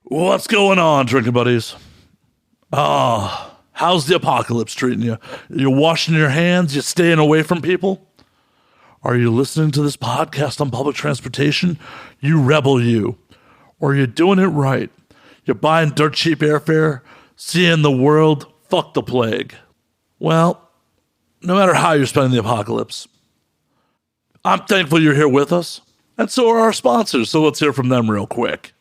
What's going on, drinking buddies? How's the apocalypse treating you? You washing your hands? You staying away from people? Are you listening to this podcast on public transportation? You rebel, you. Or are you doing it right? You're buying dirt cheap airfare, seeing the world, fuck the plague. Well, no matter how you're spending the apocalypse, I'm thankful you're here with us, and so are our sponsors, so let's hear from them real quick.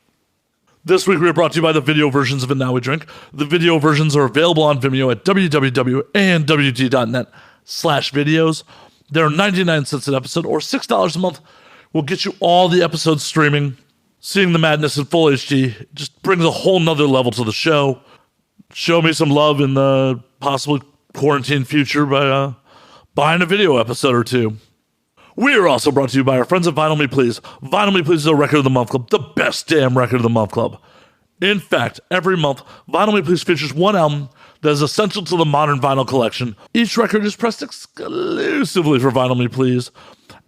This week we are brought to you by the video versions of ANWD Drink. The video versions are available on Vimeo at www.anwd.net/videos. They're 99 cents an episode, or $6 a month. Will get you all the episodes streaming. Seeing the madness in full HD just brings a whole nother level to the show. Show me some love in the possibly quarantine future by buying a video episode or two. We are also brought to you by our friends at Vinyl Me Please. Vinyl Me Please is a Record of the Month Club, the best damn Record of the Month Club. In fact, every month, Vinyl Me Please features one album that is essential to the modern vinyl collection. Each record is pressed exclusively for Vinyl Me Please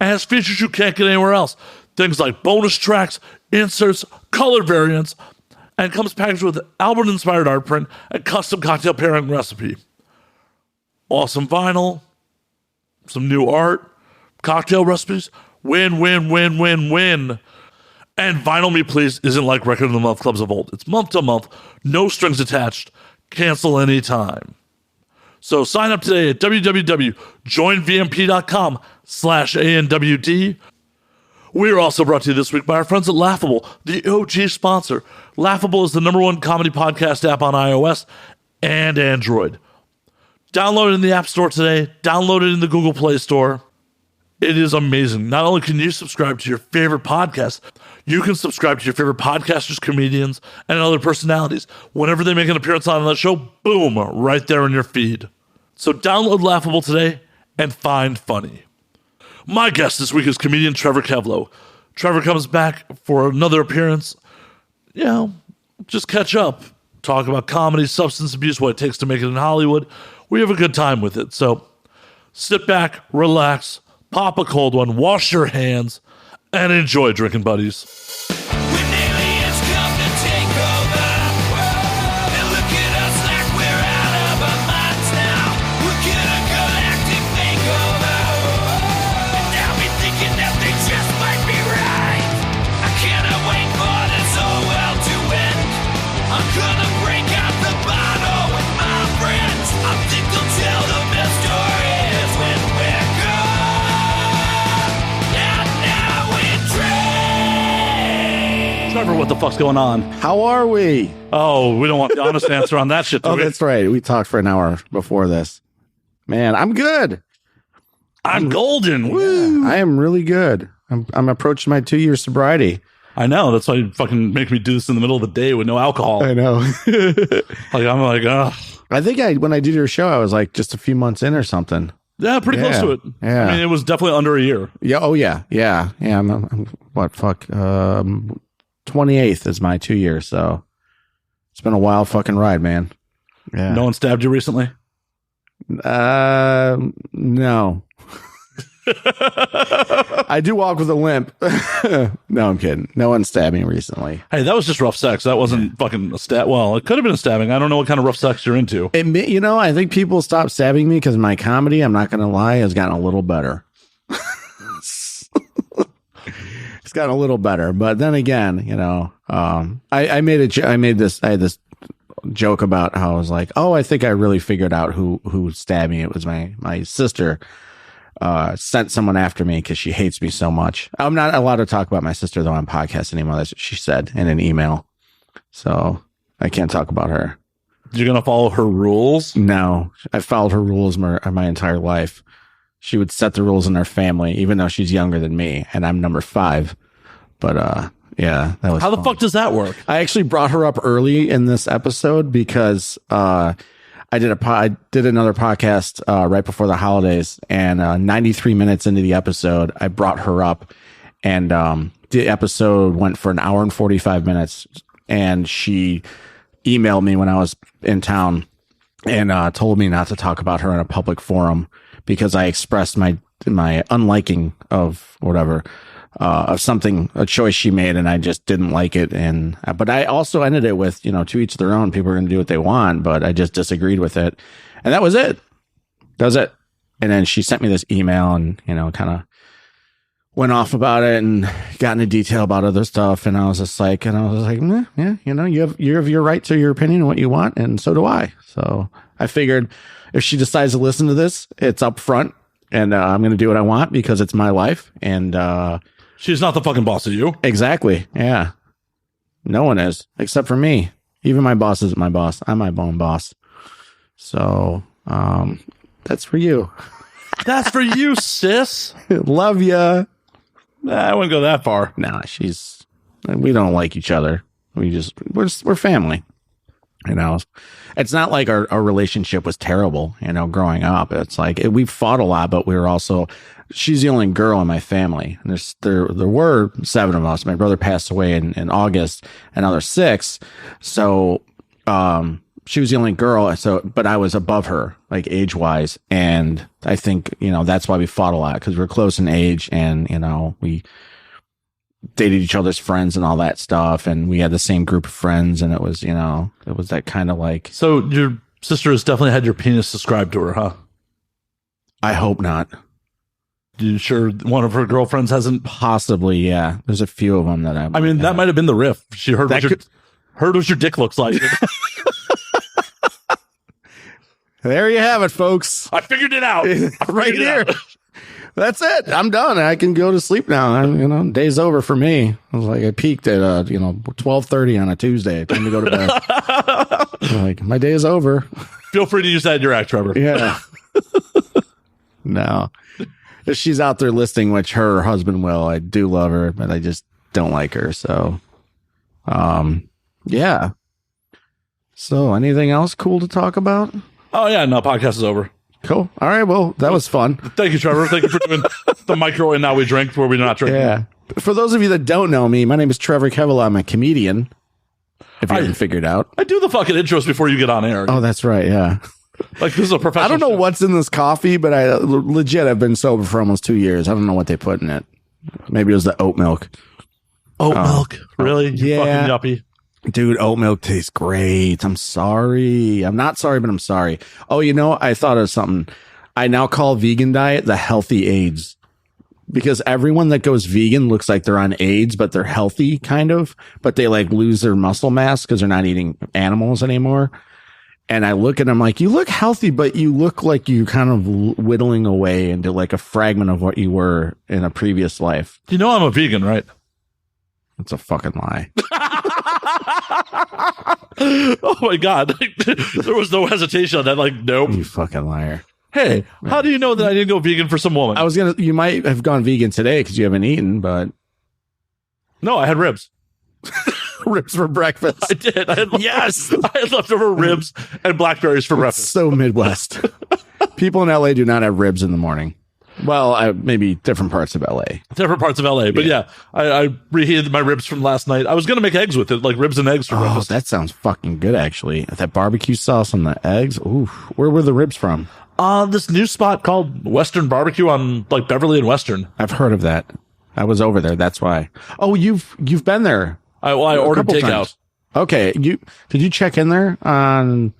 and has features you can't get anywhere else. Things like bonus tracks, inserts, color variants, and comes packaged with album-inspired art print and custom cocktail pairing recipe. Awesome vinyl, some new art, cocktail recipes, win, win, win, win, win. And Vinyl Me Please isn't like Record of the Month clubs of old. It's month to month, no strings attached, cancel anytime. So sign up today at www.joinvmp.com/ANWD. We are also brought to you this week by our friends at Laughable, the OG sponsor. Laughable is the #1 comedy podcast app on iOS and Android. Download it in the App Store today. Download it in the Google Play Store. It is amazing. Not only can you subscribe to your favorite podcast, you can subscribe to your favorite podcasters, comedians, and other personalities. Whenever they make an appearance on that show, boom, right there in your feed. So download Laughable today and find funny. My guest this week is comedian Trevor Keveloh. Trevor comes back for another appearance. You know, just catch up. Talk about comedy, substance abuse, what it takes to make it in Hollywood. We have a good time with it. So sit back, relax, pop a cold one, wash your hands, and enjoy, drinking buddies. When aliens come to take over, and look at us like we're out of our minds now. Look at a galactic makeover, and now we're thinking that they just might be right. I cannot wait for this whole world to end. I'm gonna break out the bottle with my friends. I think they'll tell the best stories when we're gone. Trevor, what the fuck's going on? How are we? Oh, we don't want the honest answer on that shit, do we? That's right. We talked for an hour before this. Man, I'm good. I'm golden. Yeah, Woo! I am really good. I'm approaching my 2-year sobriety. I know. That's why you fucking make me do this in the middle of the day with no alcohol. I know. I'm like, ugh. I think when I did your show, I was like just a few months in or something. Yeah, pretty close to it. Yeah. I mean, it was definitely under a year. Yeah. Oh, yeah. Yeah. Yeah. I'm what? Fuck. 28th is my 2 years. So it's been a wild fucking ride, man. Yeah. No one stabbed you recently? No. I do walk with a limp. No, I'm kidding. No one stabbed me recently. Hey, that was just rough sex. That wasn't fucking a stab. Well, it could have been a stabbing. I don't know what kind of rough sex you're into. I think people stopped stabbing me because my comedy, I'm not going to lie, has gotten a little better. It's gotten a little better. But then again, I had this joke about how I was like, oh, I think I really figured out who stabbed me. It was my sister. Sent someone after me because she hates me so much. I'm not allowed to talk about my sister, though, on podcasts anymore. That's what she said in an email. So I can't talk about her. You're going to follow her rules? No. I've followed her rules my entire life. She would set the rules in our family, even though she's younger than me, and I'm number 5. But, yeah, that was How the fun. fuck does that work? I actually brought her up early in this episode because I did another podcast right before the holidays, and 93 minutes into the episode, I brought her up, and the episode went for an hour and 45 minutes, and she emailed me when I was in town and told me not to talk about her in a public forum because I expressed my unliking of whatever. something, a choice she made, and I just didn't like it. And but I also ended it with, to each their own. People are going to do what they want, but I just disagreed with it, and that was it. That was it. And then she sent me this email, and kind of went off about it and got into detail about other stuff. And I was just like, yeah, you have your right to your opinion and what you want, and so do I. So I figured if she decides to listen to this, it's up front, and I'm going to do what I want because it's my life. And she's not the fucking boss of you. Exactly. Yeah. No one is, except for me. Even my boss isn't my boss. I'm my own boss. So that's for you. That's for you, sis. Love ya. Nah, I wouldn't go that far. Nah, we don't like each other. We're family. It's not like our relationship was terrible, growing up. It's like we fought a lot, but we were also, she's the only girl in my family. And there were 7 of us. My brother passed away in August, and now there's 6. So, she was the only girl. So, but I was above her, like age wise. And I think, that's why we fought a lot, because we're close in age, and, we dated each other's friends and all that stuff. And we had the same group of friends, and it was that kind of like. So your sister has definitely had your penis described to her, huh? I hope not. You sure one of her girlfriends hasn't? Possibly, yeah. There's a few of them that that might have been the riff. She heard what your dick looks like. There you have it, folks. I figured it out. Right here. That's it. I'm done. I can go to sleep now. Day's over for me. I was like, I peaked at 12:30 on a Tuesday. Time to go to bed. Like, my day is over. Feel free to use that in your act, Trevor. Yeah. No. If she's out there listening, which her husband will, I do love her, but I just don't like her. So, yeah. So, anything else cool to talk about? Oh, yeah. No, podcast is over. Cool. All right. Well, that was fun. Thank you, Trevor. Thank you for doing the micro and now we drink where we're not drinking. Yeah. For those of you that don't know me, my name is Trevor Keveloh. I'm a comedian. If you haven't figured out. I do the fucking intros before you get on air. Oh, that's right. Yeah. Like, this is a professional. I don't know show. what's in this coffee, but I legit have been sober for almost 2 years. I don't know what they put in it. Maybe it was the oat milk. Oat milk? Really? You yeah. fucking yuppie. Dude, oat milk tastes great. I'm sorry. I'm not sorry, but I'm sorry. Oh, I thought of something. I now call vegan diet the healthy AIDS, because everyone that goes vegan looks like they're on AIDS, but they're healthy kind of, but they like lose their muscle mass because they're not eating animals anymore. And I look at them like, you look healthy, but you look like you kind of whittling away into like a fragment of what you were in a previous life. You know I'm a vegan, right? That's a fucking lie. Oh my God. There was no hesitation on that. Like, nope. You fucking liar. Hey, how do you know that I didn't go vegan for some woman? You might have gone vegan today because you haven't eaten, but. No, I had ribs. Ribs for breakfast. I did. Yes. I had leftover ribs and blackberries for breakfast. So Midwest. People in LA do not have ribs in the morning. Well, maybe different parts of LA. Different parts of LA. But yeah, I reheated my ribs from last night. I was going to make eggs with it, like ribs and eggs for breakfast. That sounds fucking good, actually. That barbecue sauce on the eggs. Ooh, where were the ribs from? This new spot called Western Barbecue on like Beverly and Western. I've heard of that. I was over there. That's why. Oh, you've been there. I ordered takeout. Times. Okay. Did you check in there on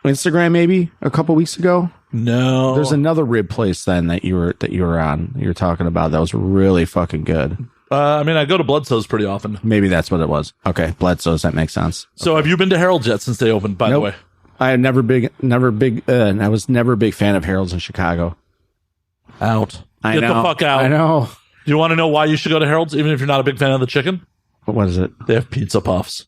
Instagram maybe a couple weeks ago? No. There's another rib place then that you were on. You were talking about that was really fucking good. I go to Bloodsoe's pretty often. Maybe that's what it was. Okay, Bloodsoe's. That makes sense. So have you been to Harold's yet since they opened? By the way, I was never a big fan of Harold's in Chicago. Out. Get the fuck out. I know. Do you want to know why you should go to Harold's, even if you're not a big fan of the chicken? What is it? They have pizza puffs.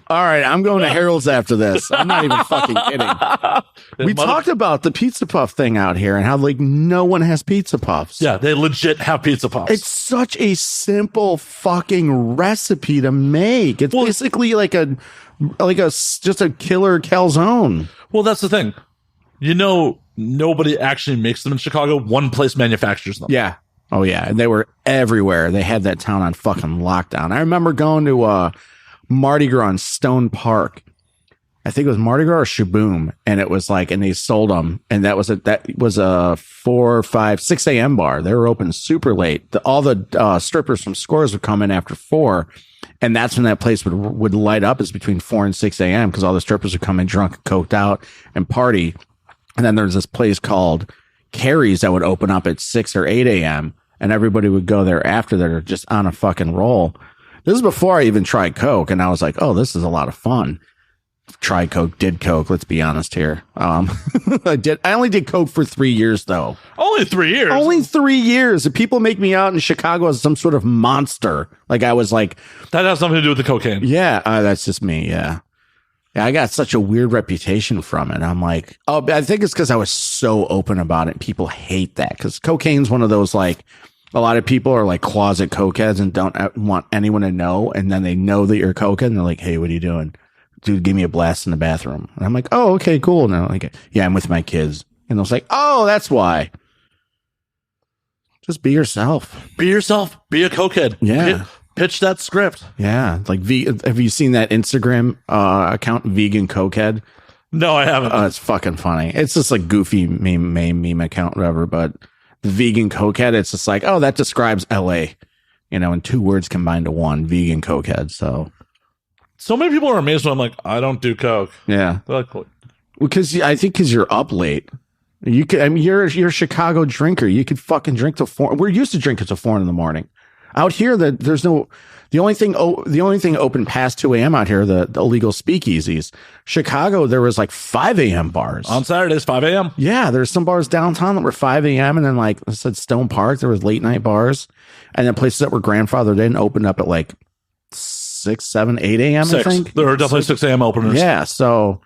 All right, I'm going to Harold's after this. I'm not even fucking kidding. We talked about the pizza puff thing out here and how like no one has pizza puffs. Yeah, they legit have pizza puffs. It's such a simple fucking recipe to make. It's basically like just a killer calzone. Well, that's the thing. Nobody actually makes them in Chicago. One place manufactures them. Yeah. Oh yeah, and they were everywhere. They had that town on fucking lockdown. I remember going to Mardi Gras in Stone Park, I think it was Mardi Gras or Shaboom, and it was like, and they sold them, and that was a 4, 5, 6 a.m. bar. They were open super late. All the strippers from Scores would come in after 4, and that's when that place would light up. Is between 4 and 6 a.m. because all the strippers would come in drunk, and coked out, and party. And then there's this place called Carrie's that would open up at 6 or 8 a.m. and everybody would go there after that are just on a fucking roll. This is before I even tried Coke, and I was like, oh, this is a lot of fun. Tried Coke, did Coke, let's be honest here. I only did Coke for 3 years, though. Only 3 years? Only 3 years. And people make me out in Chicago as some sort of monster. Like, I was like... That has something to do with the cocaine. Yeah, that's just me, yeah. Yeah, I got such a weird reputation from it. I'm like, oh, I think it's because I was so open about it. People hate that because cocaine's one of those, like, a lot of people are like closet cokeheads and don't want anyone to know. And then they know that you're a cokehead and they're like, hey, what are you doing? Dude, give me a blast in the bathroom. And I'm like, oh, okay, cool. And I'm like, yeah, I'm with my kids. And I was like, oh, that's why. Just be yourself. Be yourself. Be a cokehead. Yeah. Pitch that script. Yeah. Like, have you seen that Instagram account, Vegan Cokehead? No, I haven't. It's fucking funny. It's just like goofy meme account, whatever. But the Vegan Cokehead, it's just like, oh, that describes LA, in 2 words combined to one, Vegan Cokehead. So many people are amazed when I'm like, I don't do Coke. Yeah. They're like, because because you're up late. You could, I mean, you're a Chicago drinker. You could fucking drink till 4. We're used to drinking till 4 in the morning. Out here, there's no, the only thing open past 2 a.m. out here, the illegal speakeasies. Chicago, there was like 5 a.m. bars. On Saturdays, 5 a.m.? Yeah, there's some bars downtown that were 5 a.m. And then, like I said, Stone Park, there was late night bars. And then places that were grandfathered in opened up at like 6, 7, 8 a.m. 6. I think. There are definitely 6 a.m. openers. Yeah, so,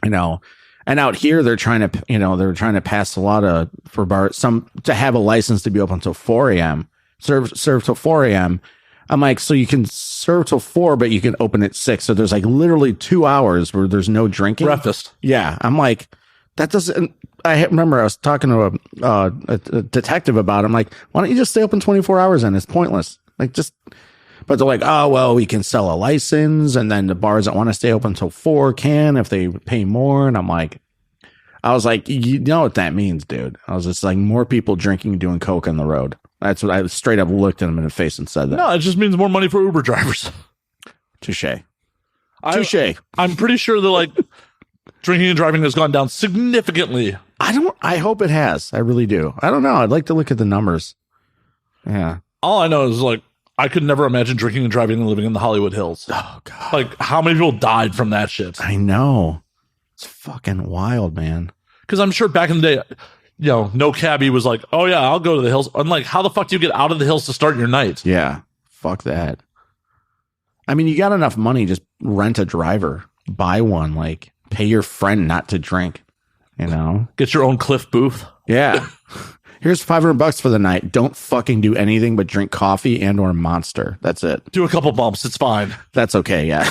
and out here, they're trying to pass a lot of, for bars, to have a license to be open until 4 a.m. Serve till 4 a.m. I'm like, so you can serve till 4, but you can open at 6. So there's like literally 2 hours where there's no drinking. Breakfast. Yeah. I'm like, that doesn't, I remember I was talking to a detective about it. I'm like, why don't you just stay open 24 hours then? It's pointless. Like, but they're like, oh, well, we can sell a license. And then the bars that want to stay open until 4 can if they pay more. And I was like, you know what that means, dude. I was just like, more people drinking and doing Coke on the road. That's what I straight up looked at him in the face and said that. No, it just means more money for Uber drivers. Touche. I'm pretty sure that like drinking and driving has gone down significantly. I hope it has. I really do. I don't know. I'd like to look at the numbers. Yeah. All I know is like, I could never imagine drinking and driving and living in the Hollywood Hills. Oh, God. Like, how many people died from that shit? I know. It's fucking wild, man. Because I'm sure back in the day, no cabbie was like, oh, yeah, I'll go to the hills. I'm like, how the fuck do you get out of the hills to start your night? Yeah. Fuck that. I mean, you got enough money, just rent a driver, buy one, like, pay your friend not to drink, Get your own Cliff Booth. Yeah. Here's $500 for the night. Don't fucking do anything but drink coffee and or Monster. That's it. Do a couple bumps. It's fine. That's okay. Yeah.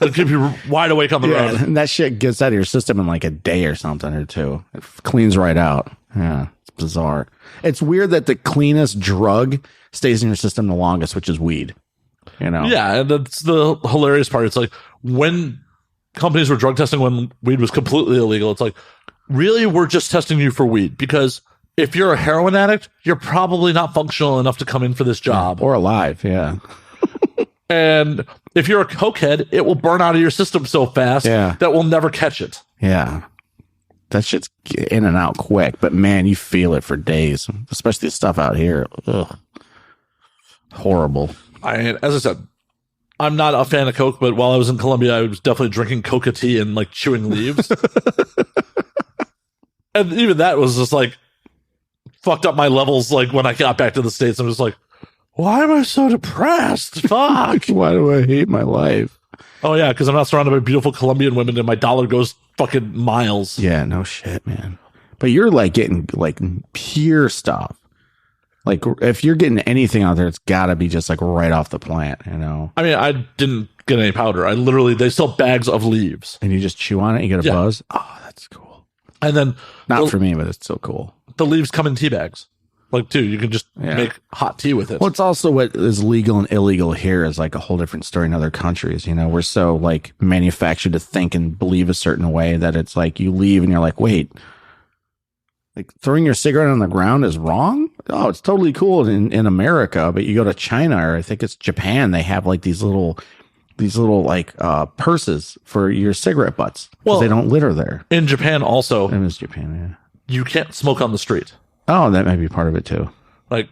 It'll keep you wide awake on the road. And that shit gets out of your system in like a day or something or 2. It cleans right out. Yeah. It's bizarre. It's weird that the cleanest drug stays in your system the longest, which is weed. Yeah. And that's the hilarious part. It's like when companies were drug testing when weed was completely illegal, it's like, really, we're just testing you for weed because if you're a heroin addict, you're probably not functional enough to come in for this job. Or alive, yeah. And if you're a cokehead, it will burn out of your system so fast that we'll never catch it. Yeah. That shit's in and out quick, but man, you feel it for days, especially the stuff out here. Ugh. Horrible. As I said, I'm not a fan of Coke, but while I was in Colombia, I was definitely drinking coca tea and like chewing leaves. And even that was just like, fucked up my levels like when I got back to the States. I'm just like, why am I so depressed? Fuck. Why do I hate my life? Oh yeah, because I'm not surrounded by beautiful Colombian women and my dollar goes fucking miles. Yeah, no shit, man. But you're like getting like pure stuff. Like if you're getting anything out there, it's gotta be just like right off the plant, I mean, I didn't get any powder. They sell bags of leaves. And you just chew on it, you get a buzz? Oh, that's cool. And then not for me, but it's still cool. The leaves come in tea bags. like too. You can just make hot tea with it. Well, it's also what is legal and illegal here is like a whole different story in other countries. You know, we're so like manufactured to think and believe a certain way that it's like you leave and you're like, wait, like throwing your cigarette on the ground is wrong? Oh, it's totally cool in America, but you go to China or I think it's Japan, they have like these little like purses for your cigarette butts. Well, they don't litter there. In Japan also. It was Japan, yeah. You can't smoke on the street. Oh, that might be part of it too. Like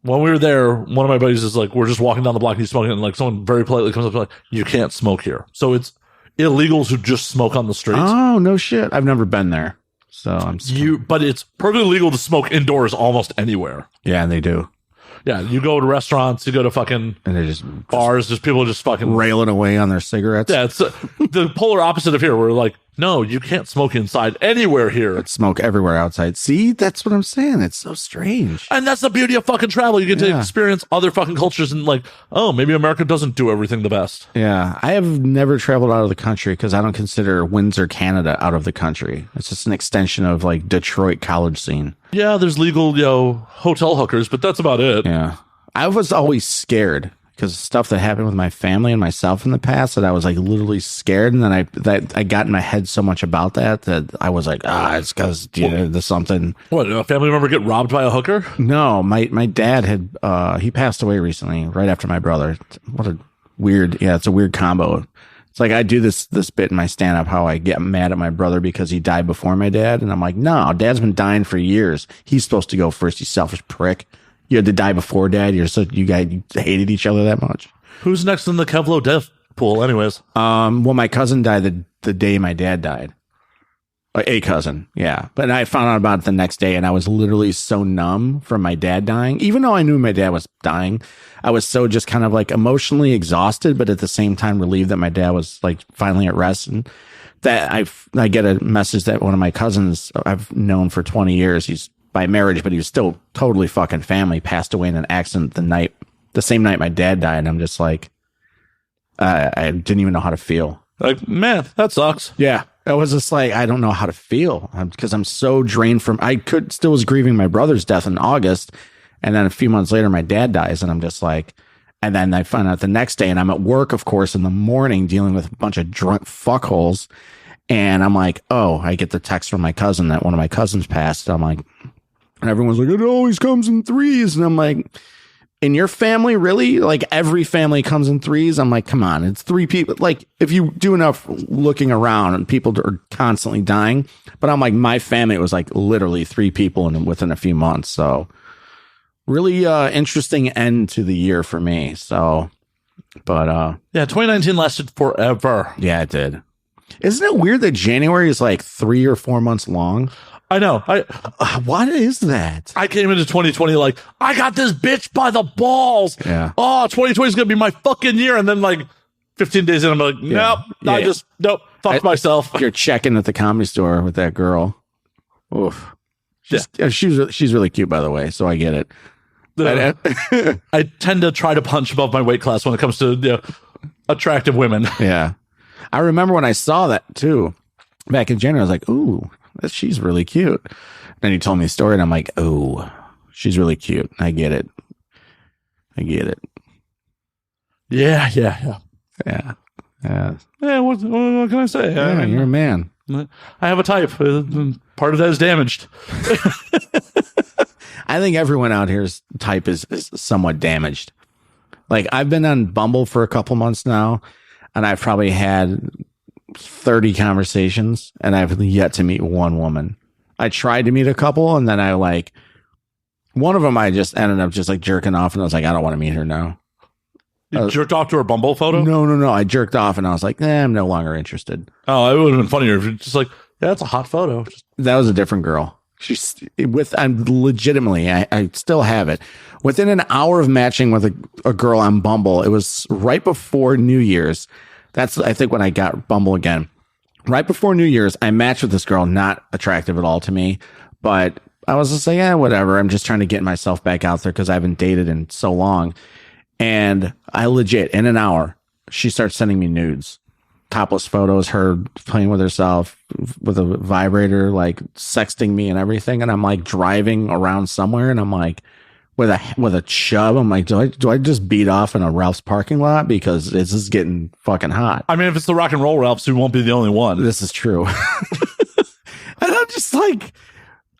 when we were there, one of my buddies is like, we're just walking down the block and he's smoking, and like someone very politely comes up and like, you can't smoke here. So it's illegal to just smoke on the street. Oh, no shit. I've never been there. So but it's perfectly legal to smoke indoors almost anywhere. Yeah, they do. Yeah, you go to restaurants, you go to fucking and they're just bars, just people just fucking railing away on their cigarettes. Yeah, it's the polar opposite of here. We're like, no, you can't smoke inside anywhere here. It's smoke everywhere outside. See, that's what I'm saying. It's so strange. And that's the beauty of fucking travel. You get to experience other fucking cultures and like, oh, maybe America doesn't do everything the best. Yeah, I have never traveled out of the country because I don't consider Windsor, Canada out of the country. It's just an extension of like Detroit college scene. Yeah, there's legal, hotel hookers, but that's about it. Yeah. I was always scared because of stuff that happened with my family and myself in the past that I was like literally scared. And then I got in my head so much about that I was like, it's because there's something. What, a family member get robbed by a hooker? No, my dad had, he passed away recently, right after my brother. What a weird, it's a weird combo. It's like I do this bit in my stand-up, how I get mad at my brother because he died before my dad. And I'm like, no, dad's been dying for years. He's supposed to go first, you selfish prick. You had to die before dad. You hated each other that much. Who's next in the Keveloh death pool anyways? Well, my cousin died the day my dad died. A cousin, yeah. But I found out about it the next day, and I was literally so numb from my dad dying. Even though I knew my dad was dying, I was so just kind of like emotionally exhausted, but at the same time relieved that my dad was like finally at rest. And that I get a message that one of my cousins I've known for 20 years, he's by marriage, but he was still totally fucking family, passed away in an accident the same night my dad died. And I'm just like, I didn't even know how to feel. Like, man, that sucks. Yeah. I was just like, I don't know how to feel because I'm so drained still was grieving my brother's death in August. And then a few months later, my dad dies. And I'm just like, and then I find out the next day and I'm at work, of course, in the morning dealing with a bunch of drunk fuckholes. And I'm like, oh, I get the text from my cousin that one of my cousins passed. I'm like, and everyone's like, it always comes in threes. And I'm like, in your family, really? Like every family comes in threes? I'm like, come on, it's three people. Like if you do enough looking around and people are constantly dying. But I'm like, my family was like literally three people within a few months. So really interesting end to the year for me. So, but yeah, 2019 lasted forever. Yeah, it did. Isn't it weird that January is like 3 or 4 months long? I know. What is that? I came into 2020 like, I got this bitch by the balls. Yeah. Oh, 2020 is going to be my fucking year. And then like 15 days in, I'm like, nope, fuck myself. You're checking at the Comedy Store with that girl. Oof. She's really cute, by the way, so I get it. I tend to try to punch above my weight class when it comes to attractive women. Yeah. I remember when I saw that too back in January. I was like, ooh, she's really cute. Then he told me the story and I'm like, oh, she's really cute. I get it. Yeah. Yeah. What can I say? Yeah, you're a man. I have a type. Part of that is damaged. I think everyone out here's type is somewhat damaged. Like I've been on Bumble for a couple months now, and I've probably had 30 conversations, and I've yet to meet one woman. I tried to meet a couple, and then one of them I just ended up just like jerking off, and I was like, I don't want to meet her now. You jerked off to her Bumble photo? No. I jerked off, and I was like, I'm no longer interested. Oh, it would have been funnier if you're just like, yeah, that's a hot photo. That was a different girl. I'm legitimately, I still have it. Within an hour of matching with a girl on Bumble, it was right before New Year's. That's, I think, when I got Bumble again. Right before New Year's, I matched with this girl, not attractive at all to me, but I was just like, whatever. I'm just trying to get myself back out there because I haven't dated in so long. And I legit, in an hour, she starts sending me nudes. topless photos, her playing with herself with a vibrator, like sexting me and everything. And I'm like driving around somewhere and I'm like with a chub. I'm like, do I just beat off in a Ralph's parking lot? Because this is getting fucking hot. I mean, if it's the rock and roll Ralphs, you won't be the only one. This is true. And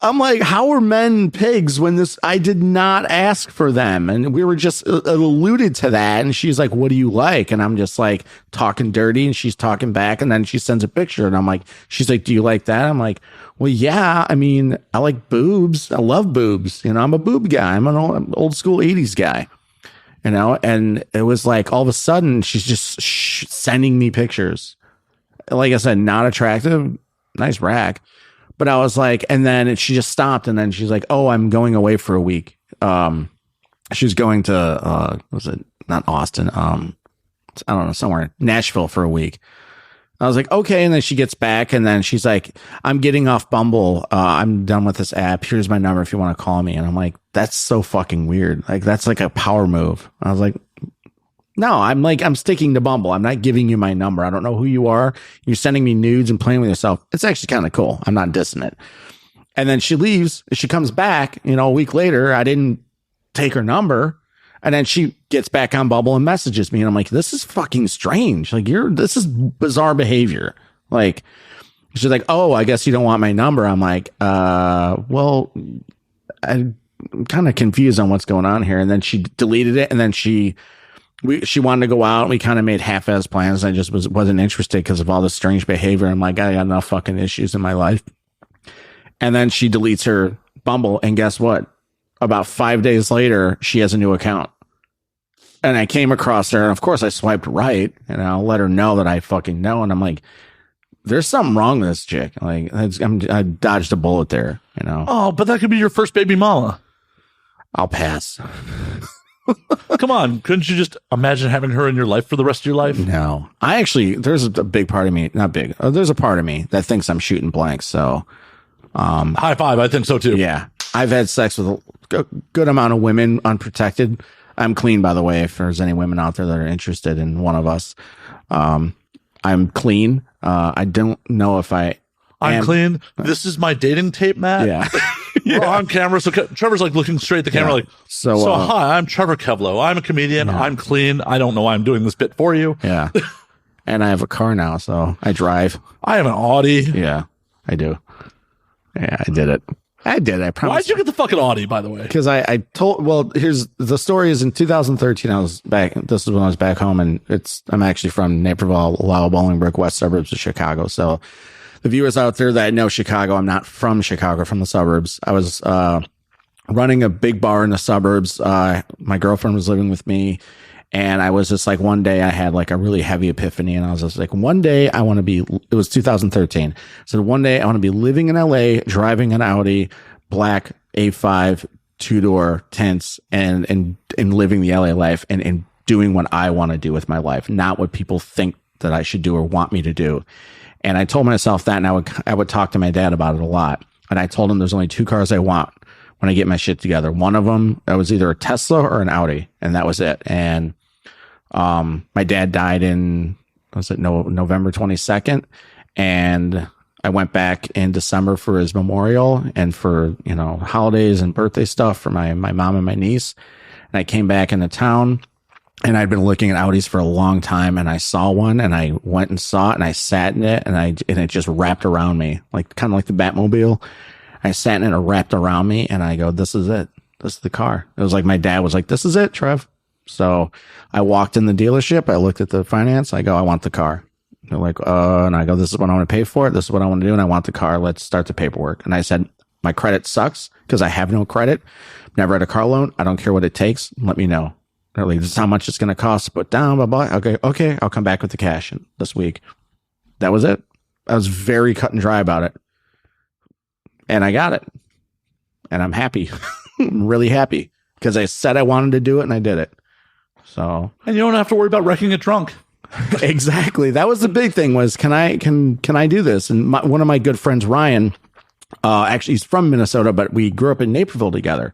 I'm like, how are men pigs when I did not ask for them? And we were just alluded to that. And she's like, what do you like? And I'm just like talking dirty and she's talking back. And then she sends a picture and I'm like, she's like, do you like that? I'm like, well, yeah, I mean, I like boobs. I love boobs. You know, I'm a boob guy. I'm an old school 80s guy, you know? And it was like, all of a sudden she's just sending me pictures. Like I said, not attractive, nice rack. But I was like, and then she just stopped. And then she's like, oh, I'm going away for a week. She's going to, was it not Austin? I don't know, somewhere, Nashville for a week. I was like, okay. And then she gets back and then she's like, I'm getting off Bumble. I'm done with this app. Here's my number if you want to call me. And I'm like, that's so fucking weird. Like, that's like a power move. I was like, no, I'm sticking to Bumble. I'm not giving you my number. I don't know who you are. You're sending me nudes and playing with yourself. It's actually kind of cool. I'm not dissing it. And then she leaves. She comes back, you know, a week later. I didn't take her number. And then she gets back on Bumble and messages me. And I'm like, this is fucking strange. Like, this is bizarre behavior. Like, she's like, oh, I guess you don't want my number. I'm like, well, I'm kind of confused on what's going on here. And then she deleted it. And then she wanted to go out. We kind of made half-ass plans. I just wasn't interested because of all this strange behavior. I'm like, I got enough fucking issues in my life. And then she deletes her Bumble. And guess what? About 5 days later, she has a new account. And I came across her. And of course I swiped right and I'll let her know that I fucking know. And I'm like, there's something wrong with this chick. Like, I dodged a bullet there, you know? Oh, but that could be your first baby mama. I'll pass. Come on. Couldn't you just imagine having her in your life for the rest of your life? No. There's a big part of me, not big. There's a part of me that thinks I'm shooting blanks. So, high five. I think so too. Yeah. I've had sex with a good amount of women unprotected. I'm clean, by the way, if there's any women out there that are interested in one of us. I'm clean. I don't know if I'm clean. This is my dating tape, Matt. Yeah. We're on camera. So Trevor's like looking straight at the camera, like, so hi, I'm Trevor Keveloh. I'm a comedian. Yeah. I'm clean. I don't know why I'm doing this bit for you. Yeah. And I have a car now, so I drive. I have an Audi. Yeah, I do. Yeah, I did it. I promise. Why'd you get the fucking Audi, by the way? Because here's the story is in 2013, this is when I was back home, and I'm actually from Naperville, Lowell, Bolingbrook, west suburbs of Chicago. So the viewers out there that know Chicago, I'm not from Chicago, from the suburbs. I was, running a big bar in the suburbs. My girlfriend was living with me. And I was just like, one day I had like a really heavy epiphany and I was just like, one day it was 2013. So one day I want to be living in LA, driving an Audi, black A5, 2-door tints and living the LA life and doing what I want to do with my life, not what people think that I should do or want me to do. And I told myself that, and I would talk to my dad about it a lot. And I told him there's only 2 cars I want when I get my shit together. One of them, it was either a Tesla or an Audi, and that was it. And my dad died November 22nd, and I went back in December for his memorial and for, you know, holidays and birthday stuff for my mom and my niece. And I came back into town, and I'd been looking at Audis for a long time, and I saw one, and I went and saw it, and I sat in it, and it just wrapped around me, like kind of like the Batmobile. I sat in it, and it wrapped around me, and I go, this is it. This is the car. It was like my dad was like, this is it, Trev. So I walked in the dealership. I looked at the finance. I go, I want the car. They're like, and I go, this is what I want to pay for it. This is what I want to do. And I want the car. Let's start the paperwork. And I said, my credit sucks because I have no credit. Never had a car loan. I don't care what it takes. Let me know. They're like, this is how much it's going to cost to put down, blah, blah. Okay. I'll come back with the cash this week. That was it. I was very cut and dry about it. And I got it. And I'm happy. I'm really happy because I said I wanted to do it and I did it. So, and you don't have to worry about wrecking it drunk. Exactly. That was the big thing was, can I do this? And one of my good friends, Ryan, actually he's from Minnesota, but we grew up in Naperville together.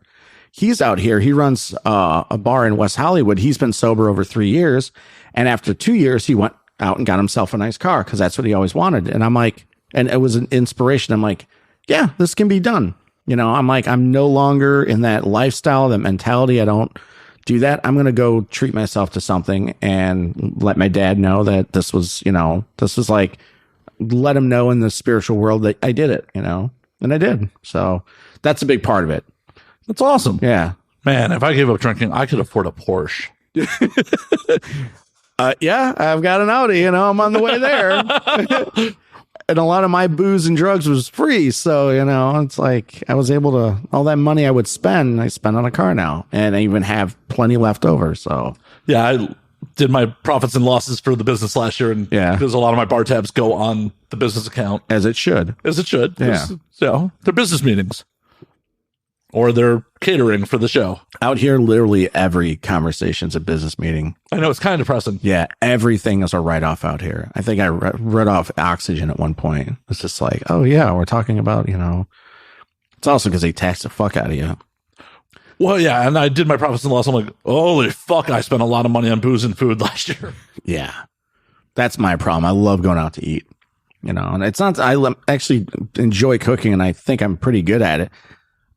He's out here. He runs a bar in West Hollywood. He's been sober over 3 years. And after 2 years, he went out and got himself a nice car because that's what he always wanted. And I'm like, and it was an inspiration. I'm like, yeah, this can be done. You know, I'm like, I'm no longer in that lifestyle, that mentality. I don't do that. I'm going to go treat myself to something and let my dad know that this was, you know, this was like, let him know in the spiritual world that I did it, you know, and I did. So that's a big part of it. That's awesome. Yeah. Man, if I gave up drinking, I could afford a Porsche. Yeah, I've got an Audi, you know, I'm on the way there. And a lot of my booze and drugs was free. So, you know, it's like I was able to, all that money I would spend, I spend on a car now. And I even have plenty left over. So, yeah, I did my profits and losses for the business last year. And yeah, because a lot of my bar tabs go on the business account. As it should. As it should. Yeah. You know, they're business meetings. Or they're catering for the show. Out here, literally every conversation's a business meeting. I know, it's kind of depressing. Yeah, everything is a write-off out here. I think I read off oxygen at one point. It's just like, oh yeah, we're talking about, you know. It's also because they tax the fuck out of you. Well, yeah, and I did my profits and loss. I'm like, holy fuck, I spent a lot of money on booze and food last year. Yeah, that's my problem. I love going out to eat, you know, and it's not, I actually enjoy cooking and I think I'm pretty good at it.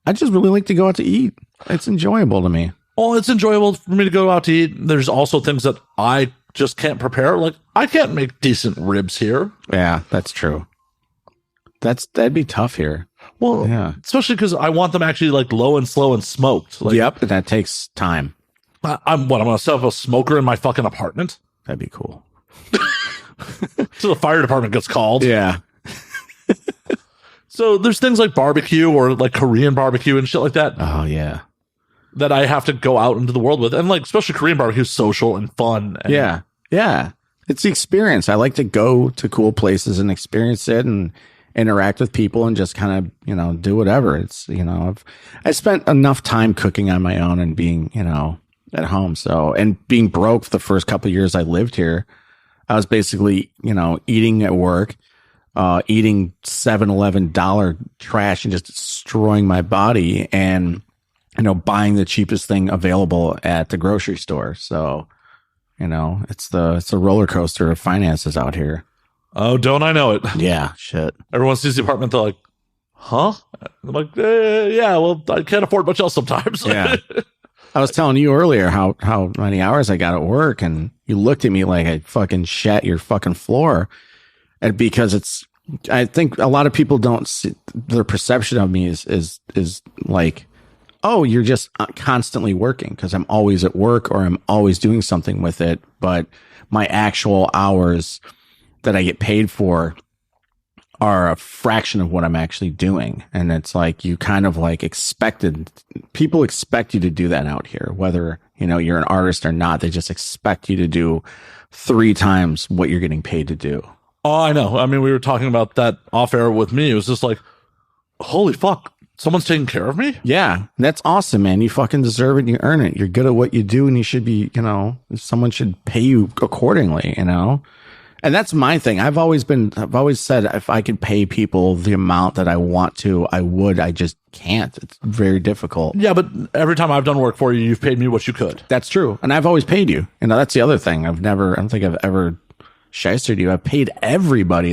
I just really like to go out to eat. It's enjoyable to me. Well, it's enjoyable for me to go out to eat. There's also things that I just can't prepare. Like, I can't make decent ribs here. Yeah, that's true. That'd be tough here. Well, yeah, especially because I want them actually like low and slow and smoked. Like, yep, and that takes time. I'm going to set up a smoker in my fucking apartment? That'd be cool. So the fire department gets called. Yeah. So there's things like barbecue or like Korean barbecue and shit like that. Oh, yeah. That I have to go out into the world with. And like, especially Korean barbecue is social and fun. And yeah. Yeah. It's the experience. I like to go to cool places and experience it and interact with people and just kind of, you know, do whatever. It's, you know, I spent enough time cooking on my own and being, you know, at home. So, and being broke for the first couple of years I lived here, I was basically, you know, eating at work, eating $7-11 trash and just destroying my body and, you know, buying the cheapest thing available at the grocery store. So, you know, it's the roller coaster of finances out here. Oh, don't I know it? Yeah, shit. Everyone sees the apartment, they're like, huh? I'm like, yeah, well, I can't afford much else sometimes. Yeah. I was telling you earlier how many hours I got at work, and you looked at me like I fucking shat your fucking floor. And because I think a lot of people don't see, their perception of me is like, oh, you're just constantly working because I'm always at work or I'm always doing something with it. But my actual hours that I get paid for are a fraction of what I'm actually doing. And it's like, you kind of like people expect you to do that out here, whether, you know, you're an artist or not. They just expect you to do 3 times what you're getting paid to do. Oh, I know. I mean, we were talking about that off air with me. It was just like, holy fuck, someone's taking care of me? Yeah, that's awesome, man. You fucking deserve it. You earn it. You're good at what you do, and you should be, you know, someone should pay you accordingly, you know? And that's my thing. I've always said if I could pay people the amount that I want to, I would. I just can't. It's very difficult. Yeah, but every time I've done work for you, you've paid me what you could. That's true. And I've always paid you. You know, that's the other thing. I don't think I've ever shystered you. I've paid everybody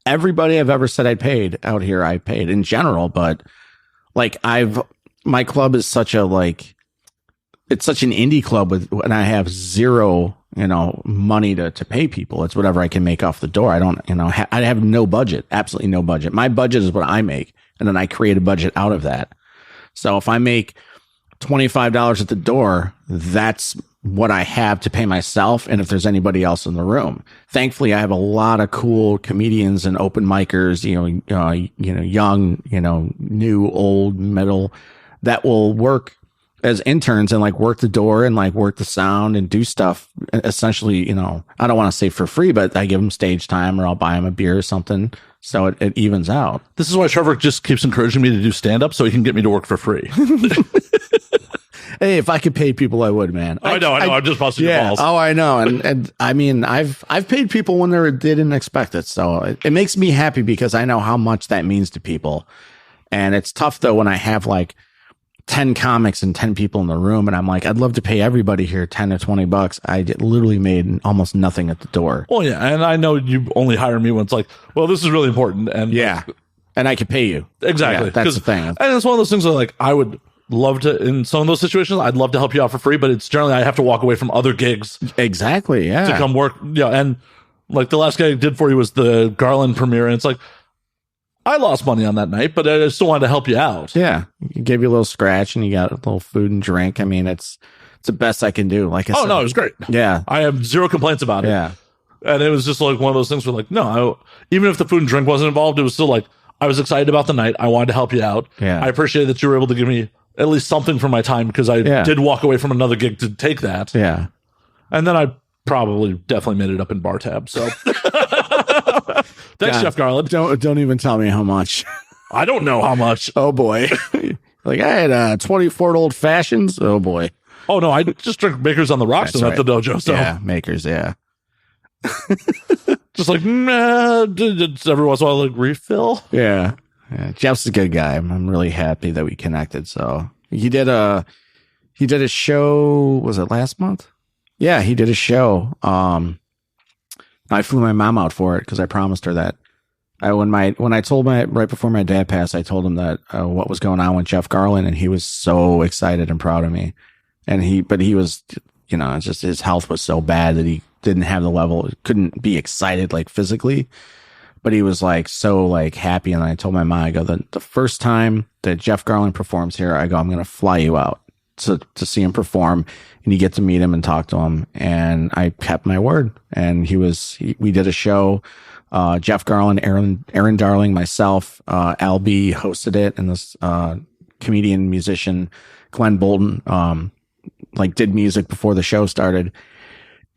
I've ever said I paid out here. I paid in general, but like my club is such a it's such an indie club and I have zero, you know, money to pay people. It's whatever I can make off the door. I don't, you know, I have no budget, absolutely no budget. My budget is what I make. And then I create a budget out of that. So if I make $25 at the door, that's what I have to pay myself. And if there's anybody else in the room, thankfully I have a lot of cool comedians and open micers, you know, young, you know, new, old, middle, that will work as interns and like work the door and like work the sound and do stuff essentially, you know, I don't want to say for free, but I give them stage time or I'll buy them a beer or something. So it evens out. This is why Trevor just keeps encouraging me to do stand up so he can get me to work for free. Hey, if I could pay people, I would, man. I know. I'm just busting your balls. Oh, I know. And I mean, I've paid people when they didn't expect it. So it makes me happy because I know how much that means to people. And it's tough though when I have like 10 comics and 10 people in the room. And I'm like, I'd love to pay everybody here 10 or $20. I literally made almost nothing at the door. Well, yeah. And I know you only hire me when it's like, well, this is really important. And Yeah. And I could pay you. Exactly. Yeah, that's the thing. And it's one of those things where like, I would love to, in some of those situations, I'd love to help you out for free, but it's generally, I have to walk away from other gigs Exactly. Yeah. to come work. Yeah. And like the last gig I did for you was the Garland premiere. And it's like, I lost money on that night, but I still wanted to help you out. Yeah. Give you a little scratch and you got a little food and drink. I mean, it's the best I can do. Like I said. Oh, no, it was great. Yeah. I have zero complaints about it. Yeah. And it was just like one of those things where like, no, even if the food and drink wasn't involved, it was still like, I was excited about the night. I wanted to help you out. Yeah. I appreciate that you were able to give me at least something for my time because I did walk away from another gig to take that. Yeah. And then I definitely made it up in bar tab. So thanks, God, Chef Garland. Don't even tell me how much. I don't know how much. Oh boy. Like I had 24 old fashions. Oh boy. Oh no, I just drink Makers on the Rocks at the dojo. So yeah, Makers. Yeah. just like every once in a while, like refill. Yeah. Jeff's a good guy. I'm really happy that we connected. So he did a show. Was it last month? Yeah, he did a show. I flew my mom out for it because I promised her that. When I told right before my dad passed, I told him that what was going on with Jeff Garland, and he was so excited and proud of me. And he was, it's just his health was so bad that he didn't have the level, couldn't be excited like physically, but he was like so like happy. And I told my mom, I go, the first time that Jeff Garland performs here, I go, I'm going to fly you out to see him perform, and you get to meet him and talk to him. And I kept my word. And we did a show. Jeff Garland, Aaron Darling, myself, Al B hosted it, and this comedian musician Glenn Bolton did music before the show started.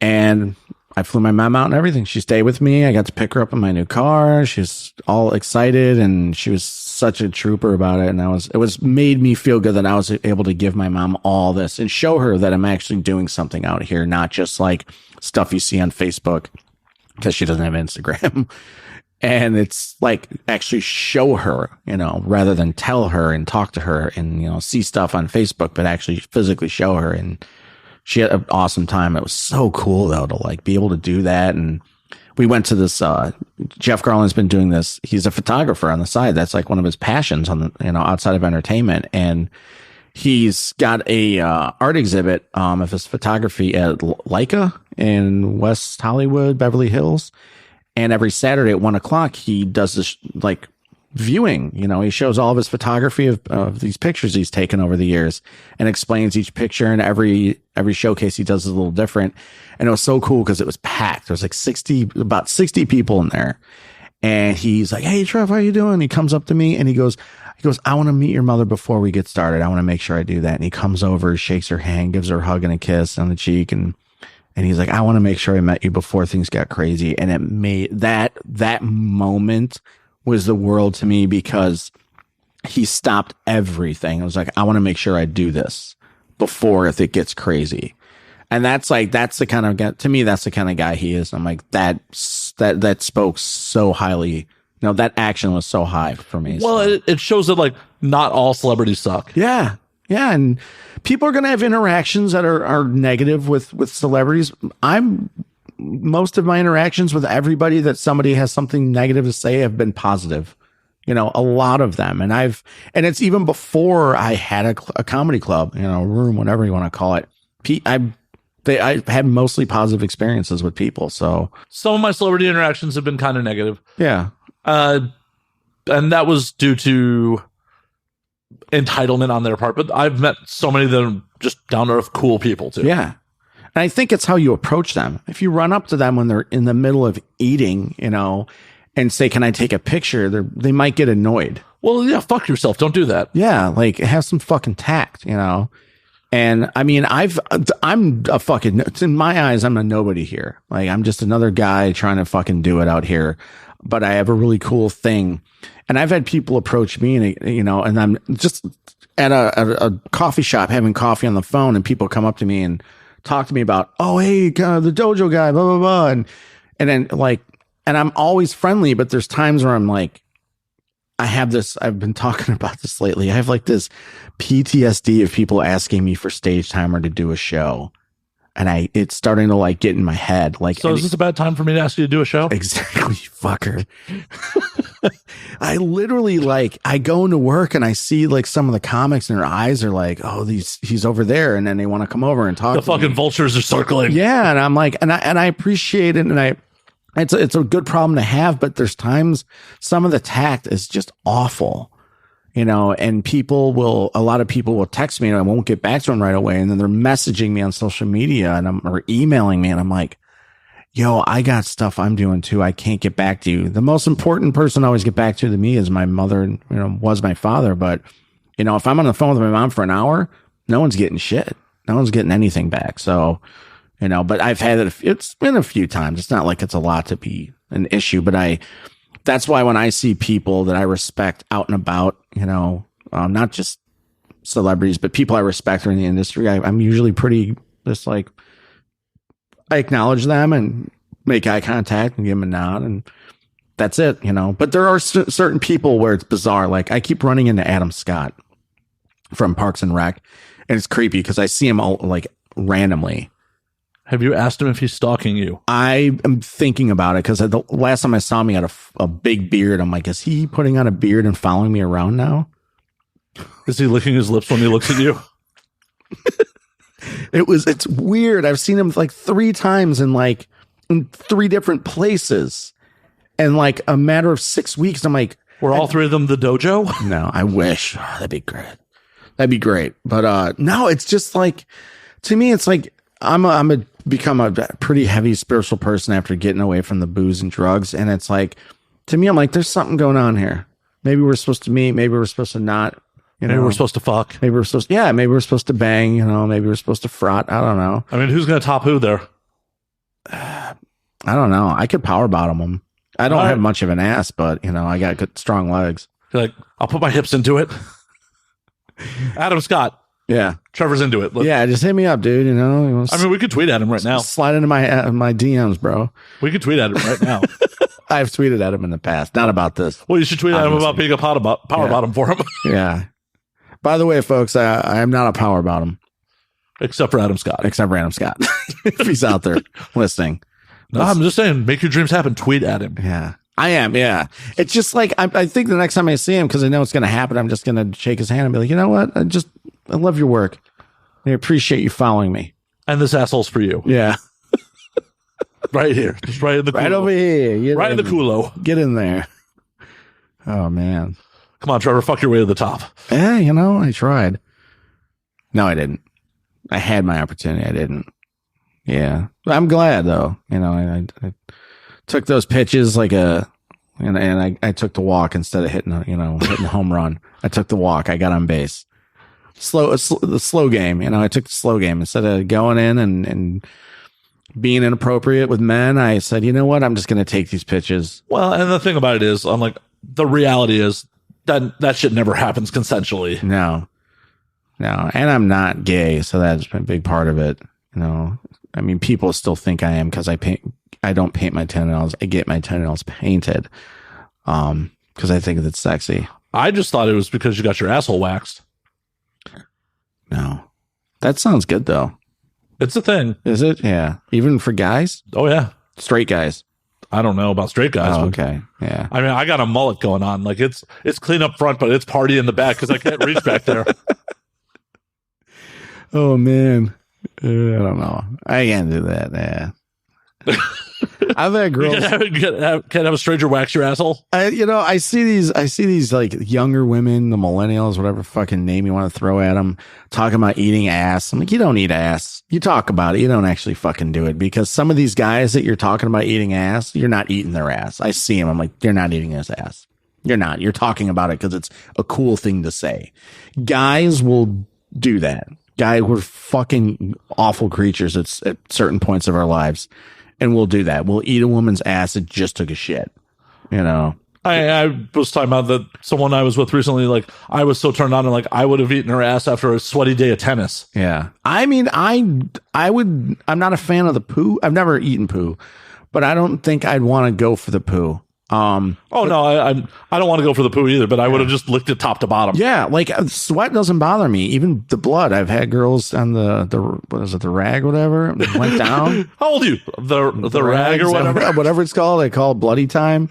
And I flew my mom out and everything. She stayed with me. I got to pick her up in my new car. She was all excited, and she was such a trooper about it. And it was made me feel good that I was able to give my mom all this and show her that I'm actually doing something out here, not just like stuff you see on Facebook, because she doesn't have Instagram. And it's like actually show her, rather than tell her and talk to her and, see stuff on Facebook, but actually physically show her. And she had an awesome time. It was so cool though, to like be able to do that. And we went to this, Jeff Garland's been doing this. He's a photographer on the side. That's like one of his passions on the, outside of entertainment. And he's got a art exhibit of his photography at Leica in West Hollywood, Beverly Hills. And every Saturday at 1:00, he does this like viewing. He shows all of his photography of these pictures he's taken over the years and explains each picture. And every showcase he does is a little different. And it was so cool because it was packed. There was like about 60 people in there. And he's like, "Hey, Trev, how you doing?" He comes up to me and he goes, "I want to meet your mother before we get started. I want to make sure I do that." And he comes over, shakes her hand, gives her a hug and a kiss on the cheek. And he's like, "I want to make sure I met you before things got crazy." And it made that moment was the world to me, because he stopped everything. I was like, I want to make sure I do this before if it gets crazy. And that's the kind of guy, to me, that's the kind of guy he is. I'm like, that spoke so highly. That action was so high for me. Well, so. it shows that like not all celebrities suck. Yeah. Yeah. And people are going to have interactions that are negative with celebrities. Most of my interactions with everybody that somebody has something negative to say have been positive, a lot of them. And it's even before I had a comedy club, room, whatever you want to call it. I had mostly positive experiences with people. So some of my celebrity interactions have been kind of negative. Yeah. And that was due to entitlement on their part, but I've met so many of them just down to earth cool people too. Yeah. And I think it's how you approach them. If you run up to them when they're in the middle of eating, and say, "Can I take a picture?" they might get annoyed. Well, yeah, fuck yourself. Don't do that. Yeah. Like have some fucking tact, And I mean, I'm a fucking, in my eyes, I'm a nobody here. Like I'm just another guy trying to fucking do it out here, but I have a really cool thing. And I've had people approach me and, and I'm just at a coffee shop having coffee on the phone, and people come up to me and talk to me about, "Oh, hey, the dojo guy, blah, blah, blah." And then like, and I'm always friendly, but there's times where I'm like, I have this, I've been talking about this lately. I have like this PTSD of people asking me for stage time or to do a show. And it's starting to like get in my head. Like, so is this a bad time for me to ask you to do a show? Exactly, fucker. I literally like, I go into work and I see like some of the comics and their eyes are like, oh, he's over there. And then they want to come over and talk. The fucking vultures are circling. Yeah. And I'm like, and I appreciate it. And it's a good problem to have, but there's times some of the tact is just awful. And a lot of people will text me and I won't get back to them right away. And then they're messaging me on social media or emailing me. And I'm like, yo, I got stuff I'm doing too. I can't get back to you. The most important person I always get back to me is my mother and, was my father. But, if I'm on the phone with my mom for an hour, no one's getting shit. No one's getting anything back. So, but I've had it. It's been a few times. It's not like it's a lot to be an issue, but that's why when I see people that I respect out and about, not just celebrities, but people I respect are in the industry, I'm usually pretty just like, I acknowledge them and make eye contact and give them a nod, and that's it, But there are certain people where it's bizarre. Like I keep running into Adam Scott from Parks and Rec, and it's creepy because I see him all like randomly. Have you asked him if he's stalking you? I am thinking about it because the last time I saw him, he had a big beard. I'm like, is he putting on a beard and following me around now? Is he licking his lips when he looks at you? It's weird. I've seen him like 3 times in 3 different places in like a matter of 6 weeks. I'm like, were all 3 of them the dojo? No, I wish. Oh, that'd be great. That'd be great. But no, it's just like, to me, it's like I'm become a pretty heavy spiritual person after getting away from the booze and drugs. And it's like, to me, I'm like, there's something going on here. Maybe we're supposed to meet. Maybe we're supposed to not. Maybe we're supposed to fuck. Maybe we're supposed to bang. Maybe we're supposed to frot. I don't know. I mean, who's going to top who there? I don't know. I could power bottom them. I don't have much of an ass, but I got good, strong legs. You're like, I'll put my hips into it. Adam Scott. Yeah. Trevor's into it. Yeah, just hit me up, dude. I mean, we could tweet at him right now. Slide into my DMs, bro. We could tweet at him right now. I've tweeted at him in the past. Not about this. Well, you should tweet at him about being a power bottom for him. Yeah. By the way, folks, I am not a power bottom. Except for Adam Scott. If he's out there listening. No, I'm just saying, make your dreams happen. Tweet at him. Yeah. I am, yeah. It's just like, I think the next time I see him, because I know it's going to happen, I'm just going to shake his hand and be like, you know what? I love your work. I appreciate you following me. And this asshole's for you. Yeah. Right here. Just right in the culo. Right over here. Right in the culo. Get in there. Oh, man. Come on, Trevor. Fuck your way to the top. Yeah, I tried. No, I didn't. I had my opportunity. I didn't. Yeah. I'm glad, though. I took those pitches and I took the walk instead of hitting the home run. I took the walk. I got on base. The slow game. I took the slow game instead of going in and being inappropriate with men. I said, you know what? I'm just going to take these pitches. Well, and the thing about it is, I'm like, the reality is that shit never happens consensually. No. And I'm not gay. So that's a big part of it. I mean, people still think I am because I don't paint my toenails. I get my toenails painted. Because I think it's sexy. I just thought it was because you got your asshole waxed. No. That sounds good, though. It's a thing. Is it? Yeah. Even for guys? Oh, yeah. Straight guys? I don't know about straight guys. Oh, okay. Yeah. I mean, I got a mullet going on. Like, it's clean up front, but it's party in the back because I can't reach back there. Oh, man. I don't know. I can't do that. Yeah. I've had girls. Can't have a stranger wax your asshole. I see these like younger women, the millennials, whatever fucking name you want to throw at them, talking about eating ass. I'm like, you don't eat ass. You talk about it. You don't actually fucking do it, because some of these guys that you're talking about eating ass, you're not eating their ass. I see them. I'm like, you're not eating his ass. You're not. You're talking about it because it's a cool thing to say. Guys will do that. Guys, we're fucking awful creatures at certain points of our lives. And we'll do that. We'll eat a woman's ass that just took a shit. I was talking about that someone I was with recently. Like, I was so turned on, and like I would have eaten her ass after a sweaty day of tennis. Yeah. I mean, I'm not a fan of the poo. I've never eaten poo, but I don't think I'd want to go for the poo. Oh no, I don't want to go for the poo either, but I would have just licked it top to bottom. Yeah, like sweat doesn't bother me. Even the blood. I've had girls on the what is it, the rag, whatever, went down. How old are you? The rag or whatever, whatever it's called. They call it bloody time.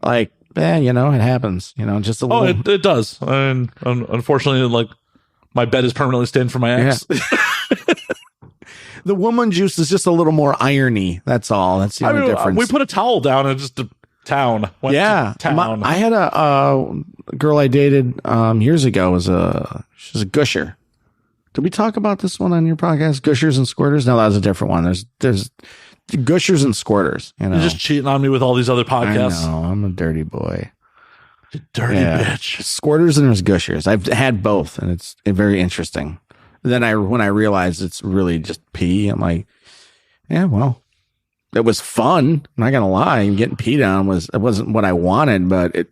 Like, you know, it happens. You know, just a little. Oh, it does. And unfortunately, like my bed is permanently stained for my ex. Yeah. The woman juice is just a little more irony. That's all. That's the only difference. We put a towel down and just town. Went to town. I had a girl I dated years ago. She's a gusher. Did we talk about this one on your podcast? Gushers and squirters? No, that was a different one. There's gushers and squirters. You know, you're just cheating on me with all these other podcasts. I know, I'm a dirty boy. You dirty bitch. Squirters and there's gushers. I've had both, and it's very interesting. Then when I realized it's really just pee, I'm like, yeah, well, it was fun. I'm not gonna lie. Getting peed on wasn't what I wanted, but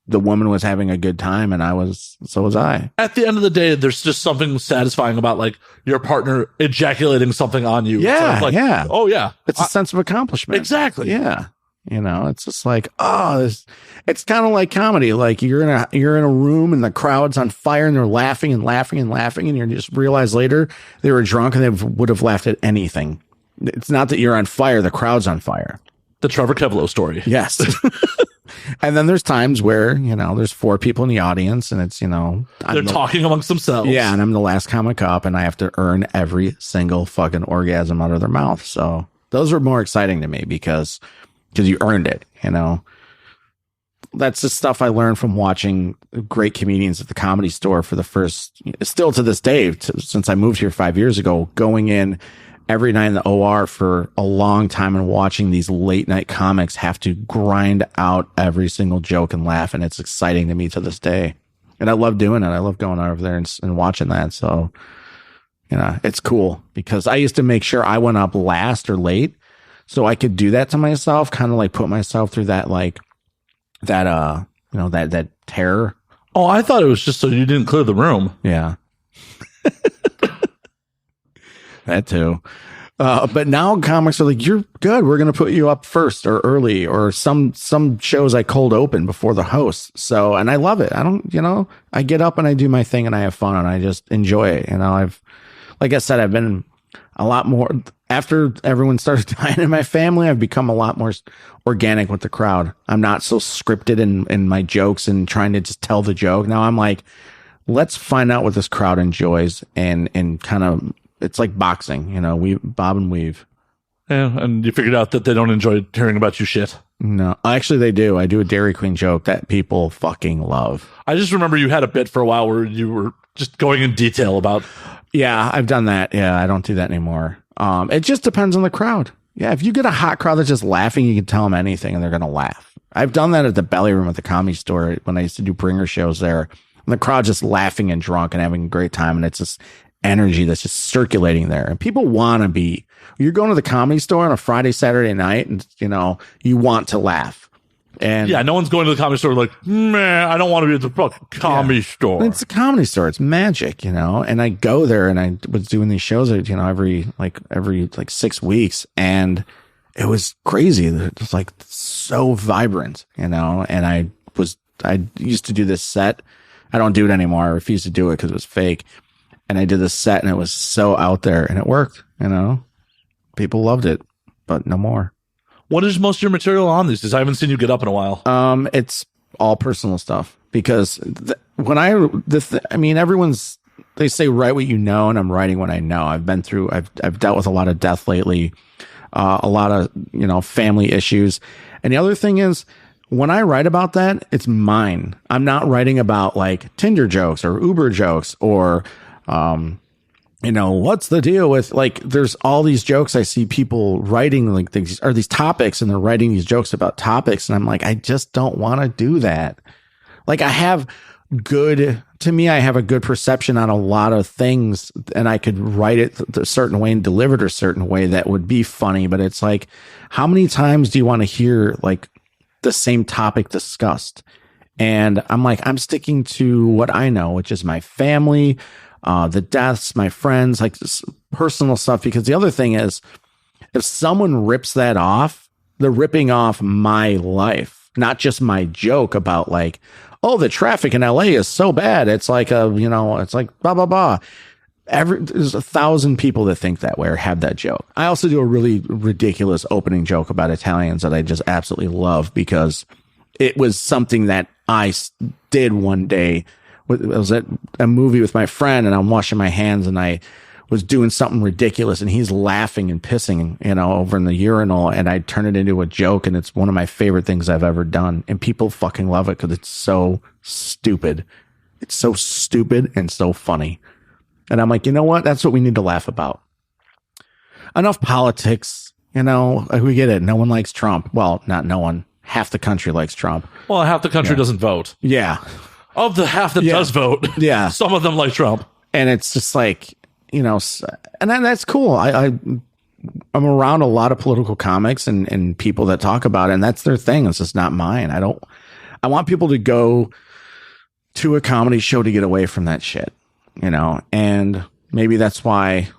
the woman was having a good time, and so was I. At the end of the day, there's just something satisfying about like your partner ejaculating something on you. Yeah, like, yeah. Oh yeah, it's a sense of accomplishment. Exactly. Yeah. You know, it's just like, it's kind of like comedy. Like you're in a room and the crowd's on fire and they're laughing and laughing and laughing, and you just realize later they were drunk and they would have laughed at anything. It's not that you're on fire; the crowd's on fire. The Trevor Keveloh story. Yes. And then there's times where, you know, there's 4 people in the audience and it's, you know, they're talking amongst themselves. Yeah, and I'm the last comic up and I have to earn every single fucking orgasm out of their mouth. So those are more exciting to me because you earned it, you know. That's the stuff I learned from watching great comedians at the Comedy Store still to this day, since I moved here 5 years ago, going in every night in the OR for a long time and watching these late night comics have to grind out every single joke and laugh. And it's exciting to me to this day. And I love doing it. I love going over there and watching that. So, you know, it's cool because I used to make sure I went up last or late so I could do that to myself, kind of like put myself through that, like that terror. Oh, I thought it was just so you didn't clear the room. Yeah. That too. But now comics are like, you're good. We're going to put you up first or early, or some shows I cold open before the host. So, and I love it. I get up and I do my thing and I have fun and I just enjoy it. You know, like I said, I've been a lot more after everyone started dying in my family. I've become a lot more organic with the crowd. I'm not so scripted in my jokes and trying to just tell the joke. Now I'm like, let's find out what this crowd enjoys and kind of, it's like boxing, you know, we bob and weave. Yeah, and you figured out that they don't enjoy hearing about you shit. No, actually they do. I do a Dairy Queen joke that people fucking love. I just remember you had a bit for a while where you were just going in detail about. Yeah, I've done that. Yeah, I don't do that anymore. It just depends on the crowd. Yeah, if you get a hot crowd that's just laughing, you can tell them anything and they're going to laugh. I've done that at the Belly Room at the Comedy Store when I used to do bringer shows there. And the crowd's just laughing and drunk and having a great time. And it's just energy that's just circulating there. And people want to be, you're going to the Comedy Store on a Friday, Saturday night, and, you know, you want to laugh. And yeah, no one's going to the Comedy Store like, man, I don't want to be at the fucking Comedy Store. It's a Comedy Store. It's magic, you know? And I go there and I was doing these shows, you know, every 6 weeks. And it was crazy. It was like so vibrant, you know? And I used to do this set. I don't do it anymore. I refuse to do it because it was fake. And I did this set and it was so out there and it worked, you know? People loved it, but no more. What is most of your material on these days? I haven't seen you get up in a while. It's all personal stuff because they say write what you know, and I'm writing what I know. I've dealt with a lot of death lately, a lot of, you know, family issues. And the other thing is, when I write about that, it's mine. I'm not writing about like Tinder jokes or Uber jokes or, you know, what's the deal with, like, there's all these jokes I see people writing like these topics, and they're writing these jokes about topics. And I'm like, I just don't want to do that. Like I have a good perception on a lot of things, and I could write it a certain way and deliver it a certain way that would be funny. But it's like, how many times do you want to hear like the same topic discussed? And I'm like, I'm sticking to what I know, which is my family, the deaths, my friends, like this personal stuff. Because the other thing is, if someone rips that off, they're ripping off my life. not just my joke about like, oh, the traffic in LA is so bad. It's like it's like blah, blah, blah. There's 1,000 people that think that way or have that joke. I also do a really ridiculous opening joke about Italians that I just absolutely love because it was something that I did one day. I was at a movie with my friend and I'm washing my hands and I was doing something ridiculous and he's laughing and pissing, over in the urinal, and I turn it into a joke, and it's one of my favorite things I've ever done. And people fucking love it because it's so stupid. It's so stupid and so funny. And I'm like, you know what? That's what we need to laugh about. Enough politics. We get it. No one likes Trump. Well, not no one. Half the country likes Trump. Well, half the country doesn't vote. Yeah. Of the half that does vote, some of them like Trump. And it's just like, and that's cool. I'm around a lot of political comics and people that talk about it, and that's their thing. It's just not mine. I want people to go to a comedy show to get away from that shit. And maybe that's why,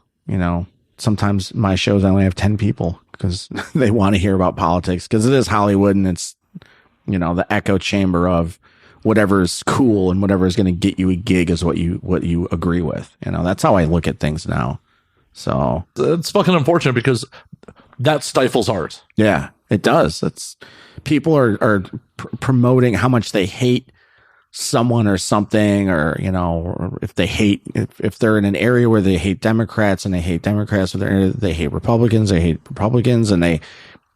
sometimes my shows only have 10 people because they want to hear about politics because it is Hollywood and it's, the echo chamber of whatever is cool and whatever is going to get you a gig is what you agree with. That's how I look at things now. So it's fucking unfortunate because that stifles art. Yeah, it does. People are promoting how much they hate someone or something, or if they're in an area where they hate Democrats and they hate Democrats, or they hate Republicans, and they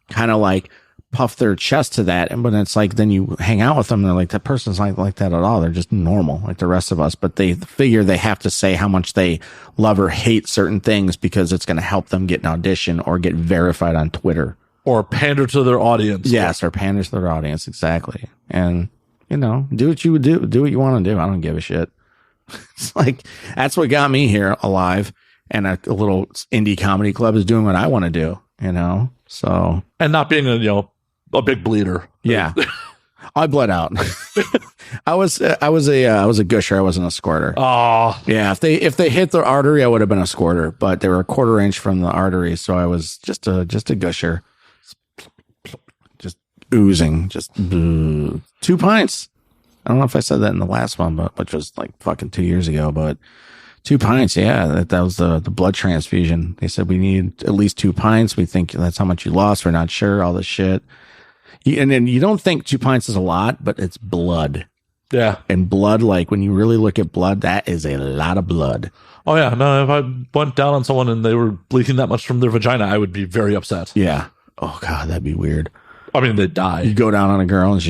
kind of like puff their chest to that. And but it's like, then you hang out with them and they're like, that person's not like that at all. They're just normal like the rest of us, but they figure they have to say how much they love or hate certain things because it's going to help them get an audition or get verified on Twitter or pander to their audience. Yes. Or pander to their audience. Exactly. And do what you would do what you want to do. I don't give a shit. It's like, that's what got me here alive. And a little indie comedy club is doing what I want to do, so. And not being a big bleeder. Yeah. I bled out. I was a gusher. I wasn't a squirter. Oh yeah. If they hit the artery, I would have been a squirter, but they were a quarter inch from the artery. So I was just a gusher. Just oozing, 2 pints. I don't know if I said that in the last one, but which was like fucking 2 years ago, but 2 pints. Yeah. That was the blood transfusion. They said we need at least 2 pints. We think that's how much you lost. We're not sure, all this shit. And then you don't think 2 pints is a lot, but it's blood. Yeah. And blood, like when you really look at blood, that is a lot of blood. Oh yeah. No, if I went down on someone and they were bleeding that much from their vagina, I would be very upset. Yeah. Oh God, that'd be weird. I mean, they'd die. You go down on a girl and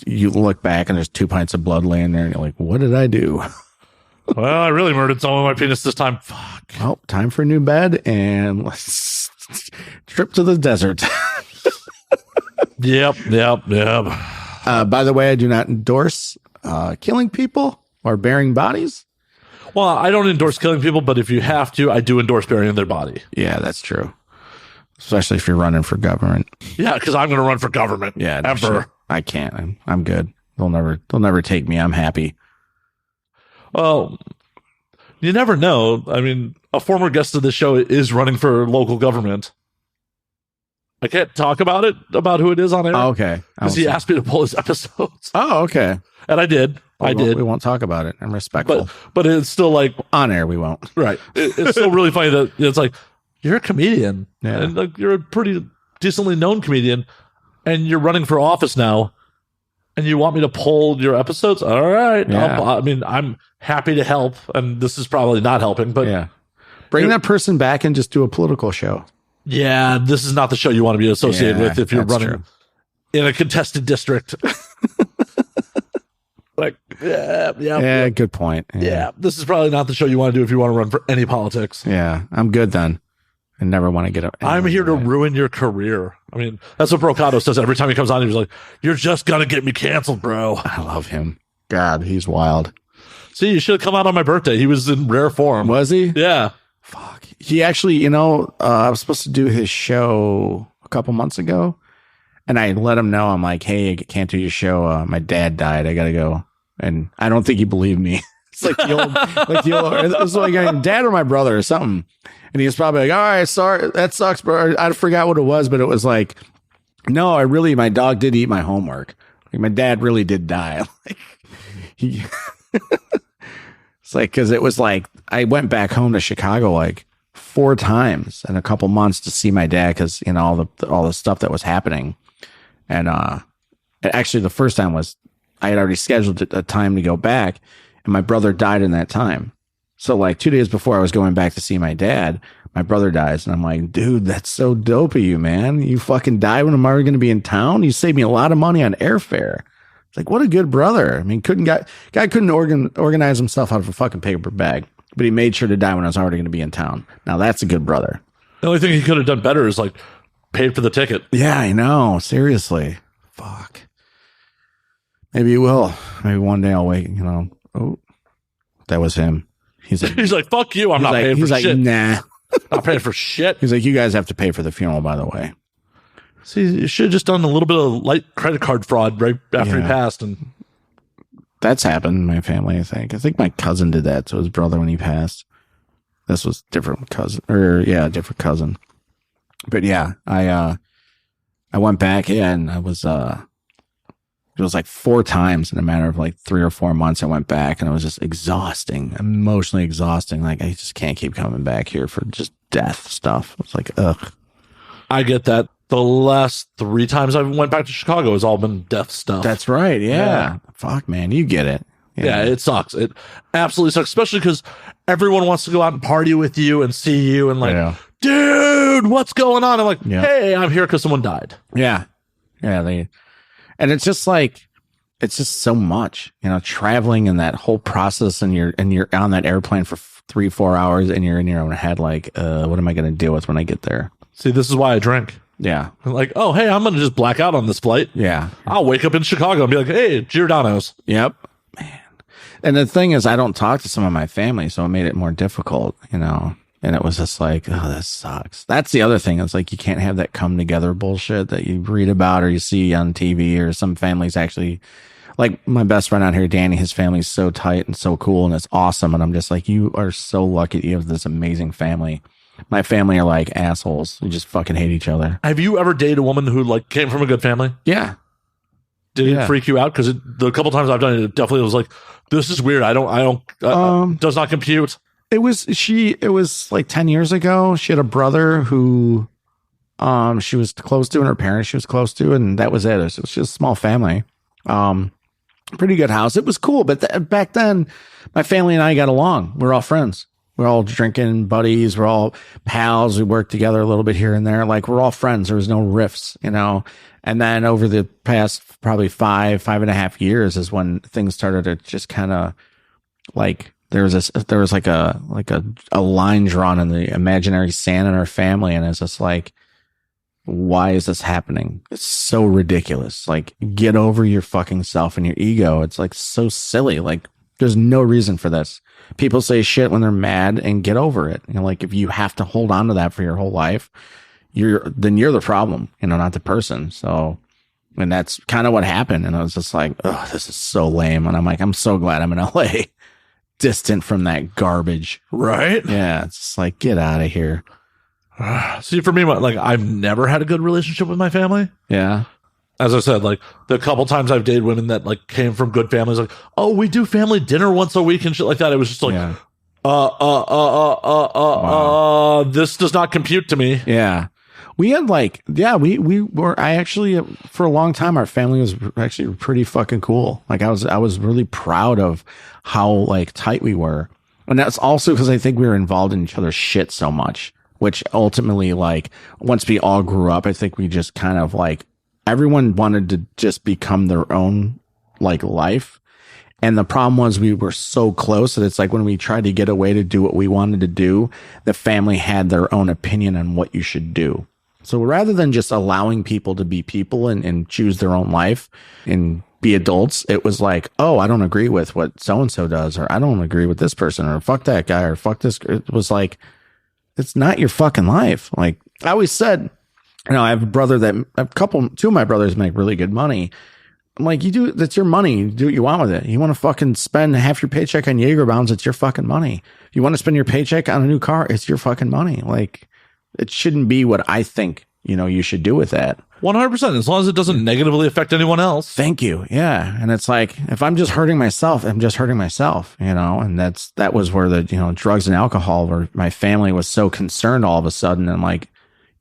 you look back and there's 2 pints of blood laying there and you're like, what did I do? Well, I really murdered someone with my penis this time. Fuck. Well, time for a new bed and let's trip to the desert. Yep. By the way, I do not endorse killing people or burying bodies. Well, I don't endorse killing people, but if you have to, I do endorse burying their body. Yeah, that's true. Especially if you're running for government. Yeah, because I'm going to run for government. Yeah, no ever. Shit. I can't. I'm good. They'll never take me. I'm happy. Well, you never know. I mean, a former guest of the show is running for local government. I can't talk about who it is on air. Oh, okay. Because he asked me to pull his episodes. Oh, okay. And I did. I did. We won't talk about it. I'm respectful. But it's still like... On air, we won't. Right. It's still really funny that it's like, you're a comedian. Yeah. And like, you're a pretty decently known comedian. And you're running for office now. And you want me to pull your episodes? All right. Yeah. I mean, I'm happy to help. And this is probably not helping. But yeah. Bring that person back and just do a political show. Yeah, this is not the show you want to be associated with if you're running in a contested district. Yeah, good point. Yeah, this is probably not the show you want to do if you want to run for any politics. Yeah, I'm good then. I never want to get up. I'm here to ruin your career. I mean, that's what Brocato says every time he comes on. He's like, "You're just gonna get me canceled, bro." I love him. God, he's wild. See, you should have come out on my birthday. He was in rare form. Was he? Yeah. Fuck. He actually, I was supposed to do his show a couple months ago, and I let him know. I'm like, "Hey, I can't do your show. My dad died. I gotta go." And I don't think he believed me. It's like the old, it was like dad or my brother or something. And he was probably like, "All right, sorry, that sucks, bro." I forgot what it was, but it was like, "No, my dog did eat my homework." Like, my dad really did die. Like, he, it's like, cause it was like, I went back home to Chicago like 4 times in a couple months to see my dad. Cause you know, all the stuff that was happening. And, actually the first time was, I had already scheduled a time to go back, and my brother died in that time. So like 2 days before I was going back to see my dad, my brother dies. And I'm like, dude, that's so dope of you, man. You fucking die when I'm already going to be in town. You saved me a lot of money on airfare. It's like, what a good brother. I mean, guy couldn't organize himself out of a fucking paper bag, but he made sure to die when I was already going to be in town. Now that's a good brother. The only thing he could have done better is like paid for the ticket. Yeah, I know. Seriously. Fuck. Maybe he will. Maybe one day I'll wait, you know. Oh, that was him. He's like, fuck you. I'm not paying for shit. He's like, nah. Not paying for shit. He's like, you guys have to pay for the funeral, by the way. See, you should have just done a little bit of light credit card fraud right after he passed. And that's happened in my family, I think. I think my cousin did that to his brother when he passed. This was different cousin. Different cousin. But yeah, I went back and I was, it was like 4 times in a matter of like 3 or 4 months. I went back and it was just exhausting, emotionally exhausting. Like, I just can't keep coming back here for just death stuff. It's like, ugh. I get that. The last 3 times I went back to Chicago has all been death stuff. That's right. Yeah. Fuck, man. You get it. Yeah, it sucks. It absolutely sucks, especially because everyone wants to go out and party with you and see you and like, dude, what's going on? I'm like, hey, I'm here because someone died. Yeah. Yeah. And it's just like, it's just so much, you know, traveling and that whole process, and you're on that airplane for 3-4 hours and you're in your own head. Like, what am I going to deal with when I get there? See, this is why I drink. Yeah. I'm like, oh, hey, I'm going to just black out on this flight. Yeah. I'll wake up in Chicago and be like, hey, Giordano's. Yep. Man. And the thing is, I don't talk to some of my family, so it made it more difficult, you know. And it was just like, oh, this sucks. That's the other thing. It's like, you can't have that come together bullshit that you read about or you see on TV, or some families actually, like my best friend out here, Danny, his family's so tight and so cool and it's awesome. And I'm just like, you are so lucky that you have this amazing family. My family are like assholes. We just fucking hate each other. Have you ever dated a woman who like came from a good family? Yeah. Did it freak you out? Because the couple times I've done it, it definitely was like, this is weird. I don't, does not compute. It was like 10 years ago. She had a brother who, she was close to, and her parents she was close to, and that was it. It was just a small family. Pretty good house. It was cool. But back then, my family and I got along. We're all friends. We're all drinking buddies. We're all pals. We worked together a little bit here and there. Like, we're all friends. There was no rifts, you know? And then over the past probably 5.5 years is when things started to just kind of like, there was like a line drawn in the imaginary sand in our family. And it's just like, why is this happening? It's so ridiculous. Like, get over your fucking self and your ego. It's like so silly. Like, there's no reason for this. People say shit when they're mad, and get over it. You know, like, if you have to hold on to that for your whole life, you're the problem, you know, not the person. So, and that's kind of what happened. And I was just like, oh, this is so lame. And I'm like, I'm so glad I'm in LA. Distant from that garbage. Right? Yeah. It's just like, get out of here. See, for me, like, I've never had a good relationship with my family. Yeah. As I said, like, the couple times I've dated women that like came from good families, like, oh, we do family dinner once a week and shit like that. It was just like, this does not compute to me. Yeah. We had like, we were, I actually, for a long time, our family was actually pretty fucking cool. Like, I was really proud of how like tight we were. And that's also because I think we were involved in each other's shit so much, which ultimately, like, once we all grew up, I think we just kind of like, everyone wanted to just become their own like life. And the problem was we were so close that it's like when we tried to get away to do what we wanted to do, the family had their own opinion on what you should do. So rather than just allowing people to be people and choose their own life and be adults, it was like, oh, I don't agree with what so-and-so does, or I don't agree with this person, or fuck that guy, or fuck this. It was like, it's not your fucking life. Like I always said, you know, I have a brother two of my brothers make really good money. I'm like, that's your money. You do what you want with it. You want to fucking spend half your paycheck on Jaeger bombs, it's your fucking money. If you want to spend your paycheck on a new car, it's your fucking money. Like, it shouldn't be what I think you should do with that. 100%. As long as it doesn't negatively affect anyone else. Thank you. Yeah. And it's like, if I'm just hurting myself, I'm just hurting myself, and that was where the, drugs and alcohol, where my family was so concerned all of a sudden. And like,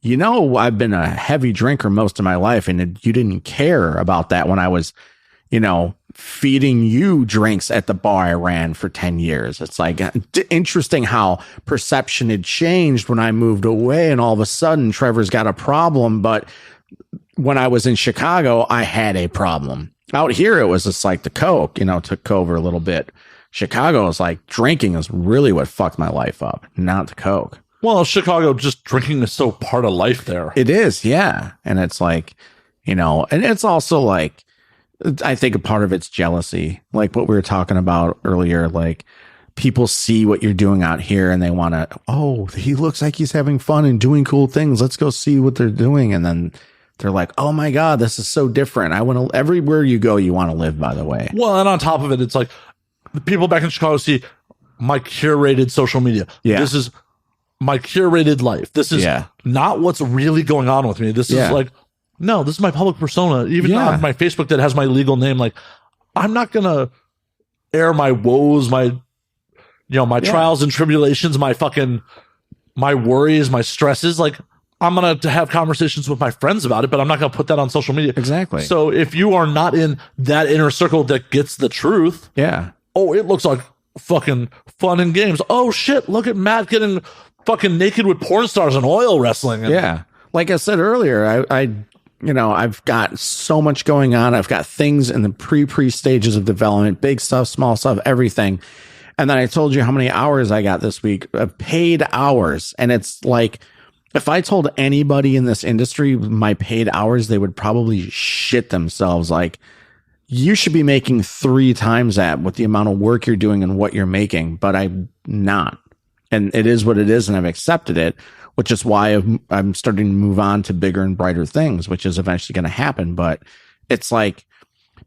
I've been a heavy drinker most of my life, and you didn't care about that when I was, feeding you drinks at the bar I ran for 10 years. It's like interesting how perception had changed when I moved away, and all of a sudden Trevor's got a problem. But when I was in Chicago, I had a problem. Out here, it was just like the Coke, took over a little bit. Chicago is like drinking is really what fucked my life up, not the Coke. Well, Chicago, just drinking is so part of life there. It is, yeah. And it's like, and it's also like, I think a part of it's jealousy, like what we were talking about earlier. Like, people see what you're doing out here and they want to, oh, he looks like he's having fun and doing cool things. Let's go see what they're doing. And then they're like, oh my God, this is so different. I want to, everywhere you go, you want to live, by the way. Well, and on top of it, it's like the people back in Chicago see my curated social media. Yeah. This is my curated life. This is not what's really going on with me. This is like, no, this is my public persona. Even on my Facebook that has my legal name. Like, I'm not going to air my woes, my trials and tribulations, my worries, my stresses. Like, I'm going to have conversations with my friends about it, but I'm not going to put that on social media. Exactly. So if you are not in that inner circle that gets the truth. Yeah. Oh, it looks like fucking fun and games. Oh shit. Look at Matt getting fucking naked with porn stars and oil wrestling. Yeah. Like I said earlier, I've got so much going on. I've got things in the pre stages of development, big stuff, small stuff, everything. And then I told you how many hours I got this week, paid hours. And it's like, if I told anybody in this industry my paid hours, they would probably shit themselves. Like, you should be making 3 times that with the amount of work you're doing and what you're making, but I'm not. And it is what it is, and I've accepted it, which is why I'm starting to move on to bigger and brighter things, which is eventually going to happen. But it's like,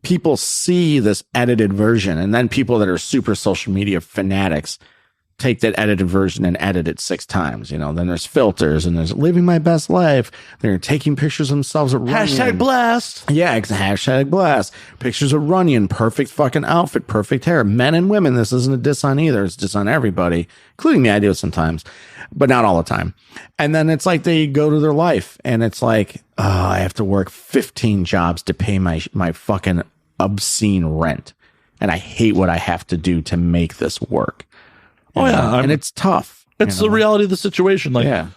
people see this edited version, and then people that are super social media fanatics take that edited version and edit it 6 times. Then there's filters, and there's living my best life. They're taking pictures of themselves at Runyon. Hashtag blast. Yeah, hashtag blast. Pictures of Runyon, perfect fucking outfit, perfect hair. Men and women. This isn't a diss on either. It's diss on everybody, including me. I do it sometimes, but not all the time. And then it's like they go to their life, and it's like, oh, I have to work 15 jobs to pay my fucking obscene rent. And I hate what I have to do to make this work. Oh yeah, and it's tough. It's the reality of the situation. Like,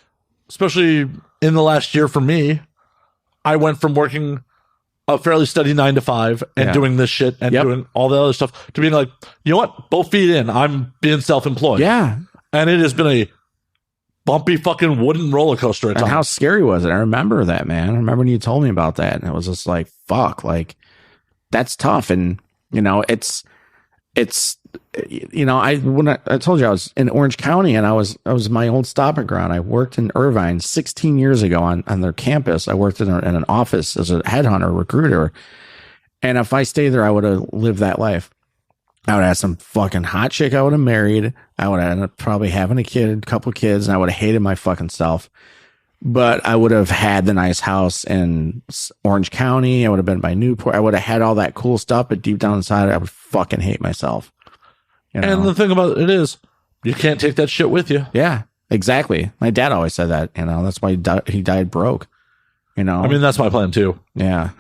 especially in the last year for me, I went from working a fairly steady 9 to 5 and doing this shit and doing all the other stuff to being like, you know what? Both feet in. I'm being self-employed. Yeah. And it has been a bumpy fucking wooden roller coaster at times. And how scary was it? I remember that, man. I remember when you told me about that, and it was just like, fuck, like, that's tough. And, when I told you I was in Orange County, and I was my old stopping ground. I worked in Irvine 16 years ago on their campus. I worked in an office as a headhunter recruiter. And if I stayed there, I would have lived that life. I would have some fucking hot chick I would have married. I would have ended up probably having a couple kids, and I would have hated my fucking self. But I would have had the nice house in Orange County. I would have been by Newport. I would have had all that cool stuff, but deep down inside, I would fucking hate myself. And the thing about it is, you can't take that shit with you. Yeah, exactly. My dad always said that. That's why he died broke. I mean, that's my plan too. Yeah.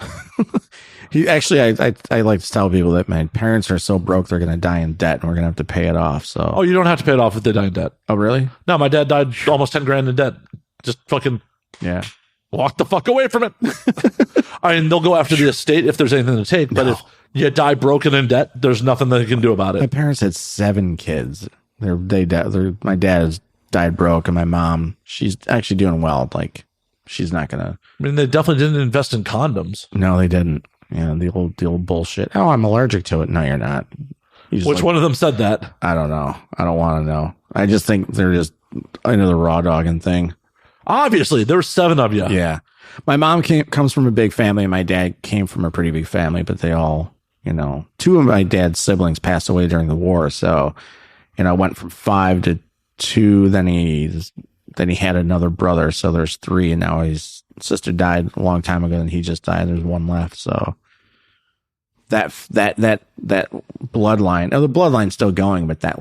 He actually, I like to tell people that my parents are so broke they're going to die in debt, and we're going to have to pay it off. So. Oh, you don't have to pay it off if they die in debt. Oh, really? No, my dad died almost 10 grand in debt. Just fucking walk the fuck away from it. I mean, they'll go after the estate if there's anything to take, but if you die broken in debt, there's nothing they can do about it. My parents had 7 kids. My dad has died broke, and my mom, she's actually doing well. Like, she's not gonna. I mean, they definitely didn't invest in condoms. No, they didn't. The old bullshit. Oh, I'm allergic to it. No, you're not. Which one of them said that? I don't know. I don't want to know. I just think they're just into the raw dogging thing. Obviously, there were 7 of you. Yeah. My mom comes from a big family, and my dad came from a pretty big family, but they all, 2 of my dad's siblings passed away during the war. So, went from 5 to 2. Then he had another brother. So there's 3, and now he's sister died a long time ago, and he just died. There's one left. So that bloodline, the bloodline's still going, but that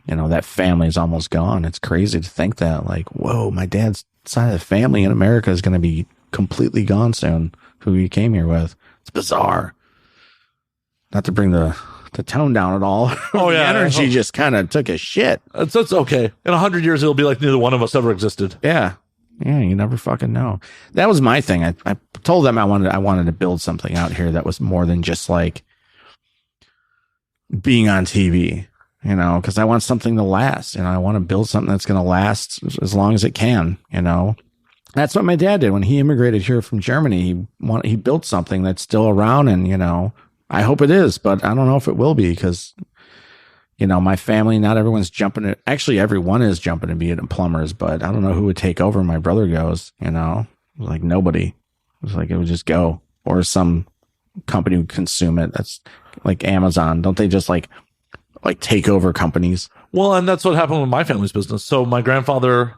that family is almost gone. It's crazy to think that, like, whoa, my dad's side of the family in America is going to be completely gone soon, who he came here with. It's bizarre. Not to bring the tone down at all. Oh, the yeah. energy just kind of took a shit. It's okay. In 100 years, it'll be like neither one of us ever existed. Yeah. Yeah, you never fucking know. That was my thing. I told them I wanted to build something out here that was more than just like being on TV, because I want something to last. I want to build something that's going to last as long as it can, That's what my dad did when he immigrated here from Germany. He built something that's still around, and, I hope it is, but I don't know if it will be because, my family, not everyone's jumping it. Actually, everyone is jumping to be it plumbers, but I don't know who would take over. My brother goes, like nobody. It was like, it would just go, or some company would consume it. That's like Amazon. Don't they just like take over companies? Well, and that's what happened with my family's business. So my grandfather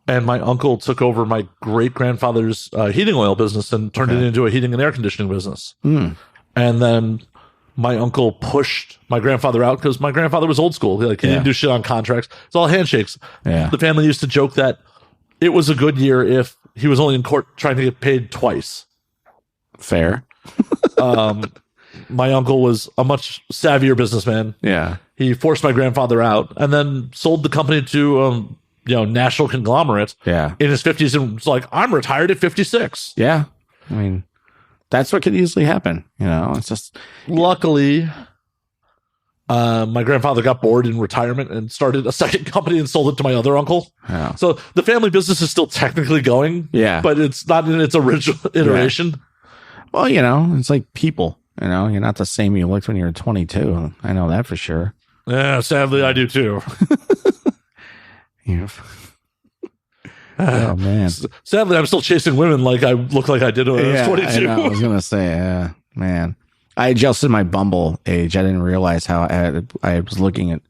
and my uncle took over my great grandfather's heating oil business and turned it into a heating and air conditioning business. Mm. And then my uncle pushed my grandfather out because my grandfather was old school. He didn't do shit on contracts. It's all handshakes. Yeah. The family used to joke that it was a good year if he was only in court trying to get paid twice. Fair. My uncle was a much savvier businessman. Yeah. He forced my grandfather out and then sold the company to national conglomerate. Yeah. In his 50s and was like, I'm retired at 56. Yeah. I mean, that's what could easily happen. It's just. Luckily, my grandfather got bored in retirement and started a second company and sold it to my other uncle. Yeah. So the family business is still technically going. Yeah. But it's not in its original iteration. Yeah. Well, it's like people. You're not the same you looked when you were 22. I know that for sure. Yeah, sadly, I do too. Yeah. Oh man! Sadly, I'm still chasing women like I look like I did when I was 22. I was gonna say, yeah, man. I adjusted my Bumble age. I didn't realize how I was looking at.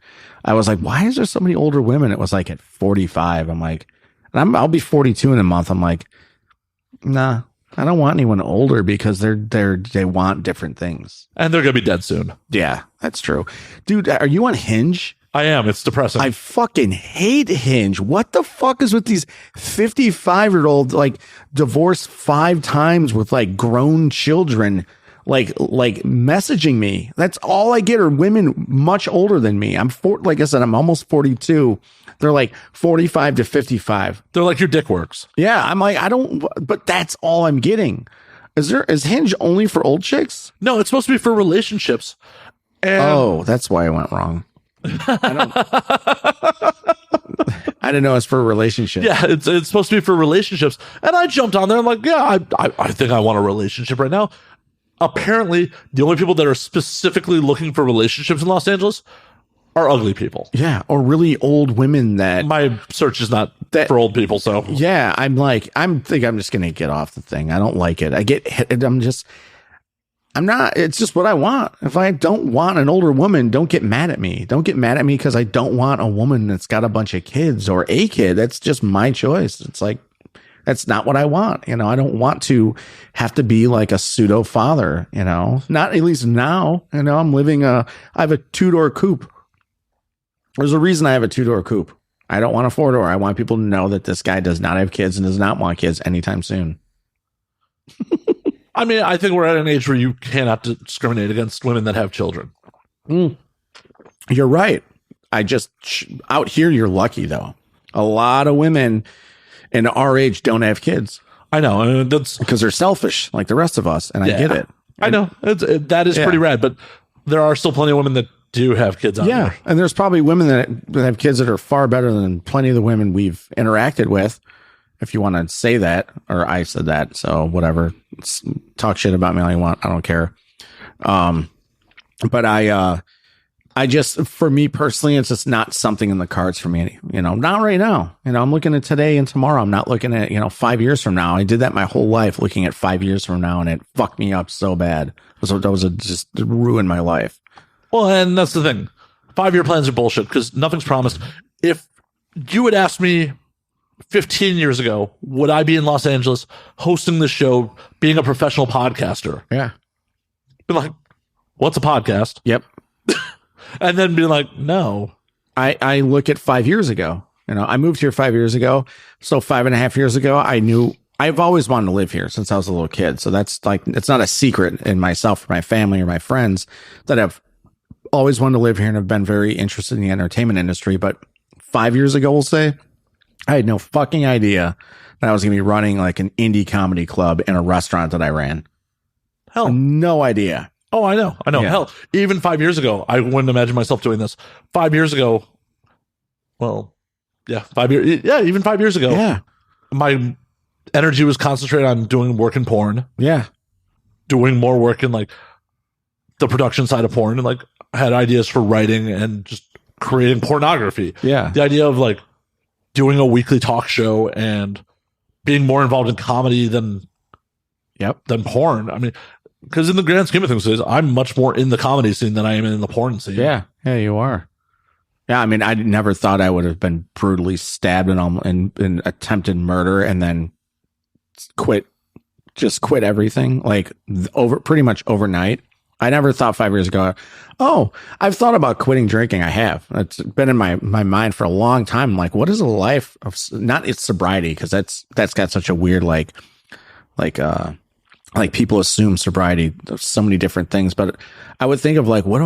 I was like, why is there so many older women? It was like at 45. I'm like, and I'll be 42 in a month. I'm like, nah, I don't want anyone older because they want different things, and they're gonna be dead soon. Yeah, that's true, dude. Are you on Hinge? I am. It's depressing. I fucking hate Hinge. What the fuck is with these 55-year-old divorced 5 times with grown children messaging me? That's all I get are women much older than me. Like I said, I'm almost 42. They're 45 to 55. They're like, your dick works. Yeah, I'm like, but that's all I'm getting. Is Hinge only for old chicks? No, it's supposed to be for relationships. And that's why I went wrong. I didn't know it's for relationships. Yeah, it's supposed to be for relationships. And I jumped on there. I'm like, yeah, I think I want a relationship right now. Apparently, the only people that are specifically looking for relationships in Los Angeles are ugly people. Yeah, or really old women that... My search is not for old people, so... Yeah, I'm just going to get off the thing. I don't like it. I get hit. It's just what I want. If I don't want an older woman, don't get mad at me. Don't get mad at me because I don't want a woman that's got a bunch of kids or a kid. That's just my choice. It's like, that's not what I want. I don't want to have to be like a pseudo father, not at least now. I'm living I have a 2-door coupe. There's a reason I have a 2-door coupe. I don't want a 4-door. I want people to know that this guy does not have kids and does not want kids anytime soon. I mean, I think we're at an age where you cannot discriminate against women that have children. You're right. Out here, you're lucky, though. A lot of women in our age don't have kids. I know. I mean, that's because they're selfish like the rest of us. And I get it. I know. That is pretty rad. But there are still plenty of women that do have kids out there. And there's probably women that have kids that are far better than plenty of the women we've interacted with. If you want to say that, or I said that, so whatever. Talk shit about me all you want. I don't care. But I just, for me personally, it's just not something in the cards for me. Not right now. I'm looking at today and tomorrow. I'm not looking at, 5 years from now. I did that my whole life, looking at 5 years from now, and it fucked me up so bad. Just ruined my life. Well, and that's the thing. 5-year plans are bullshit because nothing's promised. If you would ask me 15 years ago, would I be in Los Angeles hosting this show, being a professional podcaster? Yeah. Be like, what's a podcast? Yep. And then be like, no. I look at 5 years ago. I moved here 5 years ago. So 5.5 years ago, I've always wanted to live here since I was a little kid. So that's like, it's not a secret in myself or my family or my friends that I've always wanted to live here and have been very interested in the entertainment industry. But 5 years ago, we'll say, I had no fucking idea that I was going to be running like an indie comedy club in a restaurant that I ran. Hell. No idea. Oh, I know. Yeah. Hell, even 5 years ago, I wouldn't imagine myself doing this. 5 years ago, well, yeah, 5 years. Yeah, even 5 years ago. Yeah. My energy was concentrated on doing work in porn. Yeah. Doing more work in like the production side of porn, and like I had ideas for writing and just creating pornography. Yeah. The idea of like doing a weekly talk show and being more involved in comedy than porn. I mean, because in the grand scheme of things, I'm much more in the comedy scene than I am in the porn scene. Yeah. Yeah, you are. Yeah, I mean, I never thought I would have been brutally stabbed in attempted murder and then quit everything like pretty much overnight. I never thought 5 years ago, oh, I've thought about quitting drinking. I have. It's been in my mind for a long time. I'm like, what is a life of not its sobriety? Because that's got such a weird like people assume sobriety of so many different things. But I would think of like, what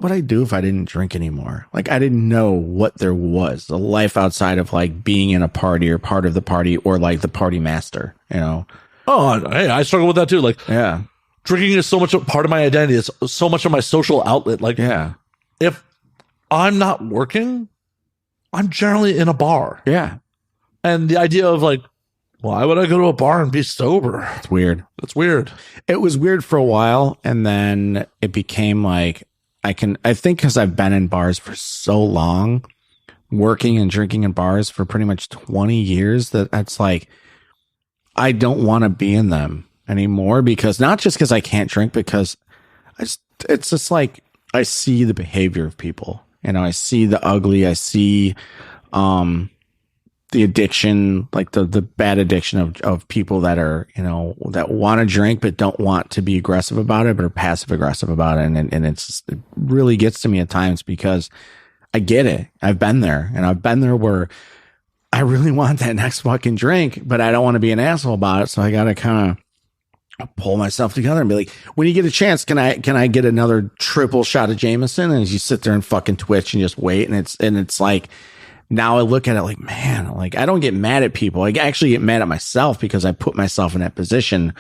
would I do if I didn't drink anymore? Like I didn't know what there was, the life outside of like being in a party or part of the party or like the party master, Oh, hey, I struggle with that too. Like, yeah. Drinking is so much a part of my identity. It's so much of my social outlet. Like, yeah, if I'm not working, I'm generally in a bar. Yeah. And the idea of like, why would I go to a bar and be sober? It's weird. It's weird. It was weird for a while. And then it became like, I think because I've been in bars for so long, working and drinking in bars for pretty much 20 years, that's like, I don't want to be in them anymore, because not just because I can't drink, because it's just like I see the behavior of people, I see the ugly, I see the addiction, like the bad addiction of people that are, that want to drink but don't want to be aggressive about it, but are passive aggressive about it. And it really gets to me at times, because I get it. I've been there, and I've been there where I really want that next fucking drink, but I don't want to be an asshole about it. So I got to kind of pull myself together and be like, when you get a chance, can I get another triple shot of Jameson? And you sit there and fucking twitch and just wait. And it's like, now I look at it like, man, like I don't get mad at people. I actually get mad at myself, because I put myself in that position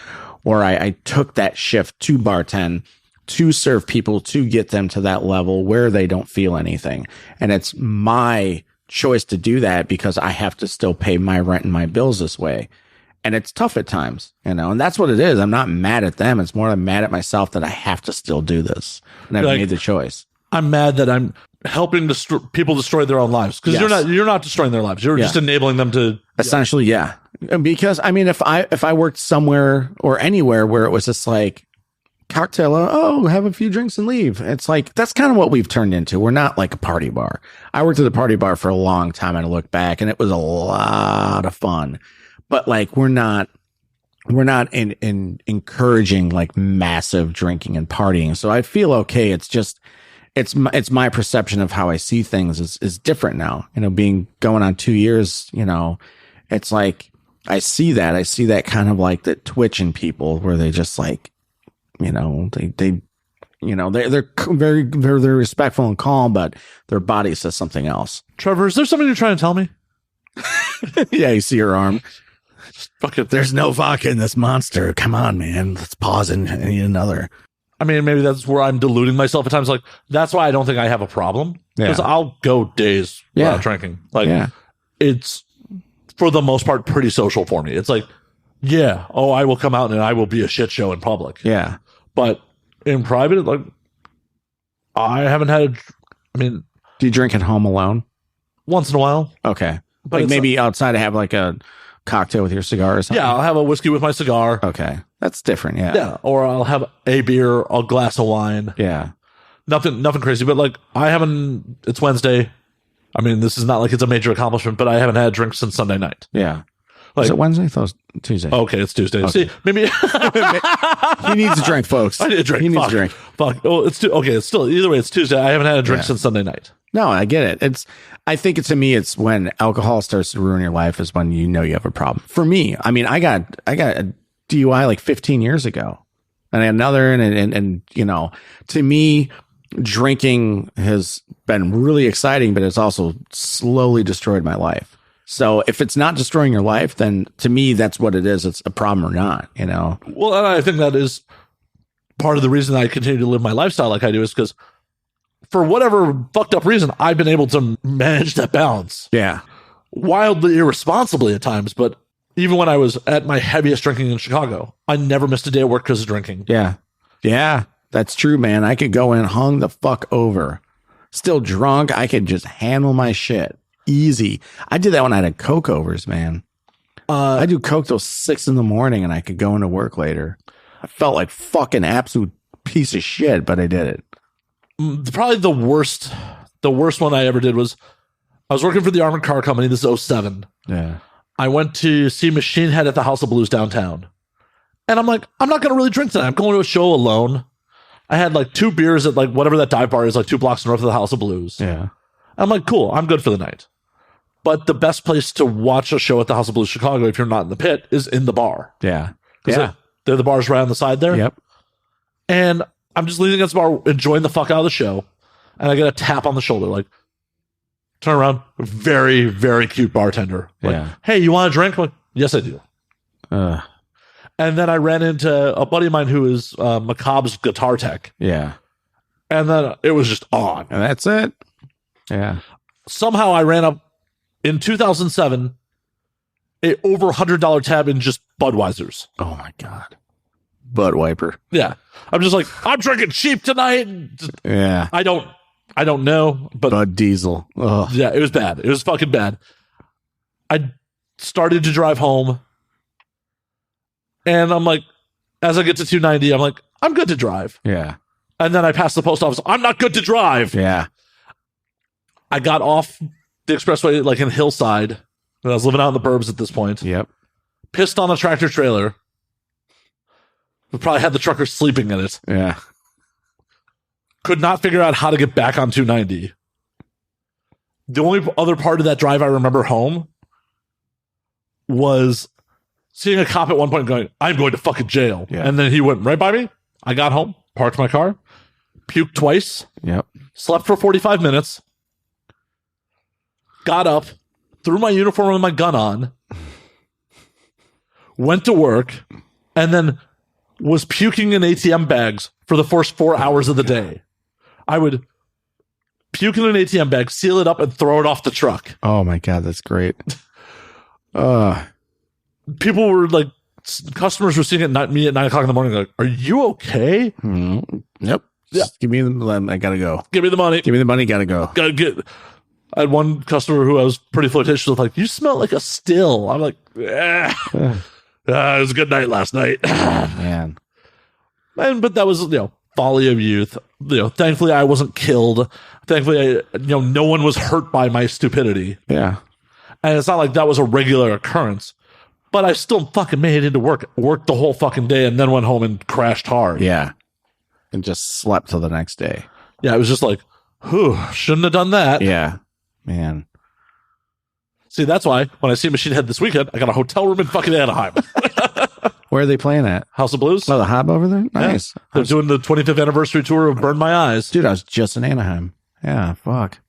where I took that shift to bartend, to serve people, to get them to that level where they don't feel anything. And it's my choice to do that, because I have to still pay my rent and my bills this way. And it's tough at times, and that's what it is. I'm not mad at them. It's more I'm mad at myself that I have to still do this. And I've made the choice. I'm mad that I'm helping people destroy their own lives, because you're not destroying their lives. You're just enabling them to essentially. Yeah. Because I mean, if I worked somewhere or anywhere where it was just like cocktail, have a few drinks and leave. It's like, that's kind of what we've turned into. We're not like a party bar. I worked at a party bar for a long time, and I look back, and it was a lot of fun. But like, we're not in encouraging like massive drinking and partying. So I feel okay. It's just, it's my perception of how I see things is different now. Going on 2 years, it's like, I see that kind of like that twitch in people where they just like, they're very, very, very respectful and calm, but their body says something else. Trevor, is there something you're trying to tell me? Yeah, you see her arm. Fuck it. There's no vodka in this monster. Come on, man. Let's pause and eat another. I mean, maybe that's where I'm deluding myself at times. Like, that's why I don't think I have a problem. Because I'll go days without drinking. Like, it's, for the most part, pretty social for me. It's like, I will come out and I will be a shit show in public. Yeah. But in private, like, I haven't had do you drink at home alone? Once in a while. Okay. But like maybe outside I have like a cocktail with your cigar or something? Yeah, I'll have a whiskey with my cigar. Okay. That's different, yeah. Yeah, or I'll have a beer, a glass of wine. Yeah. Nothing crazy, but like it's Wednesday. I mean, this is not like it's a major accomplishment, but I haven't had a drink since Sunday night. Yeah. Like, is it Wednesday? I thought it was Tuesday. Okay, it's Tuesday. Okay. See, maybe He needs a drink, folks. I need a drink. He needs Fuck. a drink. Fuck. Oh, okay. It's still either way. It's Tuesday. I haven't had a drink Yeah. since Sunday night. No, I get it. I think to me, it's when alcohol starts to ruin your life is when you know you have a problem. For me, I mean, I got a DUI like 15 years ago, and another, and you know, to me, drinking has been really exciting, but it's also slowly destroyed my life. So if it's not destroying your life, then to me, that's what it is. It's a problem or not, you know? Well, and I think that is part of the reason I continue to live my lifestyle like I do is because for whatever fucked up reason, I've been able to manage that balance Yeah. wildly irresponsibly at times. But even when I was at my heaviest drinking in Chicago, I never missed a day at work because of drinking. Yeah. Yeah. That's true, man. I could go in hung the fuck over. Still drunk. I could just handle my shit. Easy. I did that when I had coke-overs, man. I do coke till 6 a.m. and I could go into work later. I felt like fucking absolute piece of shit, but I did it. Probably the worst one I ever did was I was working for the Armored Car Company. This is 07. Yeah. I went to see Machine Head at the House of Blues downtown. And I'm like, I'm not going to really drink tonight. I'm going to a show alone. I had like 2 beers at like whatever that dive bar is, like 2 blocks north of the House of Blues. Yeah. I'm like, cool, I'm good for the night. But the best place to watch a show at the House of Blues Chicago, if you're not in the pit, is in the bar. Yeah. 'Cause Yeah. they're the bars right on the side there. Yep. And I'm just leaning against the bar, enjoying the fuck out of the show. And I get a tap on the shoulder, like, turn around, very, very cute bartender. Like, Yeah. hey, you want a drink? I'm like, yes, I do. And then I ran into a buddy of mine who is Macabre's guitar tech. Yeah. And then it was just on. And that's it. Yeah. Somehow I ran up in 2007 a over $100 tab in just Budweiser's. Oh my God. Butt wiper. Yeah. I'm just like, I'm drinking cheap tonight. Yeah. I don't know, but Bud Diesel. Oh. yeah, it was bad. It was fucking bad. I started to drive home and I'm like, as I get to 290, I'm like, I'm good to drive. Yeah. And then I passed the post office. I'm not good to drive. Yeah. I got off the expressway like in Hillside. And I was living out in the burbs at this point. Yep. Pissed on a tractor trailer. We probably had the trucker sleeping in it. Yeah. Could not figure out how to get back on 290. The only other part of that drive I remember home was seeing a cop at one point going, I'm going to fucking jail. Yeah. And then he went right by me. I got home, parked my car, puked twice, Yep. slept for 45 minutes, got up, threw my uniform and my gun on, went to work, and then was puking in ATM bags for the first 4 hours of the day. I would puke in an ATM bag, seal it up, and throw it off the truck. Oh my God. That's great. People were like, customers were seeing me at 9 o'clock in the morning, like, are you okay? Yep. Yeah. Just give me the, I gotta go. Give me the money. Give me the money. Gotta go. Gotta get. I had one customer who I was pretty flirtatious with, like, you smell like a still. I'm like, it was a good night last night. Man. But that was, folly of youth. Thankfully I wasn't killed. Thankfully, no one was hurt by my stupidity. Yeah. And it's not like that was a regular occurrence. But I still fucking made it into worked the whole fucking day, and then went home and crashed hard. Yeah. And just slept till the next day. Yeah, it was just like, shouldn't have done that. Yeah. Man. See, that's why when I see Machine Head this weekend, I got a hotel room in fucking Anaheim. Where are they playing at? House of Blues. Oh, the Hob over there? Nice. Yeah. They're doing the 25th anniversary tour of Burn My Eyes. Dude, I was just in Anaheim. Yeah, fuck.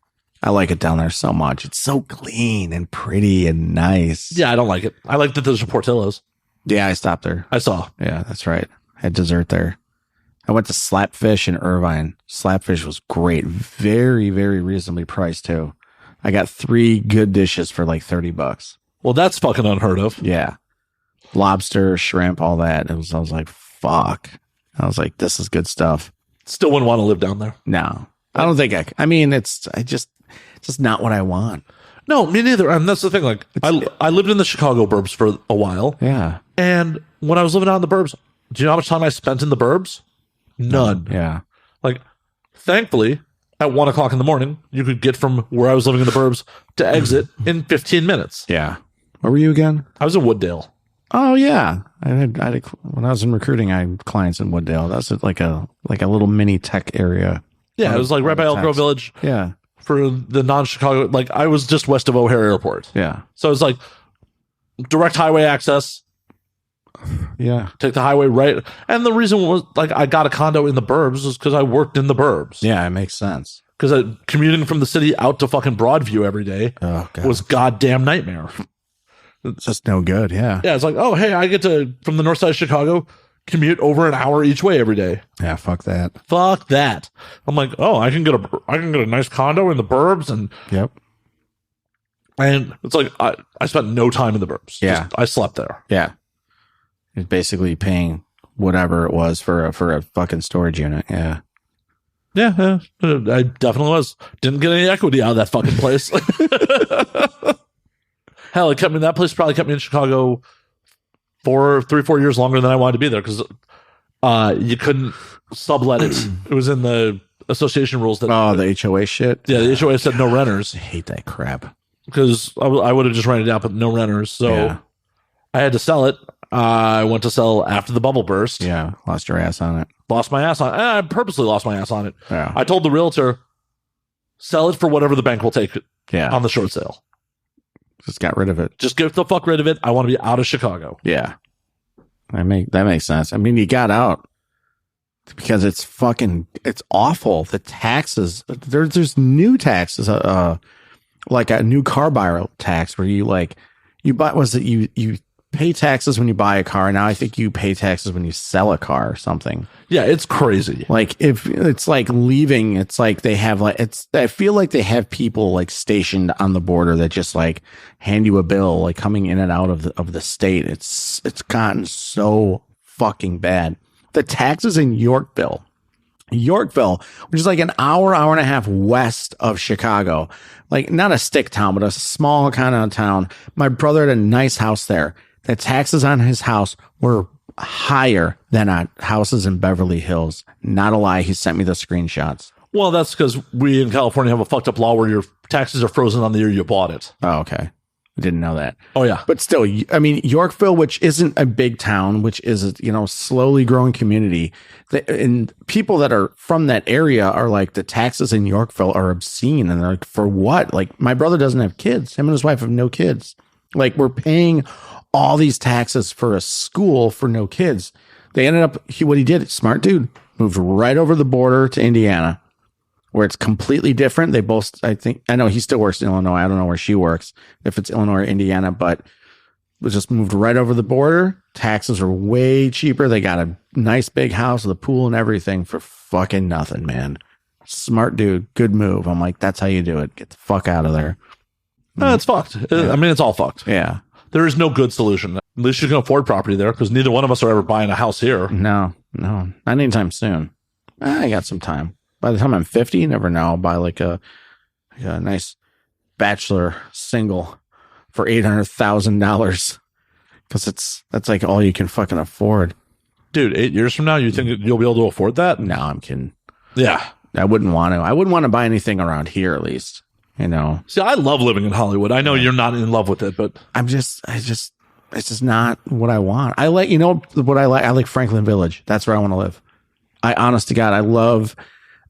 I like it down there so much. It's so clean and pretty and nice. Yeah, I don't like it. I like that there's a Portillo's. Yeah, I stopped there. I saw. Yeah, that's right. I had dessert there. I went to Slapfish in Irvine. Slapfish was great. Very, very reasonably priced, too. I got 3 good dishes for like $30. Well, that's fucking unheard of. Yeah. Lobster, shrimp, all that. I was like, fuck. I was like, this is good stuff. Still wouldn't want to live down there. No. I don't think I mean, it's just not what I want. No, me neither. And that's the thing. Like, I lived in the Chicago burbs for a while. Yeah. And when I was living out in the burbs, do you know how much time I spent in the burbs? None. Yeah. Like, thankfully, at 1 o'clock in the morning, you could get from where I was living in the burbs to exit in 15 minutes. Yeah. Where were you again? I was in Wooddale. Oh yeah, when I was in recruiting, I had clients in Wooddale. That's like a little mini tech area. Yeah, it was like right by Elk Grove Village. Yeah, for the non-Chicago. Like I was just west of O'Hare Airport. Yeah, so it's like direct highway access. Yeah, take the highway right. And the reason was like I got a condo in the burbs is because I worked in the burbs. Yeah, it makes sense. Because commuting from the city out to fucking Broadview every day was goddamn nightmare. It's just no good. Yeah. Yeah. It's like, oh, hey, I get to, from the north side of Chicago, commute over an hour each way every day. Yeah. Fuck that. Fuck that. I'm like, oh, I can get a nice condo in the burbs. And yep. And it's like, I spent no time in the burbs. Yeah. I slept there. Yeah. You're basically paying whatever it was for a fucking storage unit. Yeah. Yeah. I definitely was. Didn't get any equity out of that fucking place. Hell, that place probably kept me in Chicago 4 years longer than I wanted to be there because you couldn't sublet it. It was in the association rules that the HOA shit. Yeah, the HOA said no renters. I hate that crap because I would have just rented it out, but no renters. So I had to sell it. I went to sell after the bubble burst. Yeah, lost your ass on it. Lost my ass on it. I purposely lost my ass on it. Yeah. I told the realtor, sell it for whatever the bank will take on the short sale. Just got rid of it. Just get the fuck rid of it. I want to be out of Chicago. Yeah. That makes sense. I mean, you got out because it's awful. The taxes, there's new taxes, like a new car buyer tax where you pay taxes when you buy a car. Now I think you pay taxes when you sell a car or something. Yeah, it's crazy. Like if it's like leaving, it's like they have I feel like they have people like stationed on the border that just like hand you a bill, like coming in and out of the state. It's gotten so fucking bad. The taxes in Yorkville, which is like an hour and a half west of Chicago, like not a stick town, but a small kind of town. My brother had a nice house there. The taxes on his house were higher than on houses in Beverly Hills. Not a lie. He sent me the screenshots. Well, that's because we in California have a fucked up law where your taxes are frozen on the year you bought it. Oh, okay. I didn't know that. Oh, yeah. But still, I mean, Yorkville, which isn't a big town, which is a, slowly growing community, and people that are from that area are like, the taxes in Yorkville are obscene. And they're like, for what? Like, my brother doesn't have kids. Him and his wife have no kids. Like, we're paying all these taxes for a school for no kids. They ended up, what he did, smart dude, moved right over the border to Indiana, where it's completely different. They both, I know he still works in Illinois. I don't know where she works, if it's Illinois or Indiana, but was just moved right over the border. Taxes are way cheaper. They got a nice big house with a pool and everything for fucking nothing, man. Smart dude. Good move. I'm like, that's how you do it. Get the fuck out of there. No, it's fucked. Yeah. I mean, it's all fucked. Yeah. There is no good solution. At least you can afford property there because neither one of us are ever buying a house here. No, not anytime soon. I got some time. By the time I'm 50, you never know. I'll buy like a nice bachelor single for $800,000 because that's like all you can fucking afford. Dude, 8 years from now, you think you'll be able to afford that? No, I'm kidding. Yeah. I wouldn't want to. I wouldn't want to buy anything around here, at least. See, I love living in Hollywood. I know you're not in love with it, but it's just not what I want. I like, what I like? I like Franklin Village. That's where I want to live. Honest to God, I love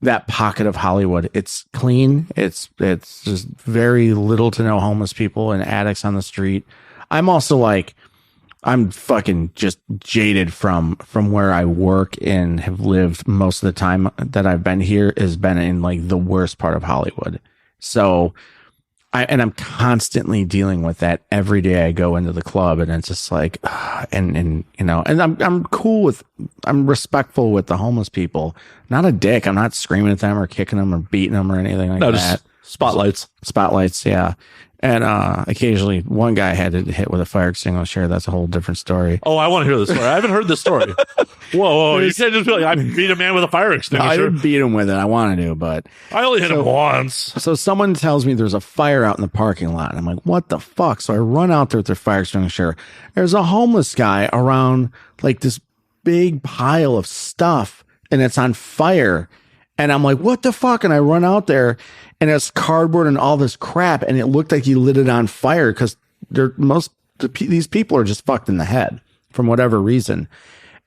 that pocket of Hollywood. It's clean. It's just very little to no homeless people and addicts on the street. I'm also like, I'm fucking just jaded from where I work and have lived most of the time that I've been here has been in like the worst part of Hollywood. So I'm constantly dealing with that every day I go into the club, and it's just like, and I'm cool with, I'm respectful with the homeless people, not a dick. I'm not screaming at them or kicking them or beating them or anything like that. Just spotlights. Yeah. And occasionally one guy had to hit with a fire extinguisher. That's a whole different story. Oh, I want to hear this story. I haven't heard this story. Whoa. You can't just be like, I beat a man with a fire extinguisher. No, I didn't beat him with it. I wanted to, but I only hit him once. So someone tells me there's a fire out in the parking lot. And I'm like, what the fuck? So I run out there with their fire extinguisher. There's a homeless guy around like this big pile of stuff, and it's on fire. And I'm like, what the fuck? And I run out there and it's cardboard and all this crap. And it looked like he lit it on fire because these people are just fucked in the head from whatever reason.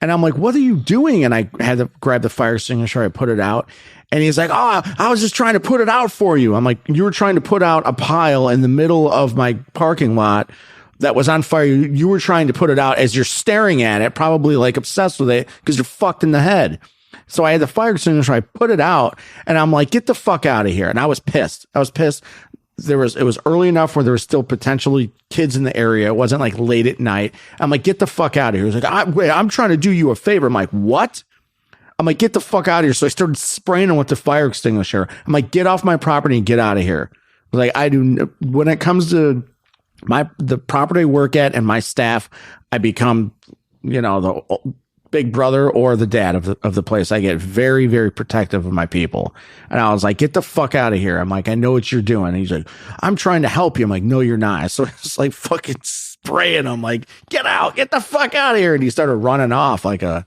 And I'm like, what are you doing? And I had to grab the fire extinguisher. I put it out. And he's like, oh, I was just trying to put it out for you. I'm like, you were trying to put out a pile in the middle of my parking lot that was on fire. You were trying to put it out as you're staring at it, probably like obsessed with it because you're fucked in the head. So I had the fire extinguisher. I put it out and I'm like, get the fuck out of here. And I was pissed. It was early enough where there was still potentially kids in the area. It wasn't like late at night. I'm like, get the fuck out of here. He was like, wait, I'm trying to do you a favor. I'm like, what? I'm like, get the fuck out of here. So I started spraying him with the fire extinguisher. I'm like, get off my property and get out of here. Like, when it comes to the property I work at and my staff, I become, the big brother or the dad of the place. I get very, very protective of my people. And I was like, get the fuck out of here. I'm like, I know what you're doing. And he's like, I'm trying to help you. I'm like, no, you're not. So it's like fucking spraying him like, get out, get the fuck out of here. And he started running off like a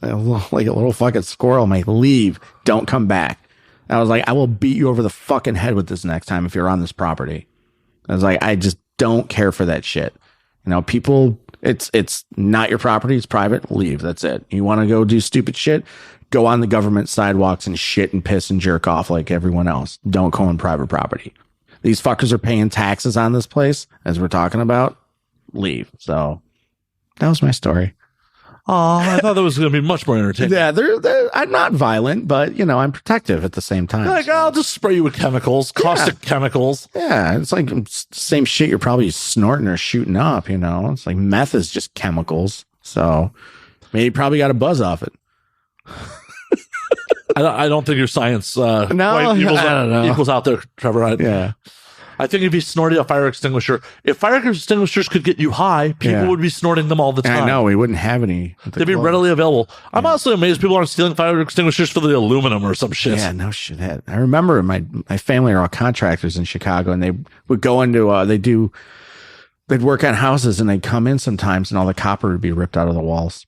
little fucking squirrel. I'm like, leave, don't come back. And I was like, I will beat you over the fucking head with this next time if you're on this property. I was like, I just don't care for that shit. People, it's not your property. It's private. Leave. That's it. You want to go do stupid shit? Go on the government sidewalks and shit and piss and jerk off like everyone else. Don't go on private property. These fuckers are paying taxes on this place, as we're talking about. Leave. So that was my story. Oh, I thought that was going to be much more entertaining. Yeah, I'm not violent, but I'm protective at the same time. Like, so. I'll just spray you with chemicals, caustic chemicals. Yeah, it's like same shit you're probably snorting or shooting up. It's like meth is just chemicals. So maybe you probably got a buzz off it. I don't think your science I don't know. equals out there, Trevor. Yeah. I think if you snorted a fire extinguisher, if fire extinguishers could get you high, people would be snorting them all the time. I know, we wouldn't have any. They'd be readily available. I'm also amazed people aren't stealing fire extinguishers for the aluminum or some shit. Yeah, no shit. I remember my family are all contractors in Chicago, and they would go into they'd work on houses, and they'd come in sometimes, and all the copper would be ripped out of the walls.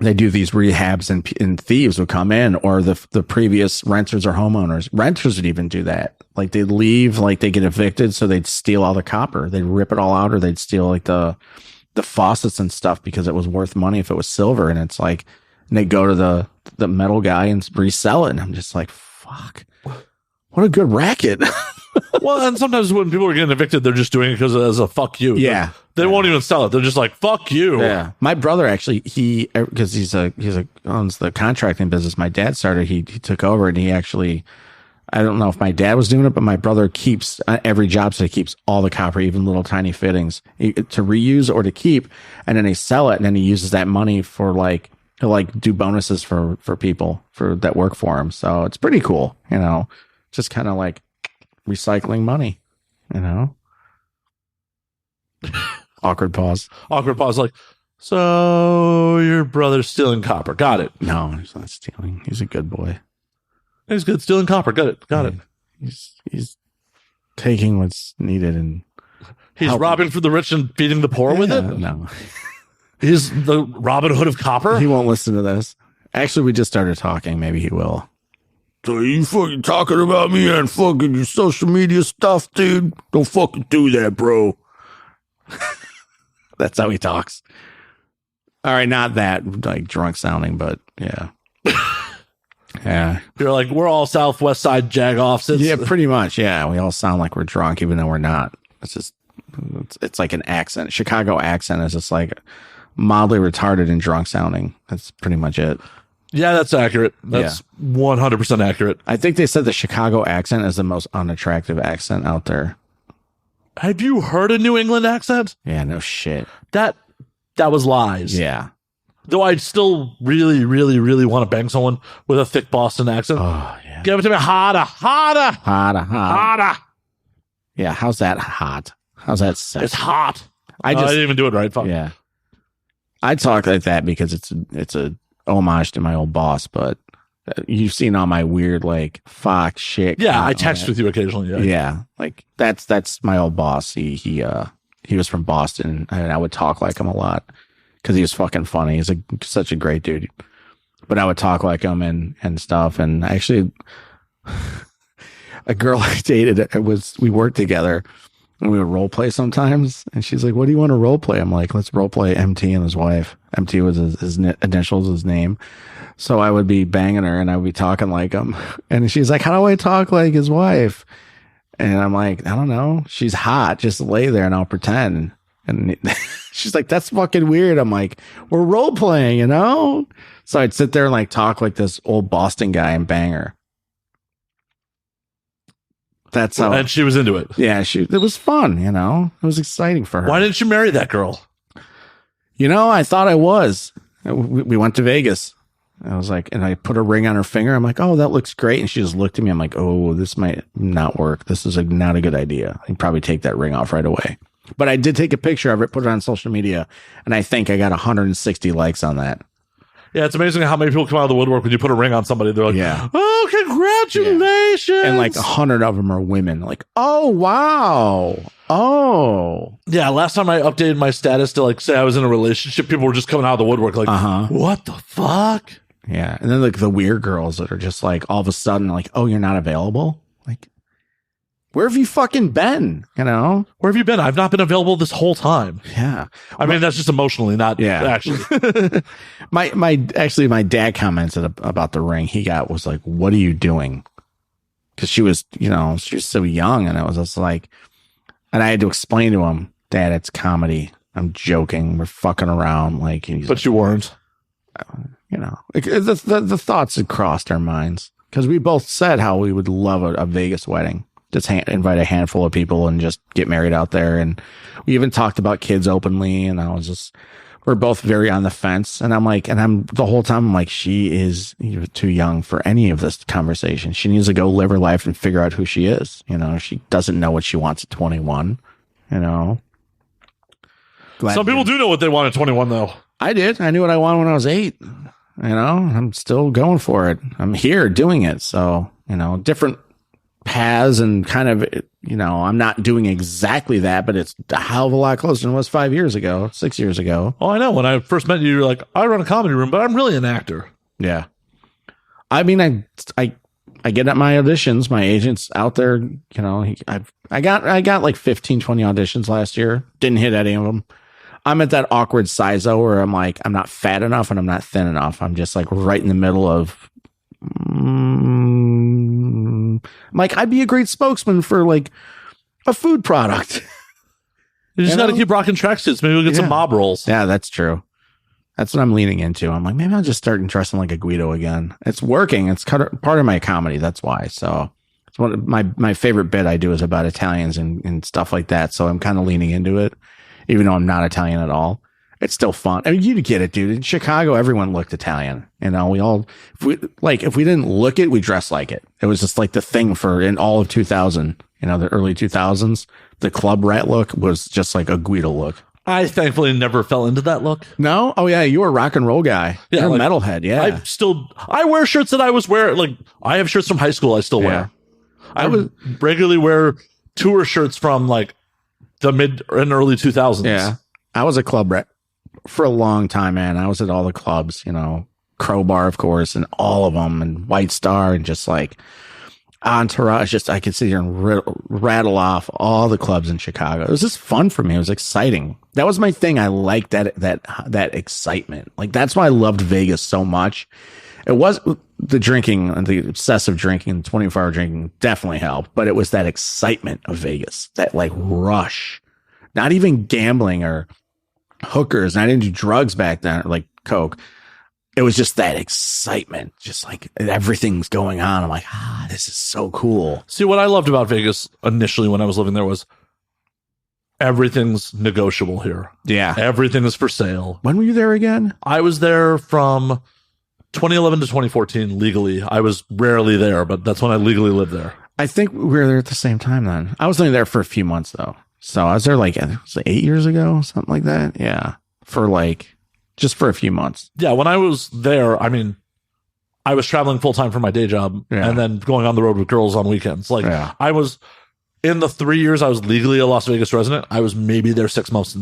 They do these rehabs, and thieves would come in, or the previous renters or homeowners. Renters would even do that. Like, they'd leave, like they get evicted, so they'd steal all the copper. They'd rip it all out, or they'd steal like the faucets and stuff because it was worth money if it was silver. And it's like, and they go to the metal guy and resell it. And I'm just like, fuck, what a good racket. Well, and sometimes when people are getting evicted, they're just doing it because as a fuck you. Yeah. They won't even sell it. They're just like, fuck you. Yeah. My brother actually, because he owns the contracting business my dad started, he took over, and he actually, I don't know if my dad was doing it, but my brother keeps every job site, keeps all the copper, even little tiny fittings to reuse or to keep. And then they sell it, and then he uses that money for he'll do bonuses for people that work for him. So it's pretty cool, just kind of like recycling money, Awkward pause. Like, so your brother's stealing copper. Got it. No, he's not stealing. He's a good boy. He's good. Stealing copper. Got it. He's taking what's needed and he's robbing from the rich and feeding the poor with it. No, he's the Robin Hood of copper. He won't listen to this. Actually, we just started talking. Maybe he will. So you fucking talking about me and fucking your social media stuff, dude? Don't fucking do that, bro. That's how he talks. All right, not that like drunk sounding, but yeah. Yeah. You're like, we're all Southwest Side jagoffs. Yeah, pretty much. Yeah. We all sound like we're drunk, even though we're not. It's like an accent. Chicago accent is just like mildly retarded and drunk sounding. That's pretty much it. Yeah, that's accurate. That's 100% accurate. I think they said the Chicago accent is the most unattractive accent out there. Have you heard a New England accent? Yeah, no shit. That was lies. Yeah. Though I'd still really, really, really want to bang someone with a thick Boston accent. Oh, yeah. Give it to me harder. Yeah, how's that hot? How's that sexy? It's hot. I didn't even do it right. Fuck. Yeah. I talk like that because it's a homage to my old boss, but you've seen all my weird like fuck shit. Yeah, I text with you occasionally. Yeah, like that's my old boss. He was from Boston, and I would talk like him a lot because he was fucking funny. He's such a great dude. but I would talk like him and stuff. And actually, a girl I dated, we worked together and we would role play sometimes. And she's like, "What do you want to role play?" I'm like, "Let's role play MT and his wife." MT was his initials, his name. So I would be banging her and I would be talking like him. And she's like, "How do I talk like his wife?" And I'm like, "I don't know. She's hot. Just lay there and I'll pretend." And she's like, "That's fucking weird." I'm like, "We're role playing, you know?" So I'd sit there and like talk like this old Boston guy and bang her. That's how. And she was into it. Yeah, it was fun, you know? It was exciting for her. Why didn't you marry that girl? You know, I thought I was. We went to Vegas. I was like, and I put a ring on her finger. I'm like, "Oh, that looks great." And she just looked at me. I'm like, "Oh, this might not work. This is not a good idea. I'd probably take that ring off right away." But I did take a picture of it, put it on social media, and I think I got 160 likes on that. Yeah, it's amazing how many people come out of the woodwork when you put a ring on somebody. They're like, Yeah. "Oh, congratulations!" Yeah. And like 100 of them are women. Like, "Oh, wow. Oh." Yeah, last time I updated my status to like say I was in a relationship, people were just coming out of the woodwork like, "What the fuck?" Yeah. And then like the weird girls that are just like all of a sudden like, "Oh, you're not available?" Like, where have you fucking been? You know? Where have you been? I've not been available this whole time. Yeah. I mean, that's just emotionally, not actually. My dad commented about the ring he got, was like, "What are you doing?" Because she was so young, and I was just like, and I had to explain to him, "Dad, it's comedy. I'm joking. We're fucking around." Like, but you weren't. You know, the thoughts had crossed our minds because we both said how we would love a Vegas wedding. Just invite a handful of people and just get married out there. And we even talked about kids openly. And we're both very on the fence. And the whole time I'm like, she is too young for any of this conversation. She needs to go live her life and figure out who she is. You know, she doesn't know what she wants at 21, you know. Some people do know what they want at 21 though. I did. I knew what I wanted when I was 8. You know, I'm still going for it. I'm here doing it. So, you know, different paths and kind of, you know, I'm not doing exactly that, but it's a hell of a lot closer than it was 5 years ago, 6 years ago. Oh, I know. When I first met you, you were like, "I run a comedy room, but I'm really an actor." Yeah. I mean, I get at my auditions, my agent's out there, you know, I got like 15, 20 auditions last year. Didn't hit any of them. I'm at that awkward size though, where I'm like, I'm not fat enough and I'm not thin enough. I'm just like right in the middle of, like, I'd be a great spokesman for like a food product. You just got to keep rocking tracksuits. Maybe we'll get some mob rolls. Yeah, that's true. That's what I'm leaning into. I'm like, maybe I'll just start dressing like a Guido again. It's working. It's part of my comedy. That's why. So it's one of my favorite bit I do is about Italians and stuff like that. So I'm kind of leaning into it, even though I'm not Italian at all. It's still fun. I mean, you get it, dude. In Chicago, everyone looked Italian. You know, if we didn't look it, we dressed like it. It was just like the thing in all of 2000, you know, the early 2000s, the club rat look was just like a Guido look. I thankfully never fell into that look. No? Oh yeah. You were a rock and roll guy. Yeah, you're like, a metalhead. Yeah. I wear shirts that I was wearing. Like, I have shirts from high school I still wear. I would regularly wear tour shirts from like the mid and early 2000s. Yeah. I was a club rat for a long time, man. I was at all the clubs, you know, Crowbar, of course, and all of them, and White Star, and just like Entourage. Just I could sit here and rattle off all the clubs in Chicago. It was just fun for me. It was exciting. That was my thing. I liked that excitement. Like, that's why I loved Vegas so much. It was the drinking and the obsessive drinking and 24-hour drinking definitely helped, but it was that excitement of Vegas, that like rush. Not even gambling or hookers, and I didn't do drugs back then, like coke. It was just that excitement, just like everything's going on. I'm like, this is so cool. See, what I loved about Vegas initially when I was living there was everything's negotiable here. Yeah. Everything is for sale. When were you there again? I was there from 2011 to 2014 legally. I was rarely there, but that's when I legally lived there. I think we were there at the same time then. I was only there for a few months though. So I was there like, it was like 8 years ago, something like that. Yeah. Just for a few months. Yeah. When I was there, I mean, I was traveling full time for my day job and then going on the road with girls on weekends. Like, I was in the 3 years I was legally a Las Vegas resident, I was maybe there 6 months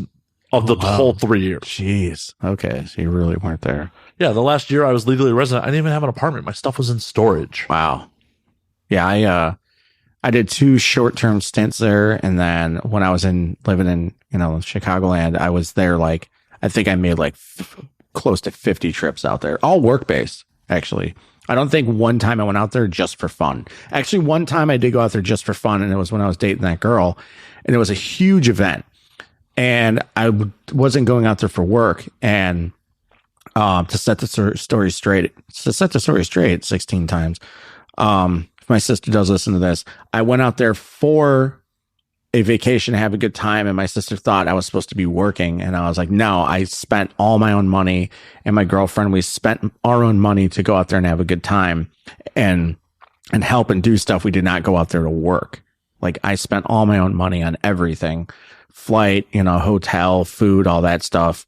of the whole 3 years. Jeez. Okay. So you really weren't there. Yeah, the last year I was legally resident, I didn't even have an apartment. My stuff was in storage. Wow. Yeah, I did 2 short-term stints there, and then when I was living in Chicagoland, I was there like I think I made like close to 50 trips out there, all work-based. Actually, I don't think one time I went out there just for fun. Actually, one time I did go out there just for fun, and it was when I was dating that girl, and it was a huge event, and I wasn't going out there for work, and to set the story straight 16 times. If my sister does listen to this, I went out there for a vacation to have a good time, and my sister thought I was supposed to be working, and I was like, no, I spent all my own money, and my girlfriend, we spent our own money to go out there and have a good time and help and do stuff. We did not go out there to work. Like, I spent all my own money on everything, flight, hotel, food, all that stuff.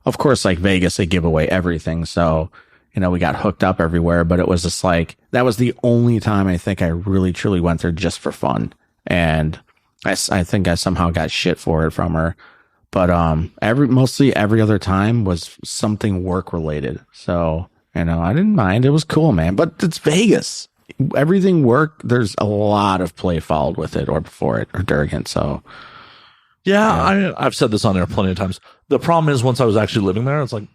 Of course, like Vegas, they give away everything. So, we got hooked up everywhere, but it was just like, that was the only time I think I really truly went there just for fun. And I think I somehow got shit for it from her, but, mostly every other time was something work related. So, I didn't mind. It was cool, man, but it's Vegas. Everything work. There's a lot of play followed with it or before it or during it. So, yeah. I've said this on there plenty of times. The problem is once I was actually living there, it's like,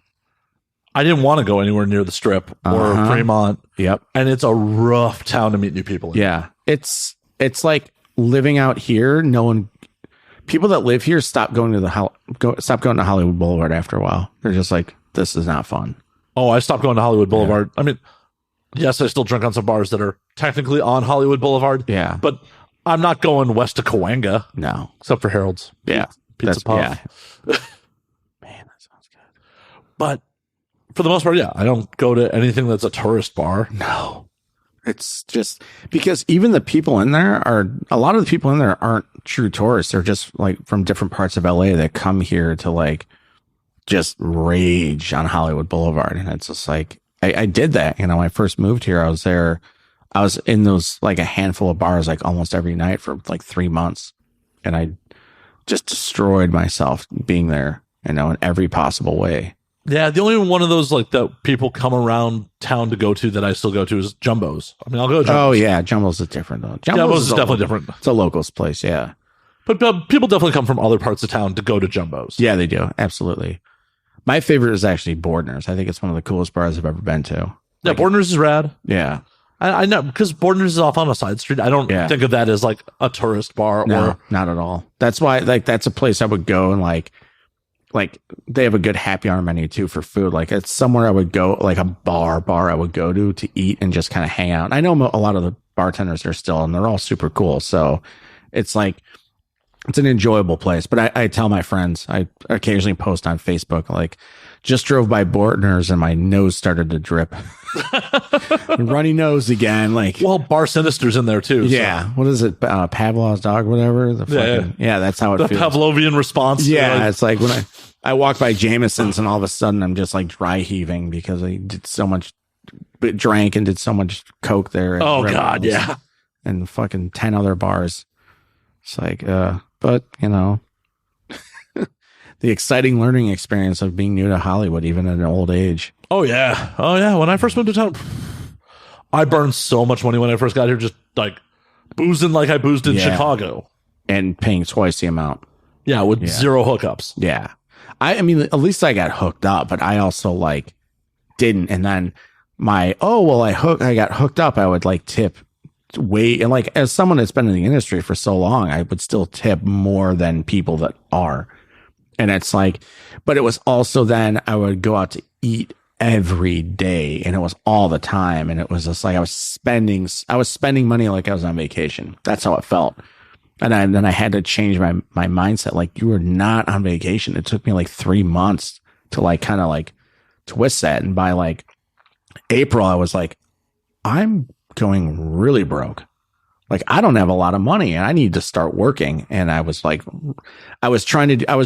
I didn't want to go anywhere near the Strip or Fremont. Yep. And it's a rough town to meet new people in. Yeah. It's like living out here. People that live here stop going to Hollywood Boulevard after a while. They're just like, this is not fun. Oh, I stopped going to Hollywood Boulevard. Yeah. I mean, yes, I still drink on some bars that are technically on Hollywood Boulevard. Yeah. But I'm not going west to Cahuenga. No. Except for Harold's. Yeah. Pizza Puff. Yeah. Man, that sounds good. But for the most part, yeah, I don't go to anything that's a tourist bar. No. It's just because even the people in there a lot of the people in there aren't true tourists. They're just like from different parts of LA that come here to like just rage on Hollywood Boulevard. And it's just like, I did that. When I first moved here, I was there. I was in those like a handful of bars like almost every night for like 3 months. And I just destroyed myself being there, in every possible way. Yeah, the only one of those like that people come around town to go to that I still go to is Jumbo's. I mean, I'll go to Jumbo's. Oh yeah, Jumbo's is different though. Jumbo's is definitely different. It's a locals place, yeah. But people definitely come from other parts of town to go to Jumbo's. Yeah, they do. Absolutely. My favorite is actually Bordner's. I think it's one of the coolest bars I've ever been to. Yeah, Bordner's is rad. Yeah. I know, because Bordner's is off on a side street. I don't think of that as like a tourist bar. No, not at all. That's why that's a place I would go and like they have a good happy hour menu too for food. Like it's somewhere I would go, like a bar I would go to eat and just kind of hang out. I know a lot of the bartenders are still, and they're all super cool. So it's like, it's an enjoyable place. But I tell my friends, I occasionally post on Facebook, like, just drove by Bortner's and my nose started to drip. Runny nose again. Like, well, Bar Sinister's in there too. Yeah. So. What is it? Pavlov's dog, whatever. Yeah, that's how it feels. The Pavlovian response. Yeah. It's like when I walk by Jameson's and all of a sudden I'm just like dry heaving because I drank and did so much coke there. Oh God. Yeah. And fucking 10 other bars. It's like, but the exciting learning experience of being new to Hollywood, even at an old age. Oh yeah. When I first moved to town, I burned so much money when I first got here, just like boozing like I boozed in Chicago. And paying twice the amount. Yeah, with zero hookups. Yeah. I mean, at least I got hooked up, but I also like didn't. And then I got hooked up, I would like tip way, and like as someone that's been in the industry for so long, I would still tip more than people that are. And it's like, but it was also then I would go out to eat every day, and it was all the time. And it was just like I was spending money like I was on vacation. That's how it felt. And then I had to change my mindset. Like, you were not on vacation. It took me like 3 months to like kind of like twist that. And by like April, I was like, I'm going really broke. Like, I don't have a lot of money and I need to start working. And I was like, I was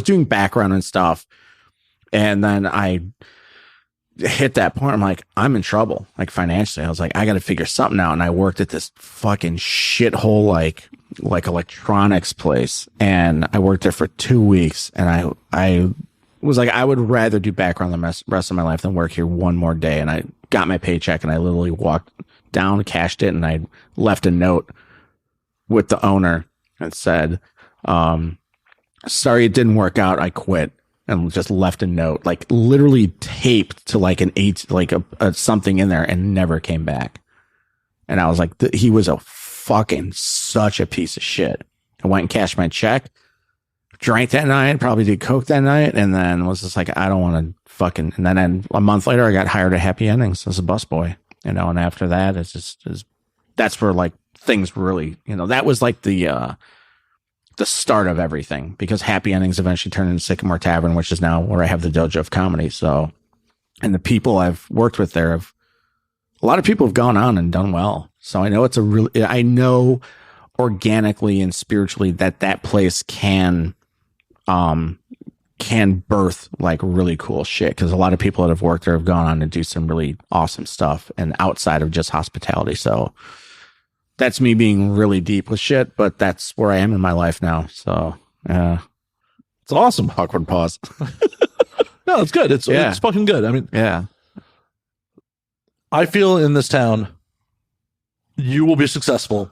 doing background and stuff. And then I hit that point. I'm like, I'm in trouble, like financially. I was like, I got to figure something out. And I worked at this fucking shithole, like electronics place. And I worked there for 2 weeks. And I was like, I would rather do background the rest of my life than work here one more day. And I got my paycheck and I literally walked down, cashed it, and I left a note with the owner and said, sorry, it didn't work out. I quit. And just left a note, like literally taped to like a something in there, and never came back. And I was like, he was a fucking such a piece of shit. I went and cashed my check, drank that night, probably did coke that night, and then was just like, I don't want to fucking. And then a month later, I got hired at Happy Endings as a busboy, you know. And after that, that's where like things really, you know, that was like the start of everything, because Happy Endings eventually turned into Sycamore Tavern, which is now where I have the Dojo of Comedy. So, and the people I've worked with there a lot of people have gone on and done well. So I know I know organically and spiritually that place can birth like really cool shit. Cause a lot of people that have worked there have gone on to do some really awesome stuff and outside of just hospitality. So that's me being really deep with shit, but that's where I am in my life now. So, it's awesome. Awkward pause. No, it's good. It's fucking good. I mean, yeah. I feel in this town, you will be successful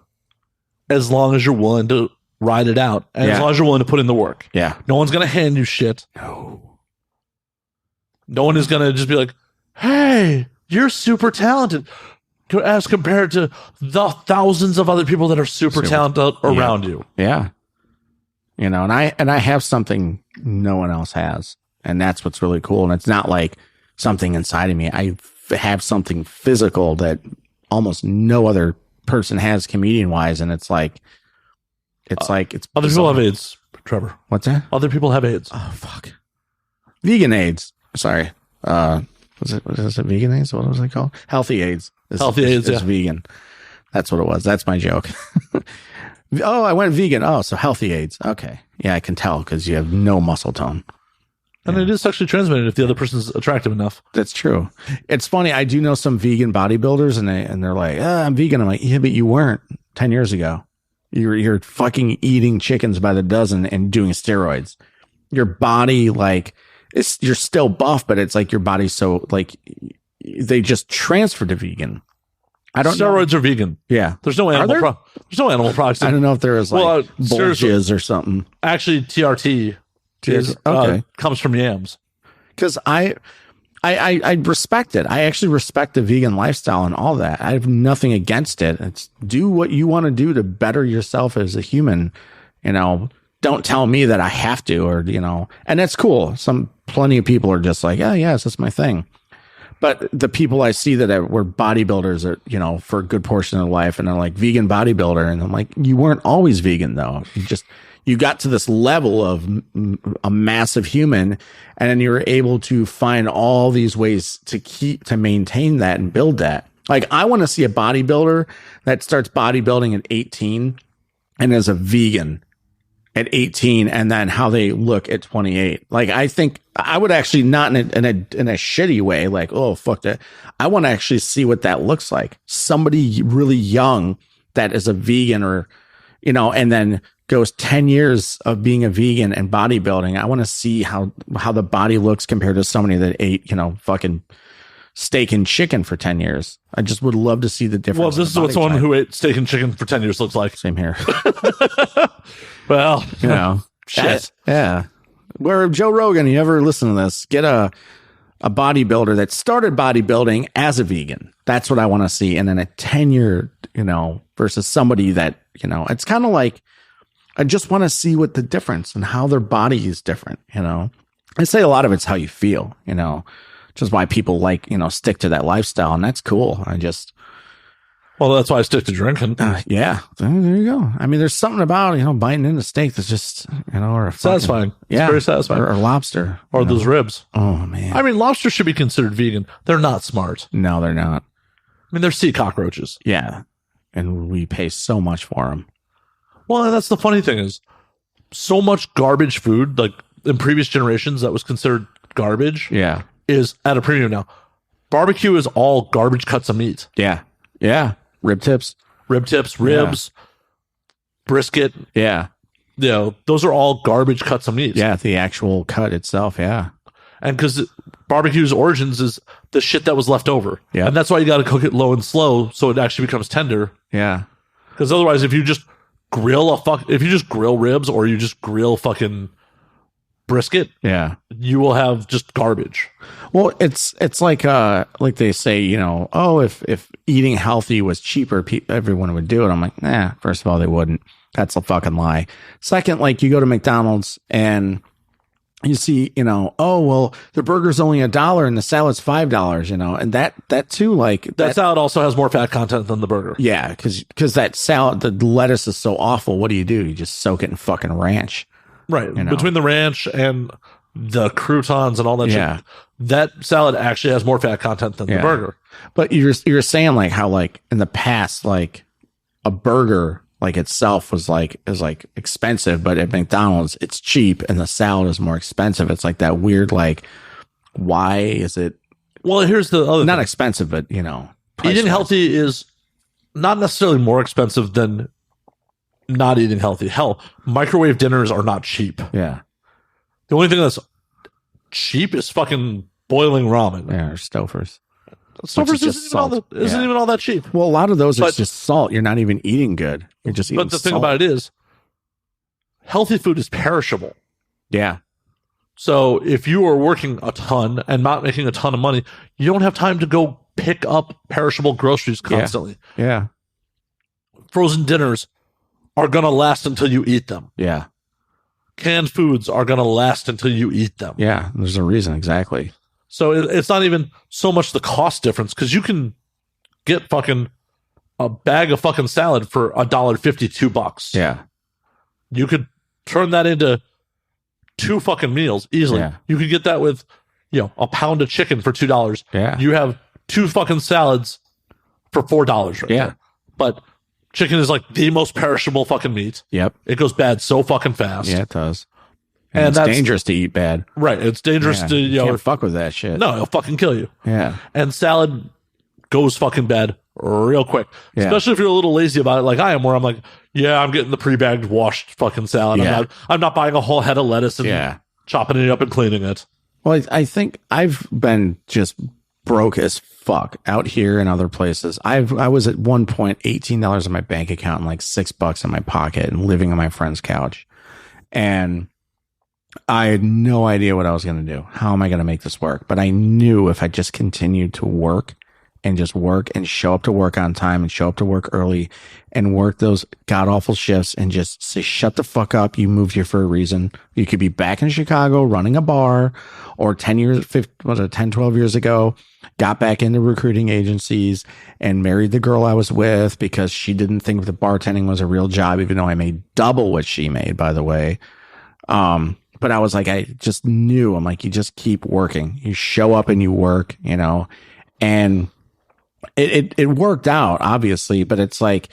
as long as you're willing to ride it out, and as long as you're willing to put in the work. Yeah. No one's going to hand you shit. No. No one is going to just be like, hey, you're super talented, as compared to the thousands of other people that are super talented around you. Yeah. You know, and I have something no one else has, and that's what's really cool. And it's not like something inside of me. I have something physical that almost no other person has comedian wise. And it's other people have AIDS, Trevor. What's that? Other people have AIDS. Oh, fuck. Vegan AIDS. Sorry. Was it vegan AIDS? What was it called? Healthy AIDS. Healthy AIDS is vegan. That's what it was. That's my joke. Oh, I went vegan. Oh, so healthy AIDS. Okay. Yeah, I can tell because you have no muscle tone. And it is sexually transmitted if the other person's attractive enough. That's true. It's funny. I do know some vegan bodybuilders, and they're like, I'm vegan. I'm like, yeah, but you weren't 10 years ago. You're fucking eating chickens by the dozen and doing steroids. Your body, like, you're still buff, but it's like your body's so like they just transferred to vegan. I don't Steroids know. are vegan. Yeah. There's no animal there's no animal products. I don't know if there is like bulges or something. Actually, TRT comes from yams. Because I respect it. I actually respect the vegan lifestyle and all that. I have nothing against it. It's do what you want to do to better yourself as a human. You know, don't tell me that I have to, or, you know, and that's cool. Plenty of people are just like, oh, yes, that's my thing. But the people I see that were bodybuilders are, you know, for a good portion of their life, and they're like vegan bodybuilder. And I'm like, you weren't always vegan though. You got to this level of a massive human, and then you were able to find all these ways to maintain that and build that. Like, I want to see a bodybuilder that starts bodybuilding at 18 and is a vegan at 18, and then how they look at 28. Like, I think I would actually, not in a shitty way, like, oh, fuck that. I want to actually see what that looks like. Somebody really young that is a vegan, or, you know, and then goes 10 years of being a vegan and bodybuilding. I want to see how the body looks compared to somebody that ate, you know, fucking steak and chicken for 10 years. I just would love to see the difference. Well, this is what someone who ate steak and chicken for 10 years looks like. Same here. Well, you know, shit. Yeah. Where Joe Rogan, you ever listen to this? Get a bodybuilder that started bodybuilding as a vegan. That's what I want to see. And then a 10-year, you know, versus somebody that, you know, it's kind of like, I just want to see what the difference and how their body is different. You know, I say a lot of it's how you feel, you know, which is why people like, you know, stick to that lifestyle. And that's cool. Well, that's why I stick to drinking. Yeah. There you go. I mean, there's something about, you know, biting into steak that's just, you know, or satisfying. Yeah. It's very satisfying. Or lobster. Or those ribs. Oh, man. I mean, lobster should be considered vegan. They're not smart. No, they're not. I mean, they're sea cockroaches. Yeah. And we pay so much for them. Well, and that's the funny thing is, so much garbage food, like in previous generations that was considered garbage, is at a premium now. Barbecue is all garbage cuts of meat. Yeah. Yeah. Ribs, brisket. Yeah. You know, those are all garbage cuts of meat. Yeah, the actual cut itself, yeah. And because barbecue's origins is the shit that was left over. Yeah. And that's why you got to cook it low and slow so it actually becomes tender. Yeah. Because otherwise, if you just grill ribs or you just grill fucking brisket, Yeah. you will have just garbage. Well, it's like they say, you know, oh, if eating healthy was cheaper, everyone would do it. I'm like, nah, first of all, they wouldn't. That's a fucking lie. Second, like you go to McDonald's and you see, you know, oh, well, the burger's only $1 and the salad's $5, you know, and that too, like that salad also has more fat content than the burger. Yeah. Because that salad, the lettuce is so awful. What do? You just soak it in fucking ranch. Right. You know? Between the ranch and the croutons and all that shit, that salad actually has more fat content than the burger. But you're saying like how like in the past, like a burger like itself is like expensive, but at McDonald's it's cheap and the salad is more expensive. It's like that weird like, why is it? Well, here's the other not thing. expensive, but you know, eating healthy is not necessarily more expensive than not eating healthy. Hell, microwave dinners are not cheap. Yeah. The only thing that's cheap is fucking boiling ramen. Yeah, or Stouffer's. Stouffer's isn't even all that cheap. Well, a lot of those are just salt. You're not even eating good. You're just eating But the salt. thing about it is, healthy food is perishable. Yeah. So if you are working a ton and not making a ton of money, you don't have time to go pick up perishable groceries constantly. Yeah. Frozen dinners are going to last until you eat them. Yeah. Canned foods are going to last until you eat them. Yeah. There's a reason. Exactly. So it's not even so much the cost difference, because you can get fucking a bag of fucking salad for $1.50, $2. Yeah. You could turn that into 2 fucking meals easily. Yeah. You could get that with, you know, a pound of chicken for $2. Yeah. You have 2 fucking salads for $4 right there. But chicken is like the most perishable fucking meat. Yep. It goes bad so fucking fast. Yeah, it does. And it's that's dangerous to eat bad. Right. It's dangerous to, you know, can't fuck with that shit. no, it'll fucking kill you. Yeah. And salad goes fucking bad real quick. Yeah. Especially if you're a little lazy about it, like I am, where I'm like, yeah, I'm getting the pre-bagged washed fucking salad. Yeah. I'm not buying a whole head of lettuce and chopping it up and cleaning it. Well, I think I've been just broke as fuck out here and other places. I was at one point $18 in my bank account and like $6 in my pocket and living on my friend's couch. And I had no idea what I was going to do. How am I going to make this work? But I knew if I just continued to work and just work and show up to work on time and show up to work early and work those god awful shifts and just say, shut the fuck up. You moved here for a reason. You could be back in Chicago running a bar, or 10, 12 years ago, got back into recruiting agencies and married the girl I was with because she didn't think the bartending was a real job, even though I made double what she made, by the way. But I was like, I just knew, I'm like, you just keep working. You show up and you work, you know, and it worked out, obviously, but it's like,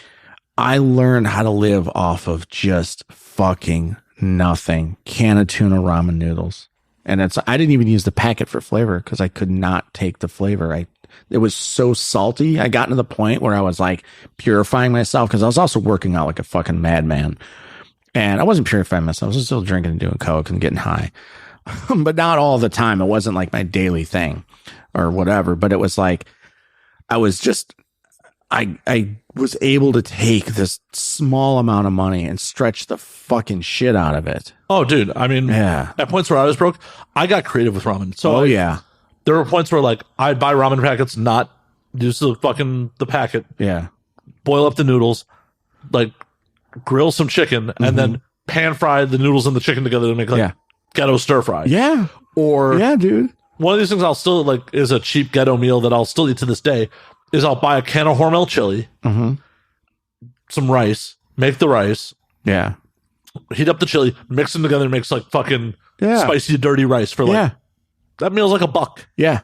I learned how to live off of just fucking nothing. Can of tuna ramen noodles. And I didn't even use the packet for flavor because I could not take the flavor. It was so salty. I got to the point where I was like purifying myself because I was also working out like a fucking madman. And I wasn't purifying myself. I was still drinking and doing coke and getting high, but not all the time. It wasn't like my daily thing or whatever, but it was like, I was able to take this small amount of money and stretch the fucking shit out of it. Oh, dude. I mean, at points where I was broke, I got creative with ramen. So there were points where like I'd buy ramen packets, not use the packet. Yeah. Boil up the noodles, like grill some chicken, and then pan fry the noodles and the chicken together to make like ghetto stir fry. Yeah. Or dude. One of these things I'll still like is a cheap ghetto meal that I'll still eat to this day is I'll buy a can of Hormel chili, some rice, make the rice, heat up the chili, mix them together, and makes like fucking spicy dirty rice for like that meal's like $1. Yeah.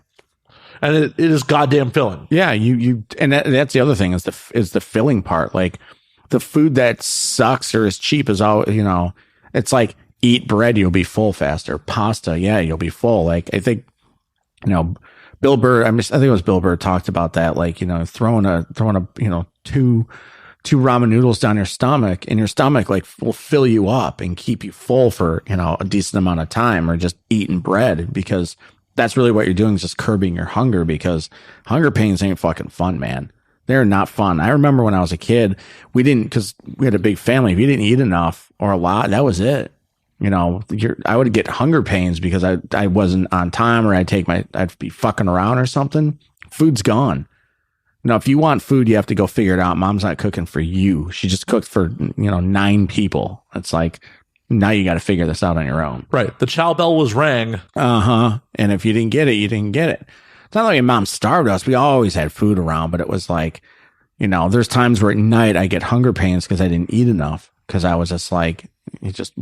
And it is goddamn filling. Yeah, you and that's the other thing is the filling part. Like the food that sucks or is cheap is all, you know, it's like eat bread, you'll be full faster. Pasta, you'll be full. Like I think, you know, Bill Burr, I think it was Bill Burr talked about that, like, you know, throwing a, you know, two ramen noodles down your stomach, and your stomach like will fill you up and keep you full for, you know, a decent amount of time, or just eating bread because that's really what you're doing is just curbing your hunger, because hunger pains ain't fucking fun, man. They're not fun. I remember when I was a kid, because we had a big family. If you didn't eat enough or a lot, that was it. You know, I would get hunger pains because I wasn't on time, or I'd be fucking around or something. Food's gone. Now, if you want food, you have to go figure it out. Mom's not cooking for you. She just cooked for, 9 people. It's like, now you got to figure this out on your own. Right. The chow bell was rang. Uh-huh. And if you didn't get it, you didn't get it. It's not like your mom starved us. We always had food around, but it was like, there's times where at night I get hunger pains because I didn't eat enough, because I was just like,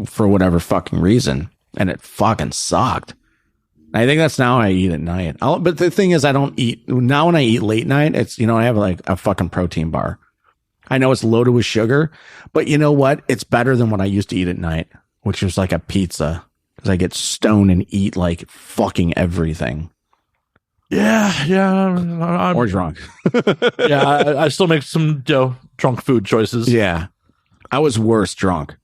for whatever fucking reason. And it fucking sucked. I think that's now I eat at night. But the thing is, I don't eat now. When I eat late night, it's, I have like a fucking protein bar. I know it's loaded with sugar, but you know what? It's better than what I used to eat at night, which was like a pizza, because I get stoned and eat like fucking everything. Yeah. Or drunk. Yeah, I still make some drunk food choices. Yeah. I was worse drunk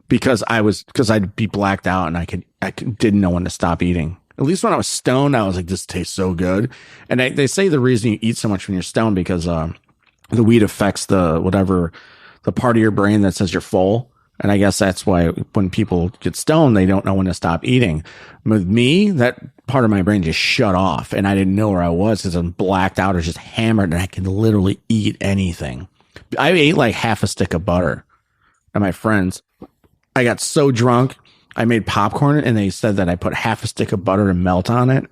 because I'd be blacked out and I didn't know when to stop eating. At least when I was stoned, I was like, this tastes so good. And they say the reason you eat so much when you're stoned because the weed affects the part of your brain that says you're full. And I guess that's why when people get stoned, they don't know when to stop eating. With me, that part of my brain just shut off, and I didn't know where I was because I'm blacked out or just hammered, and I could literally eat anything. I ate like half a stick of butter at my friend's. I got so drunk, I made popcorn, and they said that I put half a stick of butter and melt on it.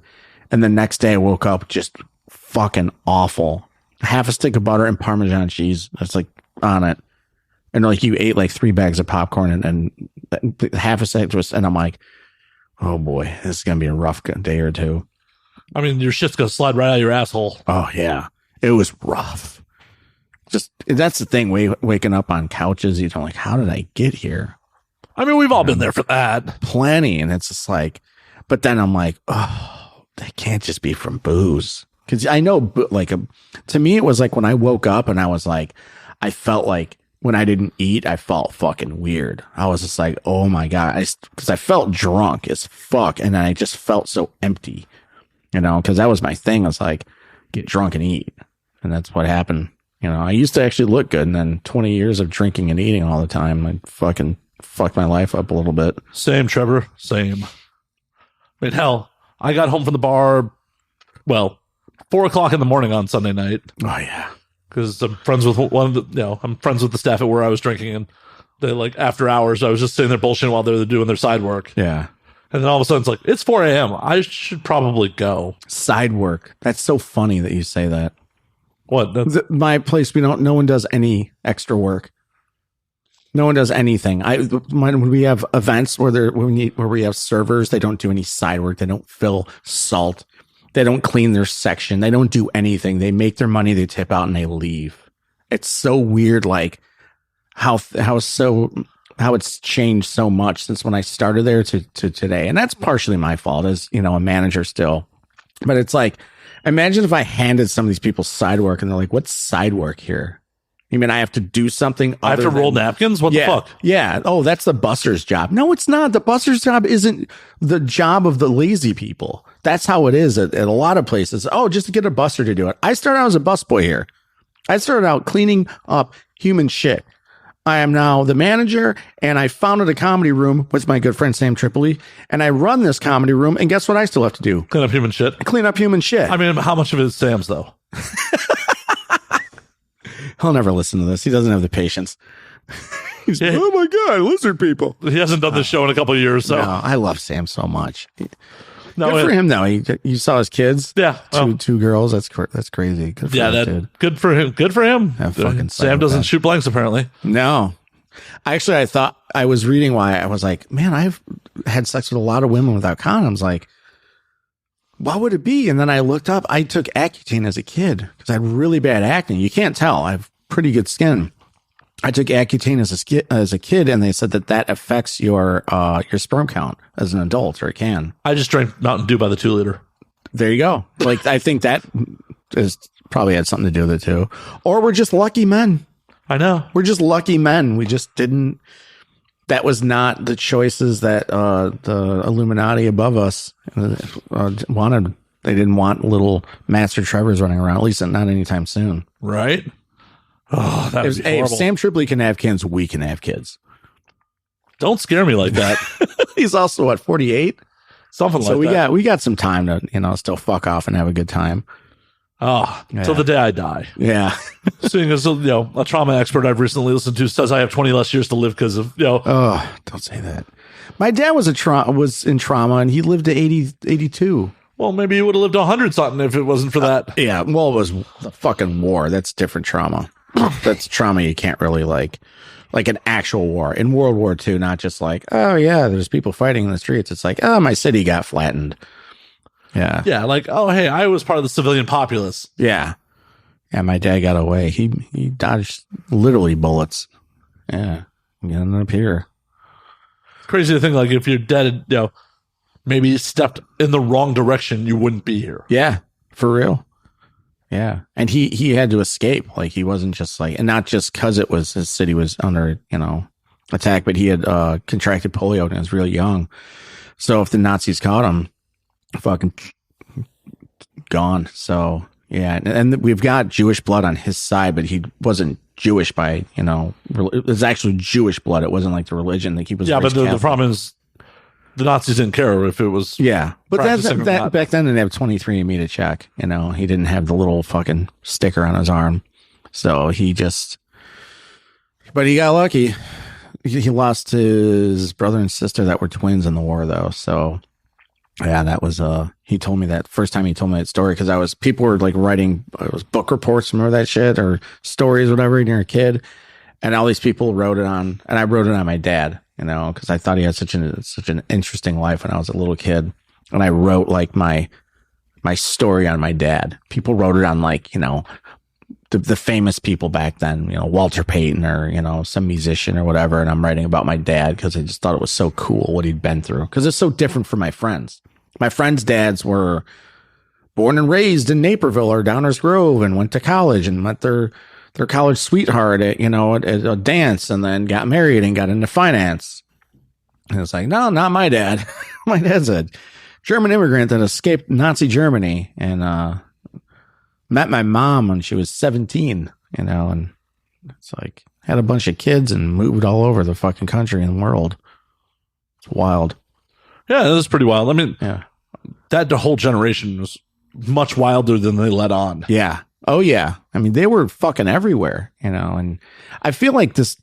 And the next day I woke up just fucking awful. Half a stick of butter and Parmesan cheese that's like on it. And like you ate like 3 bags of popcorn and half a stick was, and I'm like, oh boy, this is going to be a rough day or two. I mean, your shit's going to slide right out of your asshole. Oh yeah. It was rough. Just, that's the thing. Waking up on couches, like, how did I get here? I mean, we've all been there for that. Plenty. And it's just like, but then I'm like, oh, that can't just be from booze. Cause I know, to me, it was like when I woke up and I was like, I felt like when I didn't eat, I felt fucking weird. I was just like, oh my God. Cause I felt drunk as fuck. And then I just felt so empty, cause that was my thing. I was like, get drunk and eat. And that's what happened. I used to actually look good. And then 20 years of drinking and eating all the time, I fucking fucked my life up a little bit. Same, Trevor. Same. I mean, hell, I got home from the bar, 4:00 in the morning on Sunday night. Oh yeah. Because I'm friends with I'm friends with the staff at where I was drinking, and they like after hours, I was just sitting there bullshitting while they were doing their side work. Yeah. And then all of a sudden it's like, it's 4 a.m. I should probably go. Side work. That's so funny that you say that. What? My place, no one does any extra work. No one does anything. When we have events where we have servers, they don't do any side work. They don't fill salt. They don't clean their section. They don't do anything. They make their money, they tip out, and they leave. It's so weird, like how it's changed so much since when I started there to today. And that's partially my fault as, a manager still. But it's like, imagine if I handed some of these people side work and they're like, what's side work here? You mean I have to do something? I have to roll napkins? What the fuck? Yeah. Oh, that's the busser's job. No, it's not. The busser's job isn't the job of the lazy people. That's how it is at a lot of places. Oh, just to get a busser to do it. I started out as a busboy here. I started out cleaning up human shit. I am now the manager, and I founded a comedy room with my good friend Sam Tripoli, and I run this comedy room, and guess what I still have to do? Clean up human shit. Clean up human shit. I mean, how much of it is Sam's, though? He'll never listen to this. He doesn't have the patience. He's like, oh my God, lizard people. He hasn't done this show in a couple of years, so. No, I love Sam so much. No, good for him, though. You saw his kids? Yeah. Two girls. That's crazy. Good for him, dude. Good for him. Good for him. Sam doesn't shoot blanks, apparently. No. Actually, I thought I was reading why I was like, man, I've had sex with a lot of women without condoms. Like, what would it be? And then I looked up. I took Accutane as a kid because I had really bad acne. You can't tell. I have pretty good skin. I took Accutane as a kid, and they said that affects your sperm count as an adult, or it can. I just drank Mountain Dew by the 2-liter. There you go. Like, I think that is probably had something to do with it too. Or we're just lucky men. I know. We're just lucky men. We just didn't. that was not the choices that the Illuminati above us wanted. They didn't want little Master Trevors running around, at least not anytime soon. Right? Oh, that would be Hey, if horrible. Sam Tripoli can have kids, we can have kids. Don't scare me like that. He's also, what, 48? Something So like that. we got some time to, still fuck off and have a good time. Oh, Yeah. till the day I die. Yeah. Seeing as a trauma expert I've recently listened to says I have 20 less years to live because of Oh, don't say that. My dad was in trauma and he lived to 82. well, maybe you would have lived 100 something if it wasn't for that. Yeah. Well, it was the fucking war. That's different trauma. That's trauma you can't really like an actual war in World War II, not just like, oh yeah, there's people fighting in the streets. It's like, oh, my city got flattened. Yeah. Yeah, like, oh hey, I was part of the civilian populace. Yeah. Yeah, my dad got away. He dodged literally bullets. Yeah. Getting up here. Crazy to think, like, if your dad maybe you stepped in the wrong direction, you wouldn't be here. Yeah, for real. Yeah. And he had to escape. Like, he wasn't just like, and not just because his city was under, attack, but he had contracted polio and he was really young. So if the Nazis caught him, fucking gone. So yeah. And we've got Jewish blood on his side, but he wasn't Jewish by, it was actually Jewish blood. It wasn't like the religion. Like he was. Yeah, but the Catholic. problem is the Nazis didn't care if it was. Yeah, but practicing or that not. back then they didn't have 23andMe to check. He didn't have the little fucking sticker on his arm, so but he got lucky. He lost his brother and sister that were twins in the war, though. So yeah, that was he told me that first time he told me that story because people were like writing book reports, remember that shit, or stories, whatever, when you're a kid, and all these people wrote it on, and I wrote it on my dad. Because I thought he had such an interesting life when I was a little kid. And I wrote like my story on my dad. People wrote it on like, the famous people back then, Walter Payton or, some musician or whatever. And I'm writing about my dad because I just thought it was so cool what he'd been through. Because it's so different from my friends. My friends' dads were born and raised in Naperville or Downers Grove and went to college and met their college sweetheart at a dance and then got married and got into finance. And it's like, no, not my dad. My dad's a German immigrant that escaped Nazi Germany and met my mom when she was 17, and it's like had a bunch of kids and moved all over the fucking country and world. It's wild. Yeah, that was pretty wild. I mean, Yeah. that whole generation was much wilder than they let on. Yeah. Oh yeah. I mean, they were fucking everywhere, and I feel like this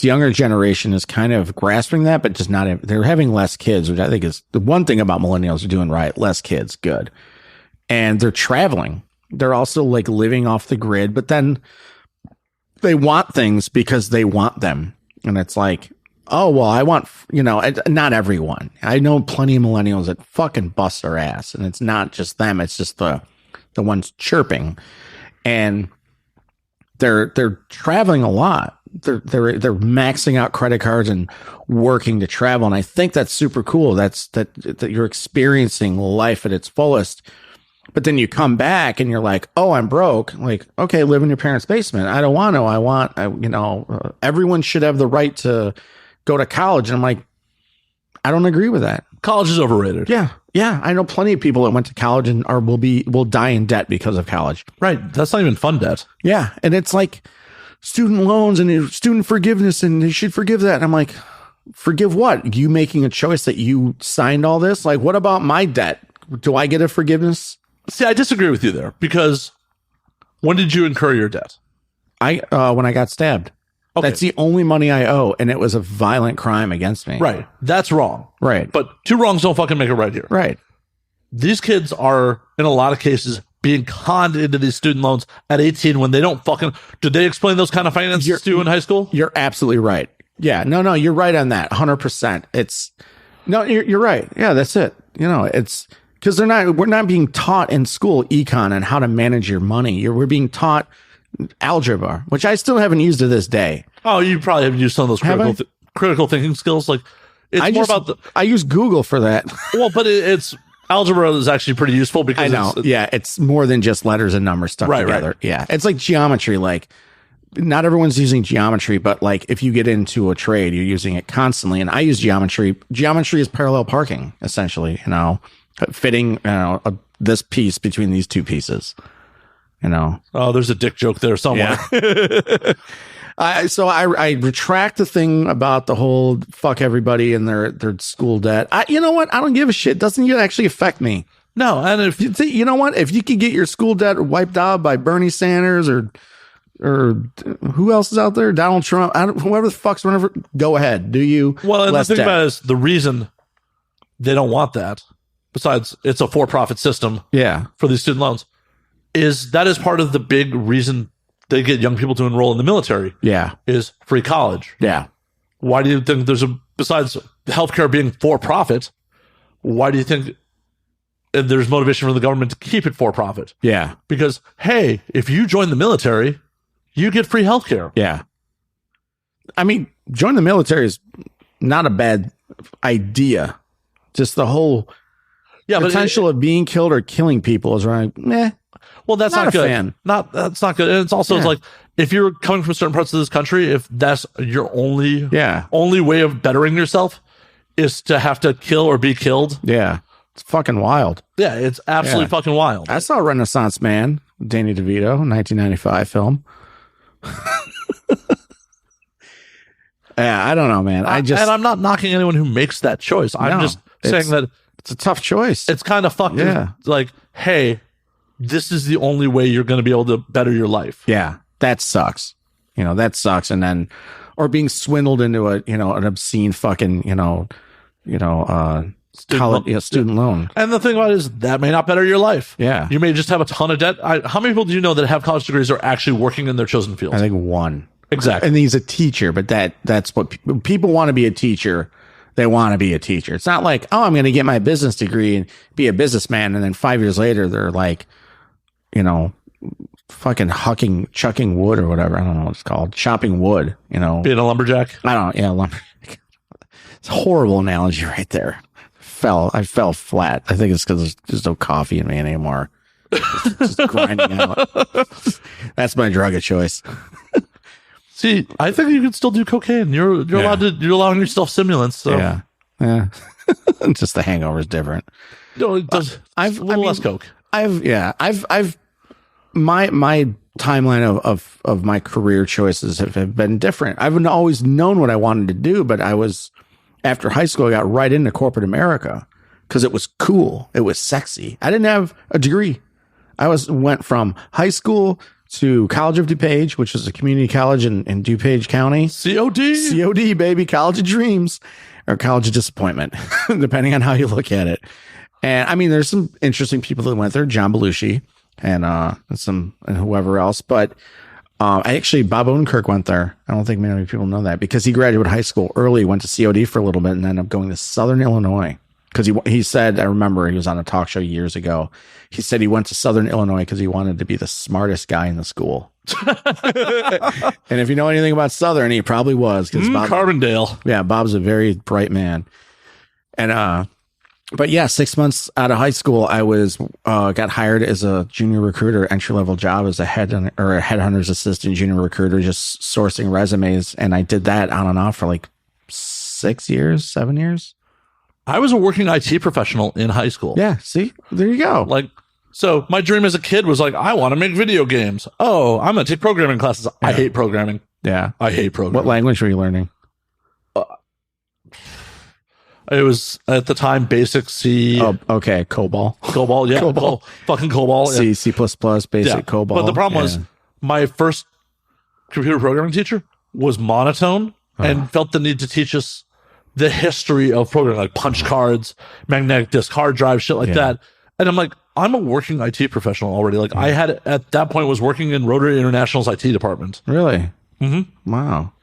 younger generation is kind of grasping that, but just not, they're having less kids, which I think is the one thing about millennials are doing right. Less kids. Good. And they're traveling. They're also like living off the grid, but then they want things because they want them. And it's like, oh, well, I want, not everyone. I know plenty of millennials that fucking bust their ass, and it's not just them. It's just the ones chirping, and they're traveling a lot. They're maxing out credit cards and working to travel. And I think that's super cool. That's that you're experiencing life at its fullest. But then you come back and you're like, oh, I'm broke. Like, okay, live in your parents' basement. I don't want to. Everyone should have the right to go to college. And I'm like, I don't agree with that. College is overrated. Yeah. Yeah. I know plenty of people that went to college and will die in debt because of college. Right. That's not even fun debt. Yeah. And it's like student loans and student forgiveness, and they should forgive that. And I'm like, forgive what? You making a choice that you signed all this? Like, what about my debt? Do I get a forgiveness? See, I disagree with you there because when did you incur your debt? When I got stabbed. Okay. That's the only money I owe, and it was a violent crime against me. Right. That's wrong. Right. But two wrongs don't fucking make it right here. Right. These kids are, in a lot of cases, being conned into these student loans at 18 when they don't fucking... Did they explain those kind of finances to you in high school? You're absolutely right. Yeah. No, you're right on that. 100%. You're right. Yeah, that's it. It's because we're not being taught in school econ and how to manage your money. We're being taught algebra, which I still haven't used to this day. Oh, you probably haven't used some of those critical thinking skills. Like, I use Google for that. Well, but it's algebra is actually pretty useful because I know. It's more than just letters and numbers stuck together. Right. Yeah. It's like geometry. Like not everyone's using geometry, but like if you get into a trade, you're using it constantly. And I use geometry. Geometry is parallel parking, essentially, fitting, this piece between these two pieces, Oh, there's a dick joke there somewhere. Yeah. I retract the thing about the whole fuck everybody and their school debt. You know what? I don't give a shit. Doesn't even actually affect me. No, and if You know what? If you could get your school debt wiped out by Bernie Sanders or who else is out there? Donald Trump, whoever the fuck's whatever, go ahead. Do you? Well, and less the thing debt. about it is the reason they don't want that, besides it's a for-profit system Yeah. for these student loans, is that is part of the big reason they get young people to enroll in the military. Yeah. Is free college. Yeah. Why do you think besides healthcare being for-profit, why do you think there's motivation for the government to keep it for-profit? Yeah. Because, hey, if you join the military, you get free healthcare. Yeah. I mean, joining the military is not a bad idea. Just the whole potential of being killed or killing people is right. Meh. Well, that's not a good. fan. That's not good. And it's also it's like if you're coming from certain parts of this country, if that's your only way of bettering yourself is to have to kill or be killed. Yeah. It's fucking wild. Yeah, it's absolutely fucking wild. I saw Renaissance Man, Danny DeVito, 1995 film. Yeah, I don't know, man. And I'm not knocking anyone who makes that choice. I'm just saying that it's a tough choice. It's kind of fucking like, hey, this is the only way you're going to be able to better your life. Yeah, that sucks. That sucks. And then, or being swindled into an obscene fucking, student loan. And the thing about it is that may not better your life. Yeah. You may just have a ton of debt. How many people do you know that have college degrees are actually working in their chosen fields? I think one. Exactly. And he's a teacher, but that's what people want to be a teacher. They want to be a teacher. It's not like, oh, I'm going to get my business degree and be a businessman. And then 5 years later, they're like, fucking chucking wood or whatever. I don't know what it's called. Chopping wood, Being a lumberjack. I don't know. Yeah. Lumberjack. It's a horrible analogy right there. I fell flat. I think it's because there's no coffee in me anymore. Just grinding out. That's my drug of choice. See, I think you can still do cocaine. You're allowed to. You're allowing yourself stimulants. So. Yeah. Just the hangover is different. No, it does. Less coke. My timeline of my career choices have been different. I've always known what I wanted to do, but after high school, I got right into corporate America because it was cool. It was sexy. I didn't have a degree. Went from high school to College of DuPage, which is a community college in DuPage County. COD, baby. College of Dreams or College of Disappointment, depending on how you look at it. And I mean, there's some interesting people that went there, John Belushi and whoever else. But Bob Odenkirk went there. I don't think many people know that because he graduated high school early, went to COD for a little bit, and ended up going to Southern Illinois. Because he said, I remember he was on a talk show years ago. He said he went to Southern Illinois because he wanted to be the smartest guy in the school. And if you know anything about Southern, he probably was. Carbondale. Yeah, Bob's a very bright man. And but yeah, 6 months out of high school, I got hired as a junior recruiter, entry level job as a headhunter's assistant junior recruiter, just sourcing resumes. And I did that on and off for like 7 years. I was a working IT professional in high school. Yeah, see? There you go. So my dream as a kid was I want to make video games. Oh, I'm going to take programming classes. I hate programming. Yeah. I hate programming. What language were you learning? It was, at the time, basic C. Oh, okay. COBOL. COBOL, yeah. COBOL. Fucking COBOL. C, C++, basic COBOL. But the problem was my first computer programming teacher was monotone and felt the need to teach us the history of programming, like punch cards, magnetic disk hard drive, shit like that. And I'm like, I'm a working IT professional already. I had, at that point, was working in Rotary International's IT department. Really? Mm-hmm. Wow.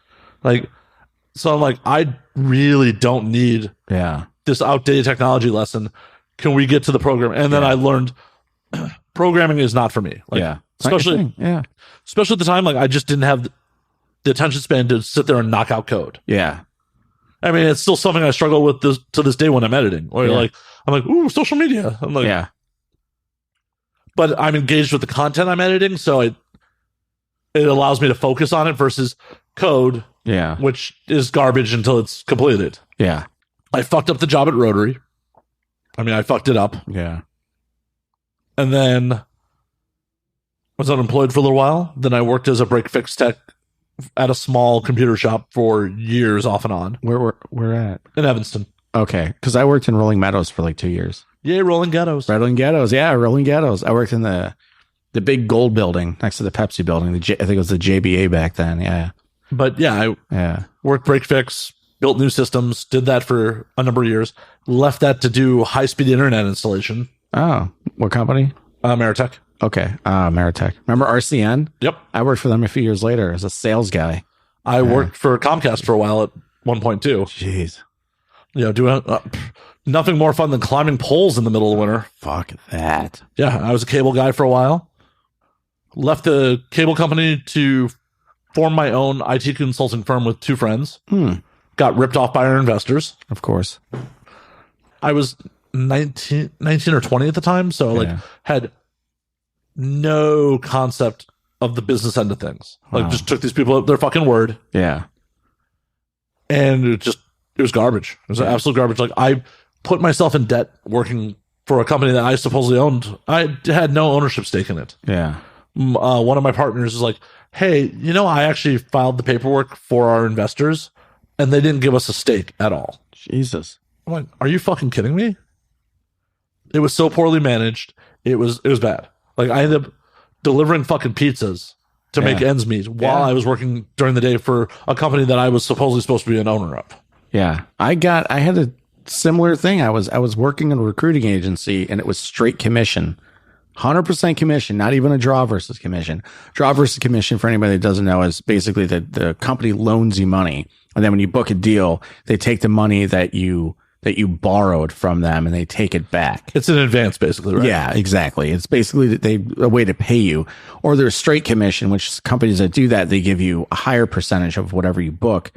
So I'm like, I really don't need this outdated technology lesson. Can we get to the program? And then I learned programming is not for me. Especially at the time, I just didn't have the attention span to sit there and knock out code. Yeah. I mean, it's still something I struggle with to this day when I'm editing. Or I'm like, ooh, social media. I'm like, but I'm engaged with the content I'm editing, so it allows me to focus on it versus code, Yeah. which is garbage until it's completed. Yeah. I fucked up the job at Rotary. I mean, I fucked it up. Yeah. And then was unemployed for a little while. Then I worked as a break fix tech at a small computer shop for years off and on Where at? in Evanston. Okay. Because I worked in Rolling Meadows for like 2 years. Yay, Rolling Ghettos. Rolling Ghettos. Yeah, Rolling Ghettos. I worked in the big gold building next to the Pepsi building. I think it was the JBA back then. Yeah. But yeah, I Yeah. worked break fix, built new systems, did that for a number of years, left that to do high-speed internet installation. Oh, what company? Meritech. Okay. Meritech. Remember RCN? Yep. I worked for them a few years later as a sales guy. I worked for Comcast for a while at one point too. Jeez. You know, doing nothing more fun than climbing poles in the middle of winter. Fuck that. Yeah, I was a cable guy for a while. Left the cable company to form my own IT consulting firm with 2 friends. Got ripped off by our investors. Of course. I was 19 or 20 at the time, so like Yeah. had no concept of the business end of things. Like Wow. just took these people at their fucking word, Yeah. and it was garbage. It was absolute garbage. Like I put myself in debt working for a company that I supposedly owned. I had no ownership stake in it. Yeah. One of my partners is like, hey, you know, I actually filed the paperwork for our investors and they didn't give us a stake at all. Jesus. I'm like, are you fucking kidding me? It was so poorly managed. It was bad. Like I ended up delivering fucking pizzas to make ends meet while I was working during the day for a company that I was supposedly supposed to be an owner of. Yeah. I had a similar thing. I was working in a recruiting agency and it was straight commission. 100% commission, not even a draw versus commission. Draw versus commission, for anybody that doesn't know, is basically the company loans you money. And then when you book a deal, they take the money that you borrowed from them and they take it back. It's an advance, basically, right? Yeah, exactly. It's basically a way to pay you. Or there's straight commission, which companies that do that, they give you a higher percentage of whatever you book.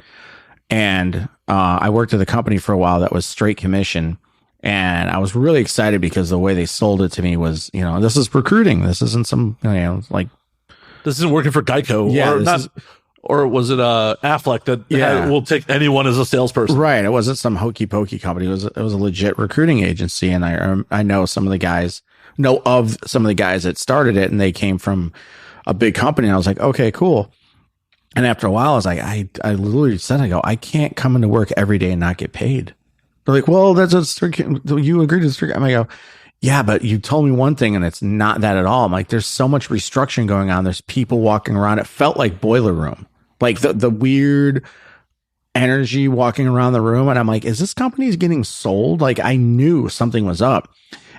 And I worked at a company for a while that was straight commission. And I was really excited because the way they sold it to me was, you know, this is recruiting. This isn't some, you know, like. This isn't working for Geico. Yeah, Or, not, or was it Affleck that will take anyone as a salesperson? Right. It wasn't some hokey pokey company. It was a legit recruiting agency. And I know some of the guys, that started it and they came from a big company. And I was like, okay, cool. And after a while, I was like, I literally said, I can't come into work every day and not get paid. They're like, well, that's you agreed to strict. I'm like, yeah, but you told me one thing and it's not that at all. I'm like, there's so much restructuring going on. There's people walking around. It felt like boiler room, like the weird energy walking around the room. And I'm like, is this company getting sold? Like I knew something was up.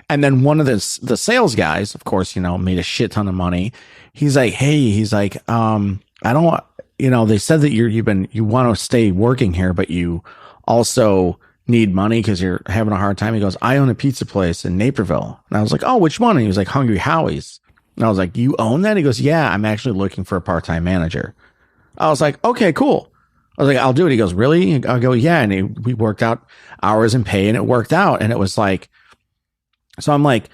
And then one of the sales guys, of course, you know, made a shit ton of money. He's like, hey, I don't want, you know, they said that you want to stay working here, but you also need money because you're having a hard time. He goes, I own a pizza place in Naperville. And I was like, oh, which one? And he was like, Hungry Howie's. And I was like, you own that? He goes, yeah, I'm actually looking for a part-time manager. I was like, okay, cool. I was like, I'll do it. He goes, really? I go, yeah. And we worked out hours and pay and it worked out. And it was like, so I'm like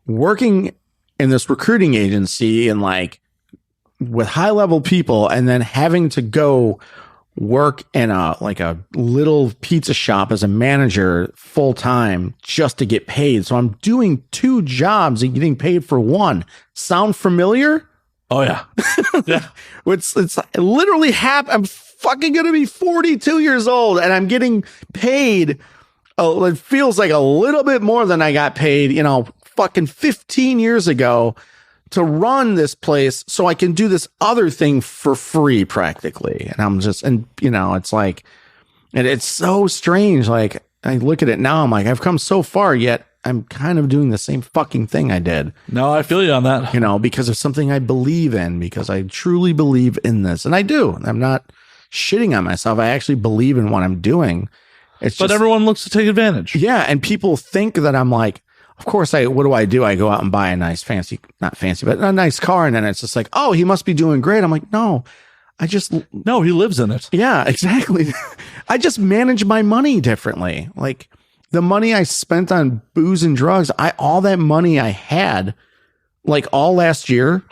working in this recruiting agency and like with high level people and then having to go work in a little pizza shop as a manager full time just to get paid. So I'm doing 2 jobs and getting paid for one. Sound familiar? Oh yeah. Yeah. It's literally I'm fucking going to be 42 years old and I'm getting paid. Oh, it feels like a little bit more than I got paid, you know, fucking 15 years ago to run this place so I can do this other thing for free practically. And I'm just, and you know, it's like, and it's so strange. Like I look at it now, I'm like, I've come so far, yet I'm kind of doing the same fucking thing I did. No, I feel you on that. You know, because of something I believe in, because I truly believe in this. And I do. I'm not shitting on myself. I actually believe in what I'm doing. It's But just, everyone looks to take advantage. yeah. And people think that I'm like, of course, what do? I go out and buy a nice not fancy, but a nice car. And then it's just like, oh, he must be doing great. I'm like, no, No, he lives in it. yeah, exactly. I just manage my money differently. Like the money I spent on booze and drugs, all that money I had, like all last year,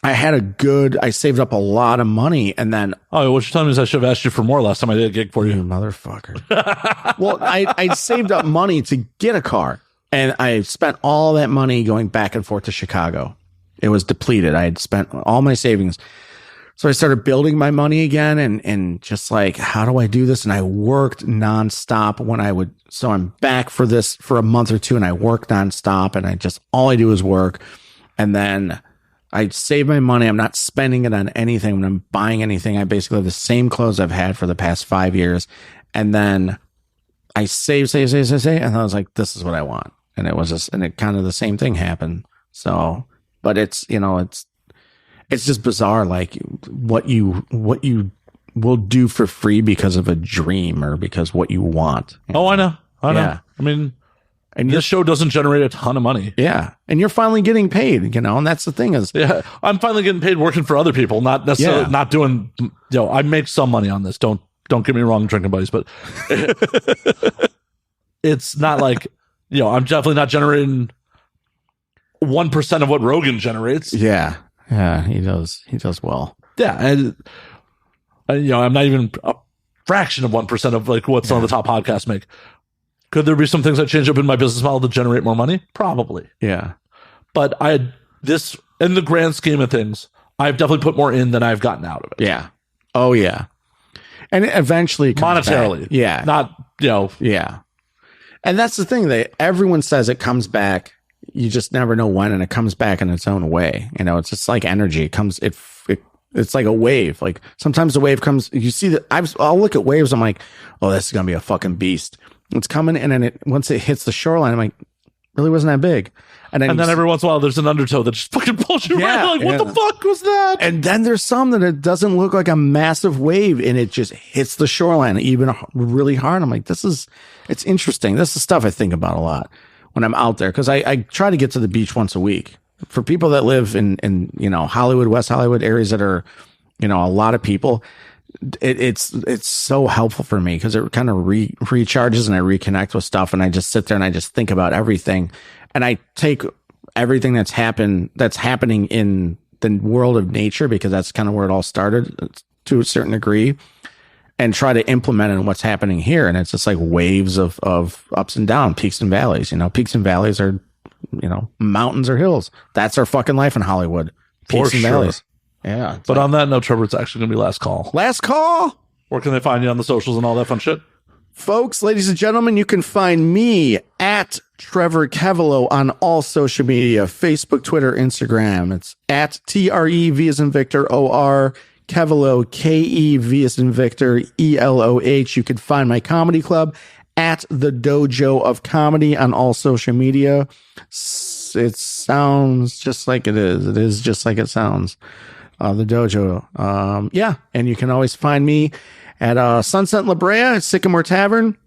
I saved up a lot of money, and then Oh, what you're telling me is I should have asked you for more last time I did a gig for you you. motherfucker. Well, I saved up money to get a car, and I spent all that money going back and forth to Chicago. It was depleted. I had spent all my savings. So I started building my money again and just like, how do I do this? And I worked nonstop when I would. So I'm back for this for a month or two, and I worked nonstop, and all I do is work. And then I save my money. I'm not spending it on anything. When I'm buying anything, I basically have the same clothes I've had for the past 5 years. And then I save. And I was like, this is what I want. And it was just, and it kind of the same thing happened. So, but it's just bizarre. Like what you will do for free because of a dream or because what you want. Oh, I know. Yeah. I mean, and this show doesn't generate a ton of money. Yeah. And you're finally getting paid, and that's the thing is, Yeah, I'm finally getting paid working for other people, not necessarily not doing. I make some money on this. Don't get me wrong, drinking buddies, but it's not like I'm definitely not generating 1% of what Rogan generates. yeah, he does well. Yeah, and I'm not even a fraction of 1% of like what some of the top podcasts make. Could there be some things I change up in my business model to generate more money? Probably. Yeah. But this in the grand scheme of things, I've definitely put more in than I've gotten out of it. Yeah. Oh yeah. And it eventually comes Monetarily. back. Yeah. Not, Yeah. And that's the thing that everyone says it comes back. You just never know when, and it comes back in its own way. It's just like energy. It comes, it's like a wave. Like sometimes the wave comes, you see that I'll look at waves. I'm like, oh, this is going to be a fucking beast. It's coming. And then once it hits the shoreline, I'm like, really wasn't that big. And then every once in a while, there's an undertow that just fucking pulls you right. Like, what the fuck was that? And then there's some that it doesn't look like a massive wave, and it just hits the shoreline even really hard. I'm like, it's interesting. This is stuff I think about a lot when I'm out there, because I try to get to the beach once a week. For people that live in Hollywood, West Hollywood areas that are, a lot of people, it's so helpful for me because it kind of recharges, and I reconnect with stuff, and I just sit there and I just think about everything, and I take everything that's happening in the world of nature, because that's kind of where it all started to a certain degree, and try to implement it in what's happening here. And it's just like waves of ups and downs, peaks and valleys. Peaks and valleys are, mountains or hills. That's our fucking life in Hollywood. Peaks and valleys. Yeah. But on that note, Trevor, it's actually going to be last call. Last call. Where can they find you on the socials and all that fun shit? Folks, ladies and gentlemen, you can find me at Trevor Keveloh on all social media, Facebook, Twitter, Instagram. It's at TREV as in Victor, OR, Keveloh, KEV as in Victor, ELOH. You can find my comedy club at the Dojo of Comedy on all social media. It sounds just like it is. It is just like it sounds. The Dojo. Yeah. And you can always find me at Sunset La Brea at Sycamore Tavern,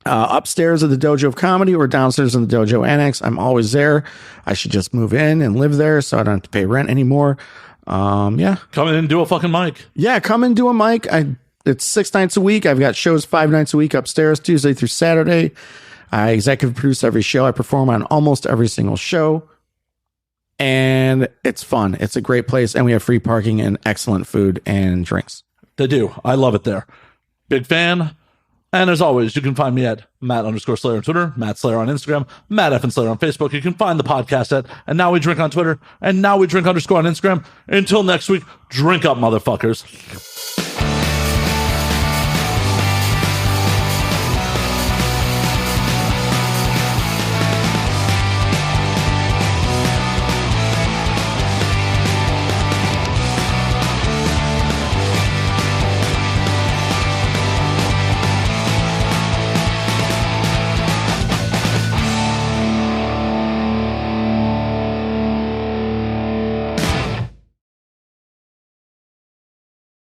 upstairs of the Dojo of Comedy, or downstairs in the Dojo Annex. I'm always there. I should just move in and live there so I don't have to pay rent anymore. Yeah. Come in and do a fucking mic. Yeah, come and do a mic. It's 6 nights a week. I've got shows 5 nights a week upstairs, Tuesday through Saturday. I executive produce every show. I perform on almost every single show. And it's fun. It's a great place. And we have free parking and excellent food and drinks. They do. I love it there. Big fan. And as always, you can find me at Matt_Slayer on Twitter, Matt Slayer on Instagram, Matt F. and Slayer on Facebook. You can find the podcast at And Now We Drink on Twitter, and Now We Drink _ on Instagram. Until next week, drink up, motherfuckers.